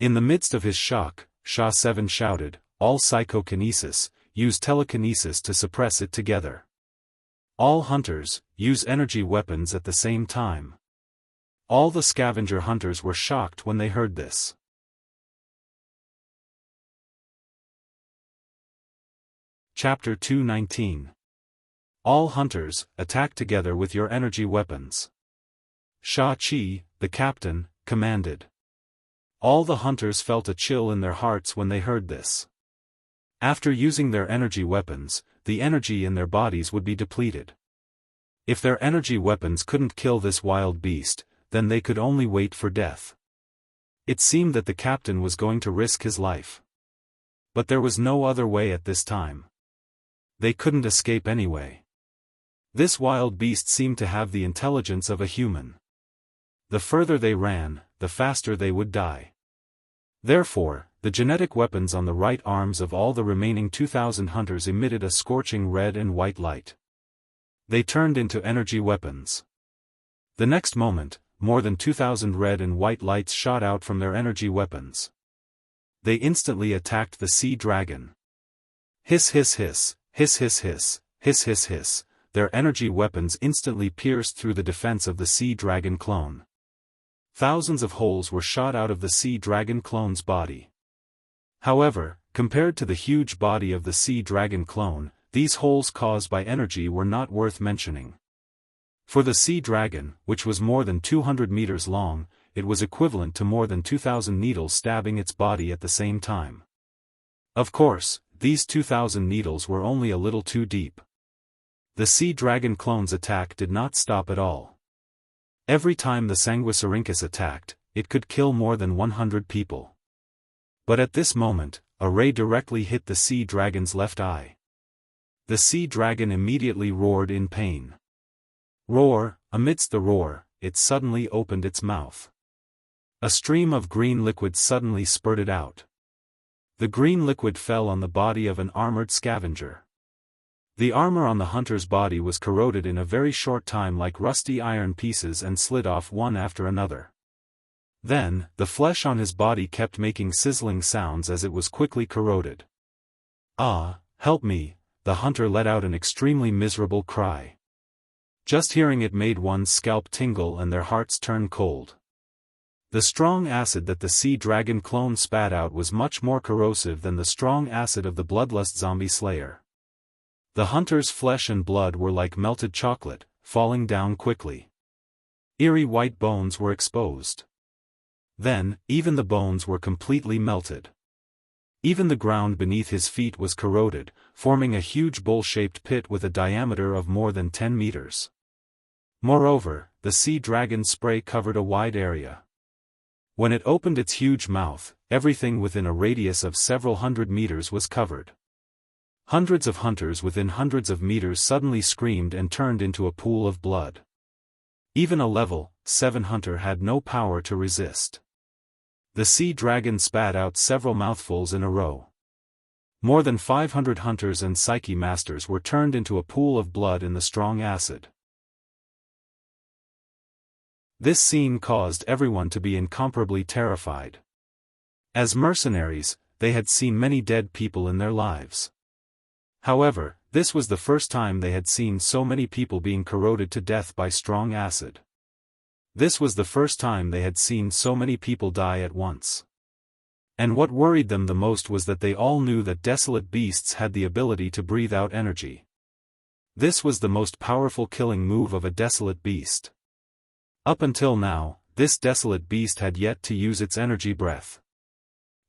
In the midst of his shock, Sha 7 shouted, "All psychokinesis, use telekinesis to suppress it together. All hunters, use energy weapons at the same time." All the scavenger hunters were shocked when they heard this. Chapter 219. All hunters, attack together with your energy weapons. Sha Qi, the captain, commanded. All the hunters felt a chill in their hearts when they heard this. After using their energy weapons, the energy in their bodies would be depleted. If their energy weapons couldn't kill this wild beast, then they could only wait for death. It seemed that the captain was going to risk his life. But there was no other way at this time. They couldn't escape anyway. This wild beast seemed to have the intelligence of a human. The further they ran, the faster they would die. Therefore, the genetic weapons on the right arms of all the remaining 2,000 hunters emitted a scorching red and white light. They turned into energy weapons. The next moment, more than 2,000 red and white lights shot out from their energy weapons. They instantly attacked the sea dragon. Hiss hiss hiss, hiss hiss hiss, hiss hiss hiss, their energy weapons instantly pierced through the defense of the sea dragon clone. Thousands of holes were shot out of the sea dragon clone's body. However, compared to the huge body of the sea dragon clone, these holes caused by energy were not worth mentioning. For the sea dragon, which was more than 200 meters long, it was equivalent to more than 2,000 needles stabbing its body at the same time. Of course, these 2,000 needles were only a little too deep. The sea dragon clone's attack did not stop at all. Every time the Sanguisurincus attacked, it could kill more than 100 people. But at this moment, a ray directly hit the sea dragon's left eye. The sea dragon immediately roared in pain. Roar, amidst the roar, it suddenly opened its mouth. A stream of green liquid suddenly spurted out. The green liquid fell on the body of an armored scavenger. The armor on the hunter's body was corroded in a very short time like rusty iron pieces and slid off one after another. Then, the flesh on his body kept making sizzling sounds as it was quickly corroded. "Ah, help me," the hunter let out an extremely miserable cry. Just hearing it made one's scalp tingle and their hearts turn cold. The strong acid that the sea dragon clone spat out was much more corrosive than the strong acid of the bloodlust zombie slayer. The hunter's flesh and blood were like melted chocolate, falling down quickly. Eerie white bones were exposed. Then, even the bones were completely melted. Even the ground beneath his feet was corroded, forming a huge bowl-shaped pit with a diameter of more than 10 meters. Moreover, the sea dragon's spray covered a wide area. When it opened its huge mouth, everything within a radius of several hundred meters was covered. Hundreds of hunters within hundreds of meters suddenly screamed and turned into a pool of blood. Even a level 7 hunter had no power to resist. The sea dragon spat out several mouthfuls in a row. More than 500 hunters and psyche masters were turned into a pool of blood in the strong acid. This scene caused everyone to be incomparably terrified. As mercenaries, they had seen many dead people in their lives. However, this was the first time they had seen so many people being corroded to death by strong acid. This was the first time they had seen so many people die at once. And what worried them the most was that they all knew that desolate beasts had the ability to breathe out energy. This was the most powerful killing move of a desolate beast. Up until now, this desolate beast had yet to use its energy breath.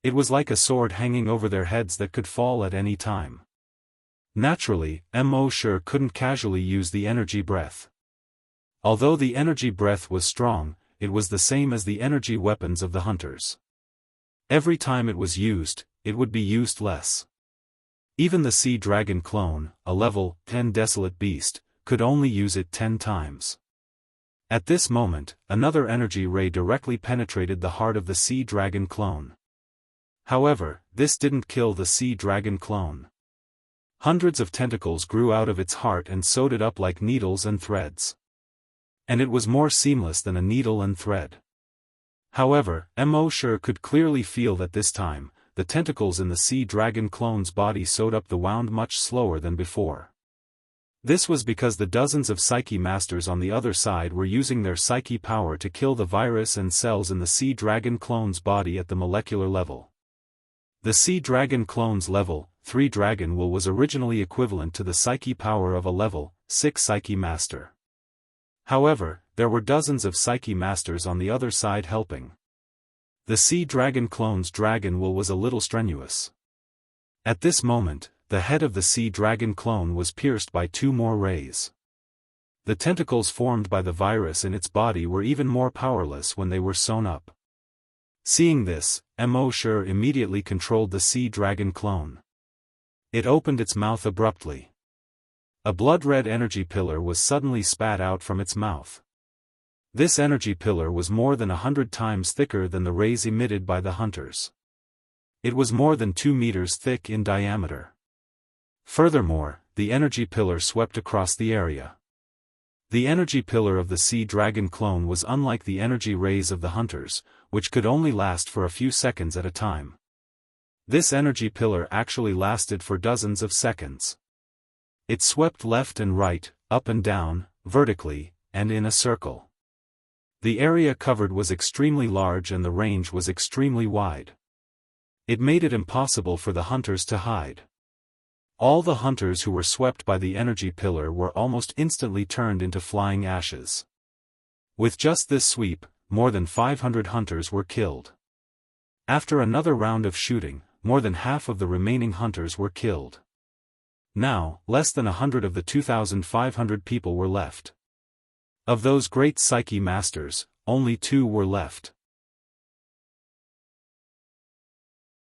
It was like a sword hanging over their heads that could fall at any time. Naturally, Mo sure couldn't casually use the energy breath. Although the energy breath was strong, it was the same as the energy weapons of the hunters. Every time it was used, it would be used less. Even the sea dragon clone, a level 10 desolate beast, could only use it 10 times. At this moment, another energy ray directly penetrated the heart of the sea dragon clone. However, this didn't kill the sea dragon clone. Hundreds of tentacles grew out of its heart and sewed it up like needles and threads. And it was more seamless than a needle and thread. However, Mo sure could clearly feel that this time, the tentacles in the sea dragon clone's body sewed up the wound much slower than before. This was because the dozens of psyche masters on the other side were using their psyche power to kill the virus and cells in the sea dragon clone's body at the molecular level. The sea dragon clone's level 3 dragon will was originally equivalent to the psyche power of a level 6 psyche master. However, there were dozens of psyche masters on the other side helping. The sea dragon clone's dragon will was a little strenuous. At this moment, the head of the sea dragon clone was pierced by 2 more rays. The tentacles formed by the virus in its body were even more powerless when they were sewn up. Seeing this, Mo sure immediately controlled the sea dragon clone. It opened its mouth abruptly. A blood-red energy pillar was suddenly spat out from its mouth. This energy pillar was more than 100 times thicker than the rays emitted by the hunters. It was more than 2 meters thick in diameter. Furthermore, the energy pillar swept across the area. The energy pillar of the sea dragon clone was unlike the energy rays of the hunters, which could only last for a few seconds at a time. This energy pillar actually lasted for dozens of seconds. It swept left and right, up and down, vertically, and in a circle. The area covered was extremely large and the range was extremely wide. It made it impossible for the hunters to hide. All the hunters who were swept by the energy pillar were almost instantly turned into flying ashes. With just this sweep, more than 500 hunters were killed. After another round of shooting, more than half of the remaining hunters were killed. Now, less than 100 of the 2,500 people were left. Of those great psyche masters, only 2 were left.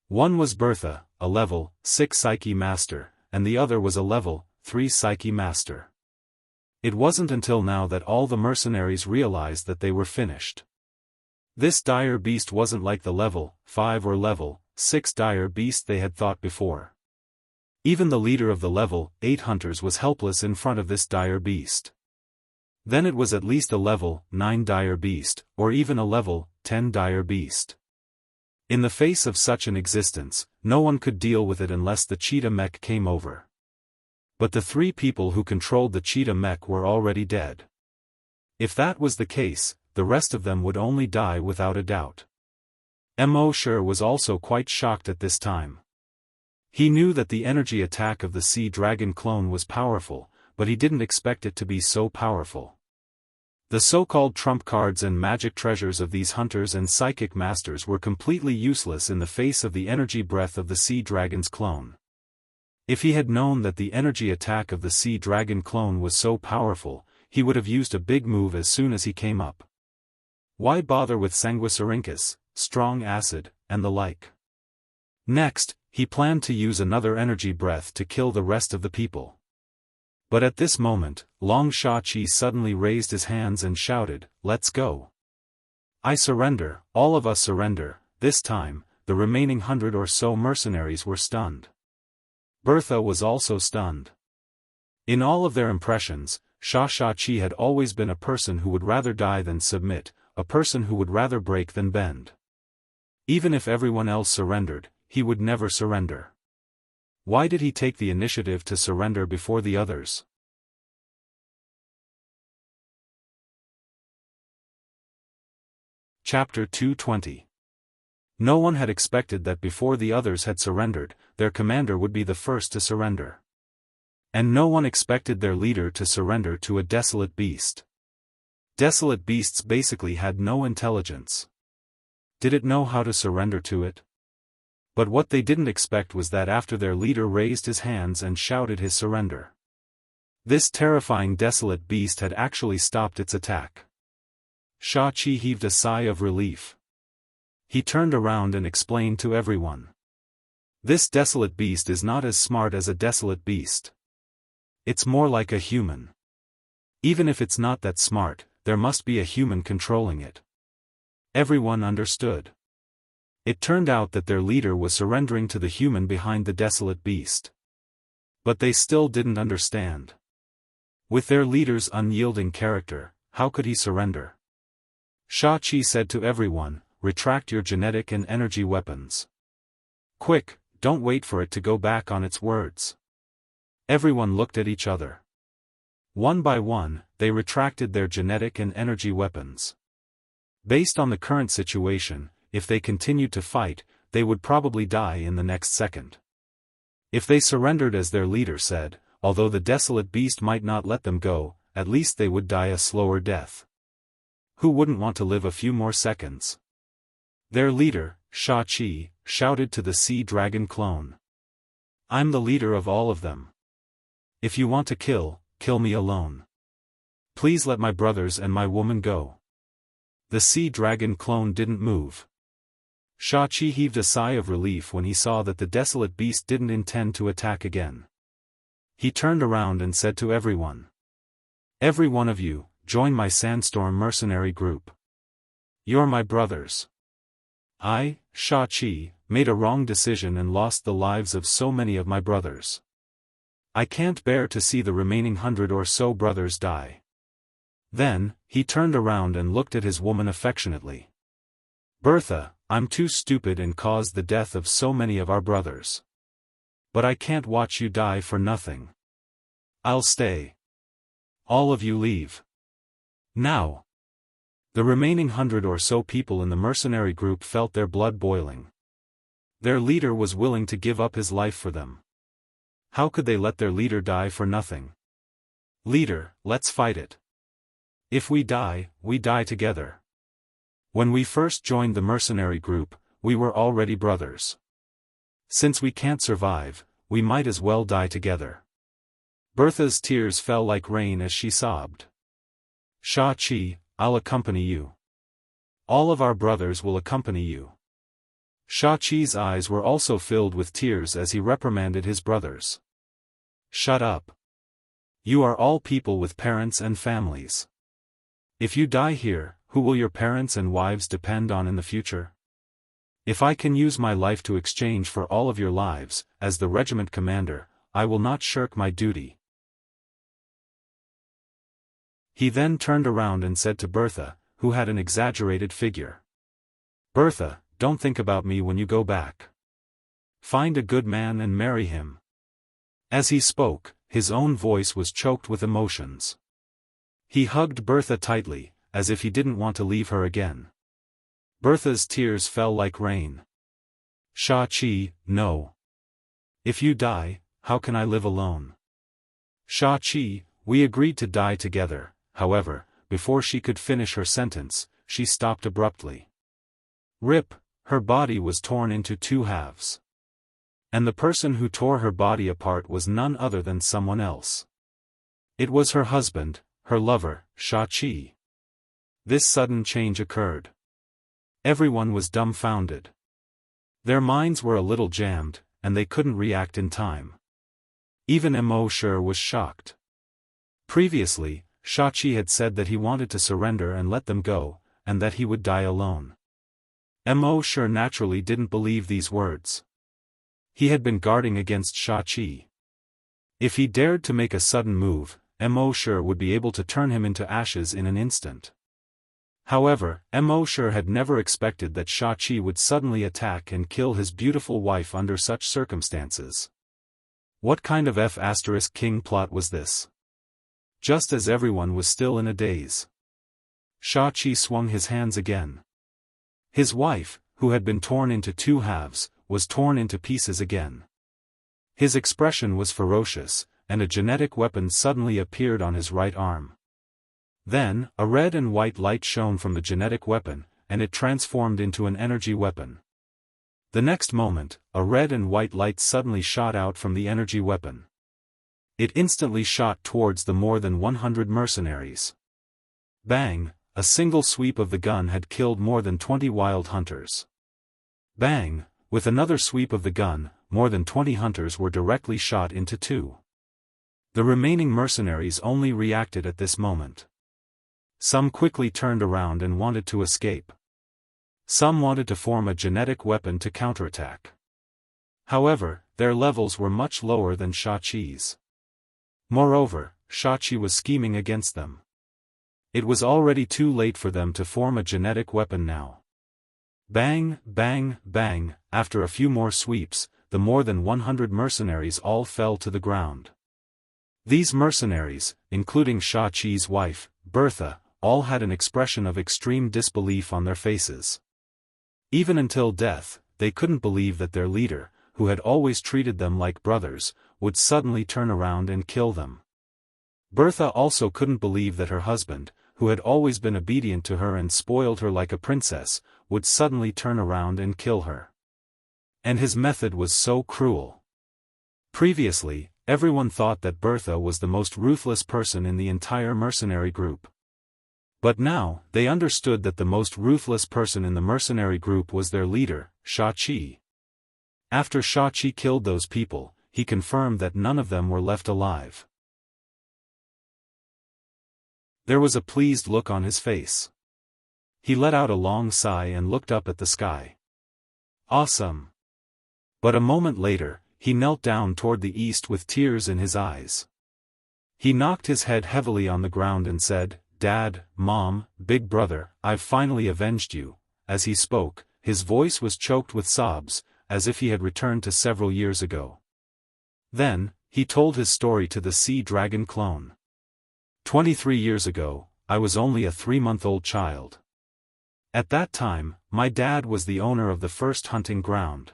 One was Bertha, a level 6 psyche master, and the other was a level 3 psyche master. It wasn't until now that all the mercenaries realized that they were finished. This dire beast wasn't like the level 5 or level 6 dire beast they had thought before. Even the leader of the level 8 hunters was helpless in front of this dire beast. Then it was at least a level 9 dire beast, or even a level 10 dire beast. In the face of such an existence, no one could deal with it unless the cheetah mech came over. But the 3 people who controlled the cheetah mech were already dead. If that was the case, the rest of them would only die without a doubt. Mo sure was also quite shocked at this time. He knew that the energy attack of the sea dragon clone was powerful, but he didn't expect it to be so powerful. The so-called trump cards and magic treasures of these hunters and psychic masters were completely useless in the face of the energy breath of the sea dragon's clone. If he had known that the energy attack of the sea dragon clone was so powerful, he would have used a big move as soon as he came up. Why bother with sanguisurincus, strong acid, and the like? Next, he planned to use another energy breath to kill the rest of the people. But at this moment, Long Sha-Chi suddenly raised his hands and shouted, "Let's go! I surrender, all of us surrender." This time, the remaining 100 or so mercenaries were stunned. Bertha was also stunned. In all of their impressions, Sha-Chi had always been a person who would rather die than submit, a person who would rather break than bend. Even if everyone else surrendered, he would never surrender. Why did he take the initiative to surrender before the others? Chapter 220. No one had expected that before the others had surrendered, their commander would be the first to surrender. And no one expected their leader to surrender to a desolate beast. Desolate beasts basically had no intelligence. Did it know how to surrender to it? But what they didn't expect was that after their leader raised his hands and shouted his surrender, this terrifying desolate beast had actually stopped its attack. Xianxia heaved a sigh of relief. He turned around and explained to everyone. This desolate beast is not as smart as a desolate beast. It's more like a human. Even if it's not that smart, there must be a human controlling it. Everyone understood. It turned out that their leader was surrendering to the human behind the desolate beast. But they still didn't understand. With their leader's unyielding character, how could he surrender? Xianxia said to everyone, "Retract your genetic and energy weapons. Quick, don't wait for it to go back on its words." Everyone looked at each other. One by one, they retracted their genetic and energy weapons. Based on the current situation, if they continued to fight, they would probably die in the next second. If they surrendered as their leader said, although the desolate beast might not let them go, at least they would die a slower death. Who wouldn't want to live a few more seconds? Their leader, Xianxia, shouted to the sea dragon clone. "I'm the leader of all of them. If you want to kill me alone. Please let my brothers and my woman go." The sea dragon clone didn't move. Xianxia heaved a sigh of relief when he saw that the desolate beast didn't intend to attack again. He turned around and said to everyone, "Every one of you, join my sandstorm mercenary group. You're my brothers. I, Xianxia, made a wrong decision and lost the lives of so many of my brothers. I can't bear to see the remaining 100 or so brothers die." Then, he turned around and looked at his woman affectionately. "Bertha, I'm too stupid and caused the death of so many of our brothers. But I can't watch you die for nothing. I'll stay. All of you leave. Now." The remaining 100 or so people in the mercenary group felt their blood boiling. Their leader was willing to give up his life for them. How could they let their leader die for nothing? "Leader, let's fight it. If we die together. When we first joined the mercenary group, we were already brothers. Since we can't survive, we might as well die together." Bertha's tears fell like rain as she sobbed. "Xianxia, I'll accompany you. All of our brothers will accompany you." Xianxia's eyes were also filled with tears as he reprimanded his brothers. "Shut up. You are all people with parents and families. If you die here, who will your parents and wives depend on in the future? If I can use my life to exchange for all of your lives, as the regiment commander, I will not shirk my duty." He then turned around and said to Bertha, who had an exaggerated figure, "Bertha, don't think about me when you go back. Find a good man and marry him." As he spoke, his own voice was choked with emotions. He hugged Bertha tightly, as if he didn't want to leave her again. Bertha's tears fell like rain. "Xianxia, no. If you die, how can I live alone?" "Xianxia, we agreed to die together." However, before she could finish her sentence, she stopped abruptly. Rip, her body was torn into two halves. And the person who tore her body apart was none other than someone else. It was her husband, her lover, Xianxia. This sudden change occurred. Everyone was dumbfounded. Their minds were a little jammed, and they couldn't react in time. Even Immortal was shocked. Previously, Xianxia had said that he wanted to surrender and let them go, and that he would die alone. Immortal naturally didn't believe these words. He had been guarding against Xianxia. If he dared to make a sudden move, Immortal would be able to turn him into ashes in an instant. However, Immortal had never expected that Xianxia would suddenly attack and kill his beautiful wife under such circumstances. What kind of F***king plot was this? Just as everyone was still in a daze, Xianxia swung his hands again. His wife, who had been torn into two halves, was torn into pieces again. His expression was ferocious, and a genetic weapon suddenly appeared on his right arm. Then, a red and white light shone from the genetic weapon, and it transformed into an energy weapon. The next moment, a red and white light suddenly shot out from the energy weapon. It instantly shot towards the more than 100 mercenaries. Bang! A single sweep of the gun had killed more than 20 wild hunters. Bang! With another sweep of the gun, more than 20 hunters were directly shot into two. The remaining mercenaries only reacted at this moment. Some quickly turned around and wanted to escape. Some wanted to form a genetic weapon to counterattack. However, their levels were much lower than Xiaqi's. Moreover, Xiaqi was scheming against them. It was already too late for them to form a genetic weapon now. Bang, bang, bang, after a few more sweeps, the more than 100 mercenaries all fell to the ground. These mercenaries, including Xiaqi's wife, Bertha, all had an expression of extreme disbelief on their faces. Even until death, they couldn't believe that their leader, who had always treated them like brothers, would suddenly turn around and kill them. Bertha also couldn't believe that her husband, who had always been obedient to her and spoiled her like a princess, would suddenly turn around and kill her. And his method was so cruel. Previously, everyone thought that Bertha was the most ruthless person in the entire mercenary group. But now, they understood that the most ruthless person in the mercenary group was their leader, Xiaqi. After Xiaqi killed those people, he confirmed that none of them were left alive. There was a pleased look on his face. He let out a long sigh and looked up at the sky. Awesome! But a moment later, he knelt down toward the east with tears in his eyes. He knocked his head heavily on the ground and said, "Dad, Mom, Big Brother, I've finally avenged you." As he spoke, his voice was choked with sobs, as if he had returned to several years ago. Then, he told his story to the sea dragon clone. 23 years ago, I was only a 3-month-old child. At that time, my dad was the owner of the first hunting ground.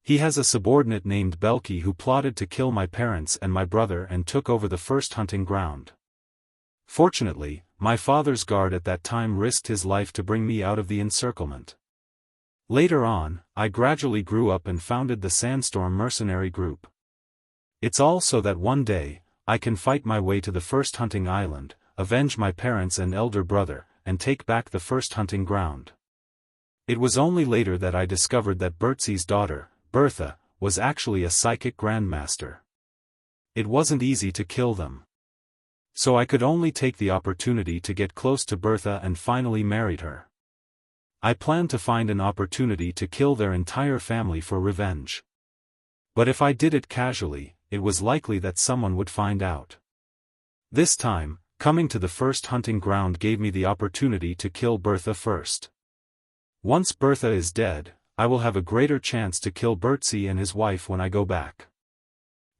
He has a subordinate named Belki who plotted to kill my parents and my brother and took over the first hunting ground. Fortunately, my father's guard at that time risked his life to bring me out of the encirclement. Later on, I gradually grew up and founded the Sandstorm Mercenary Group. It's all so that one day, I can fight my way to the first hunting island, avenge my parents and elder brother, and take back the first hunting ground. It was only later that I discovered that Bertzi's daughter, Bertha, was actually a psychic grandmaster. It wasn't easy to kill them. So I could only take the opportunity to get close to Bertha and finally married her. I planned to find an opportunity to kill their entire family for revenge. But if I did it casually, it was likely that someone would find out. This time, coming to the first hunting ground gave me the opportunity to kill Bertha first. Once Bertha is dead, I will have a greater chance to kill Bertzi and his wife when I go back.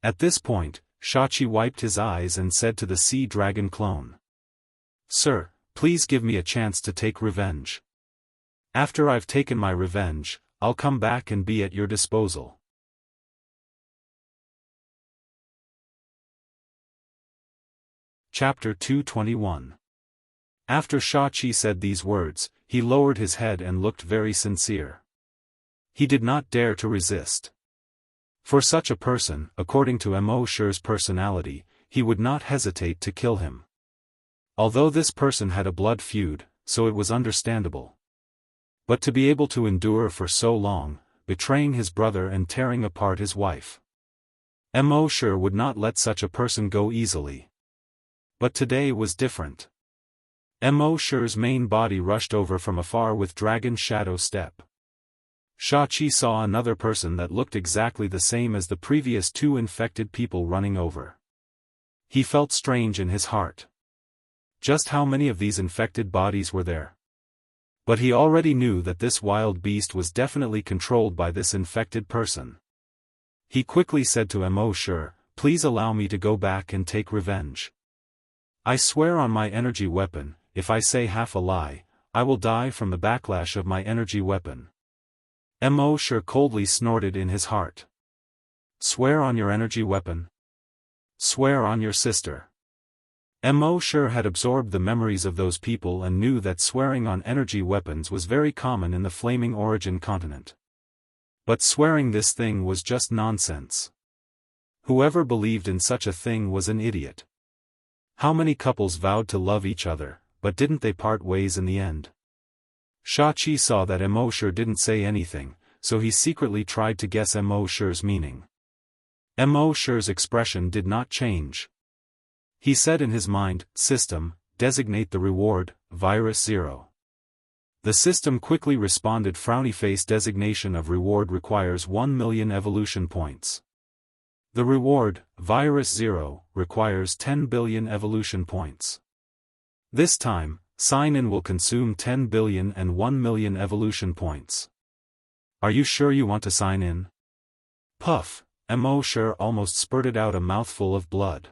At this point, Xiaqi wiped his eyes and said to the sea dragon clone, "Sir, please give me a chance to take revenge. After I've taken my revenge, I'll come back and be at your disposal." Chapter 221. After Xiaqi said these words, he lowered his head and looked very sincere. He did not dare to resist. For such a person, according to Mo Shi's personality, he would not hesitate to kill him. Although this person had a blood feud, so it was understandable. But to be able to endure for so long, betraying his brother and tearing apart his wife. Mo Shi would not let such a person go easily. But today was different. Mo Shi's main body rushed over from afar with dragon shadow step. Xiaqi saw another person that looked exactly the same as the previous two infected people running over. He felt strange in his heart. Just how many of these infected bodies were there? But he already knew that this wild beast was definitely controlled by this infected person. He quickly said to Mo Shi, "Please allow me to go back and take revenge. I swear on my energy weapon, if I say half a lie, I will die from the backlash of my energy weapon." Mo coldly snorted in his heart. Swear on your energy weapon. Swear on your sister. Mo had absorbed the memories of those people and knew that swearing on energy weapons was very common in the Flaming Origin continent. But swearing this thing was just nonsense. Whoever believed in such a thing was an idiot. How many couples vowed to love each other, but didn't they part ways in the end? Shachi saw that Mo didn't say anything, so he secretly tried to guess Mo's meaning. Mo's expression did not change. He said in his mind, "System, designate the reward, Virus 0. The system quickly responded, "Frowny face, designation of reward requires 1 million evolution points. The reward, Virus 0, requires 10 billion evolution points. This time, sign-in will consume 10 billion and 1 million evolution points. Are you sure you want to sign in?" Puff, Mo almost spurted out a mouthful of blood.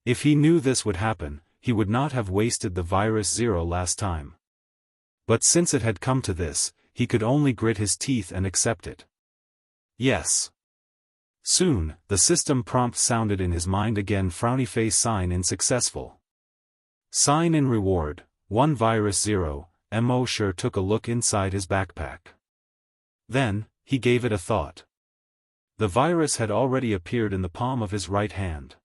If he knew this would happen, he would not have wasted the Virus 0 last time. But since it had come to this, he could only grit his teeth and accept it. Yes. Soon, the system prompt sounded in his mind again, "Frowny face, sign in successful. Sign in reward, 1 Virus 0, Mo took a look inside his backpack. Then, he gave it a thought. The virus had already appeared in the palm of his right hand.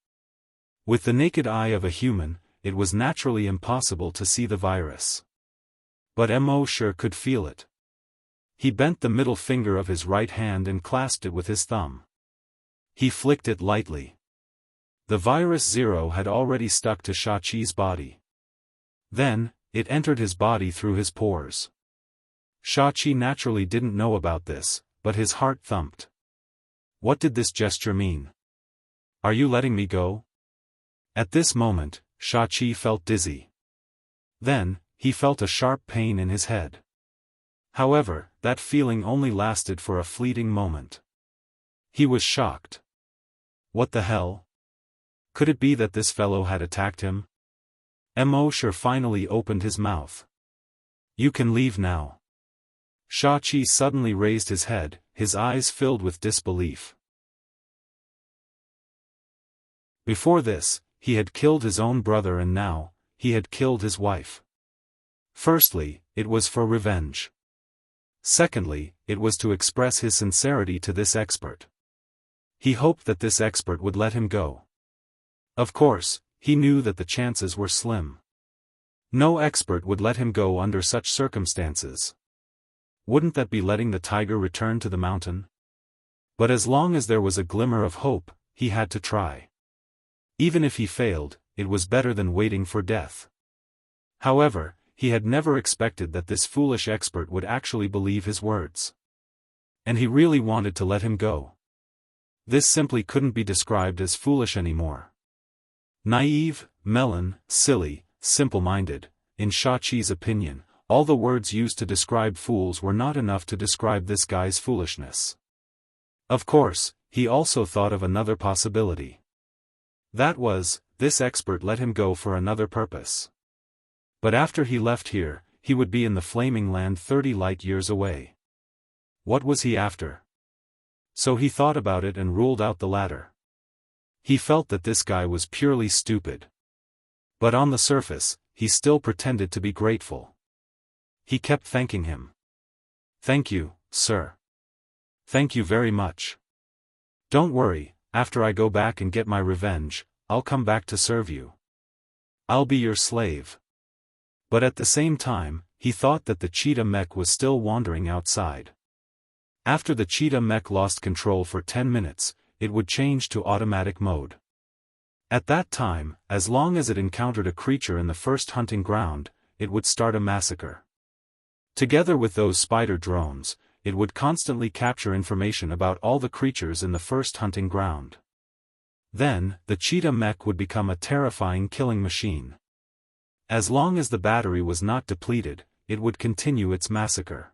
With the naked eye of a human, it was naturally impossible to see the virus. But Mo could feel it. He bent the middle finger of his right hand and clasped it with his thumb. He flicked it lightly. The Virus 0 had already stuck to Shachi's body. Then, it entered his body through his pores. Shachi naturally didn't know about this, but his heart thumped. What did this gesture mean? Are you letting me go? At this moment, Shachi felt dizzy. Then, he felt a sharp pain in his head. However, that feeling only lasted for a fleeting moment. He was shocked. What the hell? Could it be that this fellow had attacked him? Mo finally opened his mouth. You can leave now. Shachi suddenly raised his head, his eyes filled with disbelief. Before this, he had killed his own brother and now, he had killed his wife. Firstly, it was for revenge. Secondly, it was to express his sincerity to this expert. He hoped that this expert would let him go. Of course, he knew that the chances were slim. No expert would let him go under such circumstances. Wouldn't that be letting the tiger return to the mountain? But as long as there was a glimmer of hope, he had to try. Even if he failed, it was better than waiting for death. However, he had never expected that this foolish expert would actually believe his words. And he really wanted to let him go. This simply couldn't be described as foolish anymore. Naive, melon, silly, simple-minded, in Shachi's opinion, all the words used to describe fools were not enough to describe this guy's foolishness. Of course, he also thought of another possibility. That was, this expert let him go for another purpose. But after he left here, he would be in the Flaming Land 30 light years away. What was he after? So he thought about it and ruled out the latter. He felt that this guy was purely stupid. But on the surface, he still pretended to be grateful. He kept thanking him. Thank you, sir. Thank you very much. Don't worry, after I go back and get my revenge, I'll come back to serve you. I'll be your slave. But at the same time, he thought that the cheetah mech was still wandering outside. After the cheetah mech lost control for 10 minutes, it would change to automatic mode. At that time, as long as it encountered a creature in the first hunting ground, it would start a massacre. Together with those spider drones, it would constantly capture information about all the creatures in the first hunting ground. Then, the cheetah mech would become a terrifying killing machine. As long as the battery was not depleted, it would continue its massacre.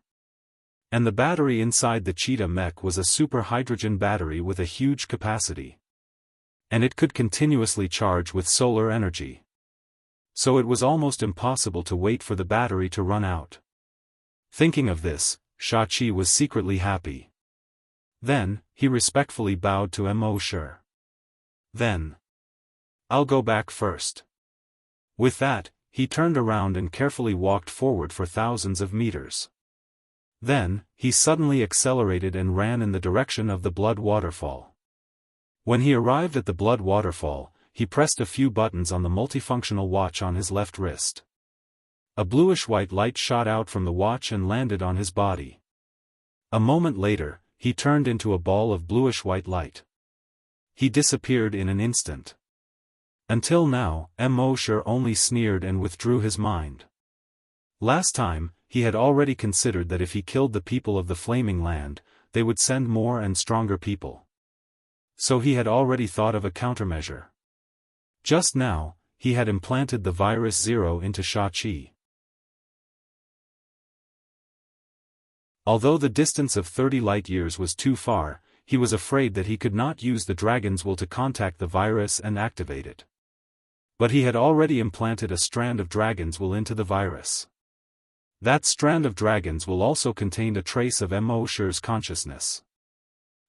And the battery inside the cheetah mech was a super hydrogen battery with a huge capacity. And it could continuously charge with solar energy. So it was almost impossible to wait for the battery to run out. Thinking of this, Shachi was secretly happy. Then, he respectfully bowed to Mo Shi. Then, I'll go back first. With that, he turned around and carefully walked forward for thousands of meters. Then, he suddenly accelerated and ran in the direction of the blood waterfall. When he arrived at the blood waterfall, he pressed a few buttons on the multifunctional watch on his left wrist. A bluish-white light shot out from the watch and landed on his body. A moment later, he turned into a ball of bluish-white light. He disappeared in an instant. Until now, Mo Shi only sneered and withdrew his mind. Last time, he had already considered that if he killed the people of the Flaming Land, they would send more and stronger people. So he had already thought of a countermeasure. Just now, he had implanted the virus 0 into Shachi. Although the distance of 30 light-years was too far, he was afraid that he could not use the dragon's will to contact the virus and activate it. But he had already implanted a strand of dragon's will into the virus. That strand of dragon's will also contained a trace of Mo Shi's consciousness.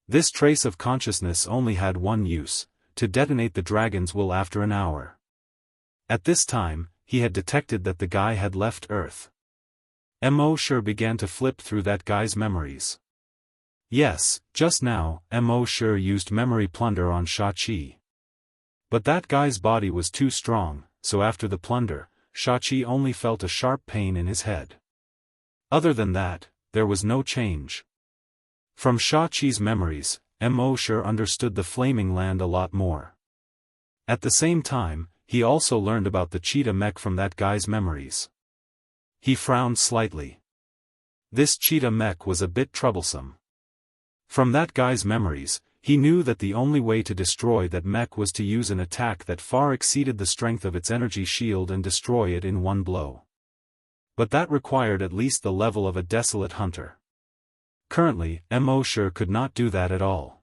This trace of consciousness only had one use, to detonate the dragon's will after an hour. At this time, he had detected that the guy had left Earth. Mo Shi began to flip through that guy's memories. Yes, just now, Mo Shi used memory plunder on Shachi. But that guy's body was too strong, so after the plunder, Shachi only felt a sharp pain in his head. Other than that, there was no change. From Shachi's memories, Mo Shi understood the Flaming Land a lot more. At the same time, he also learned about the cheetah mech from that guy's memories. He frowned slightly. This cheetah mech was a bit troublesome. From that guy's memories, he knew that the only way to destroy that mech was to use an attack that far exceeded the strength of its energy shield and destroy it in one blow. But that required at least the level of a desolate hunter. Currently, Mo Shi could not do that at all.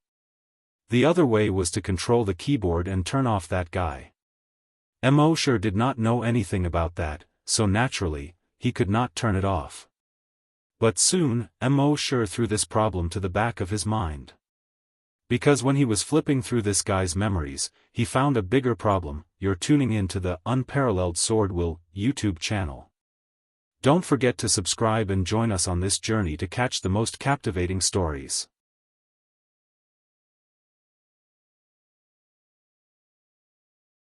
The other way was to control the keyboard and turn off that guy. Mo Shi did not know anything about that, so naturally, he could not turn it off. But soon, Mo Shi threw this problem to the back of his mind. Because when he was flipping through this guy's memories, he found a bigger problem. You're tuning in to the UnparalleledSwordWill YouTube channel. Don't forget to subscribe and join us on this journey to catch the most captivating stories.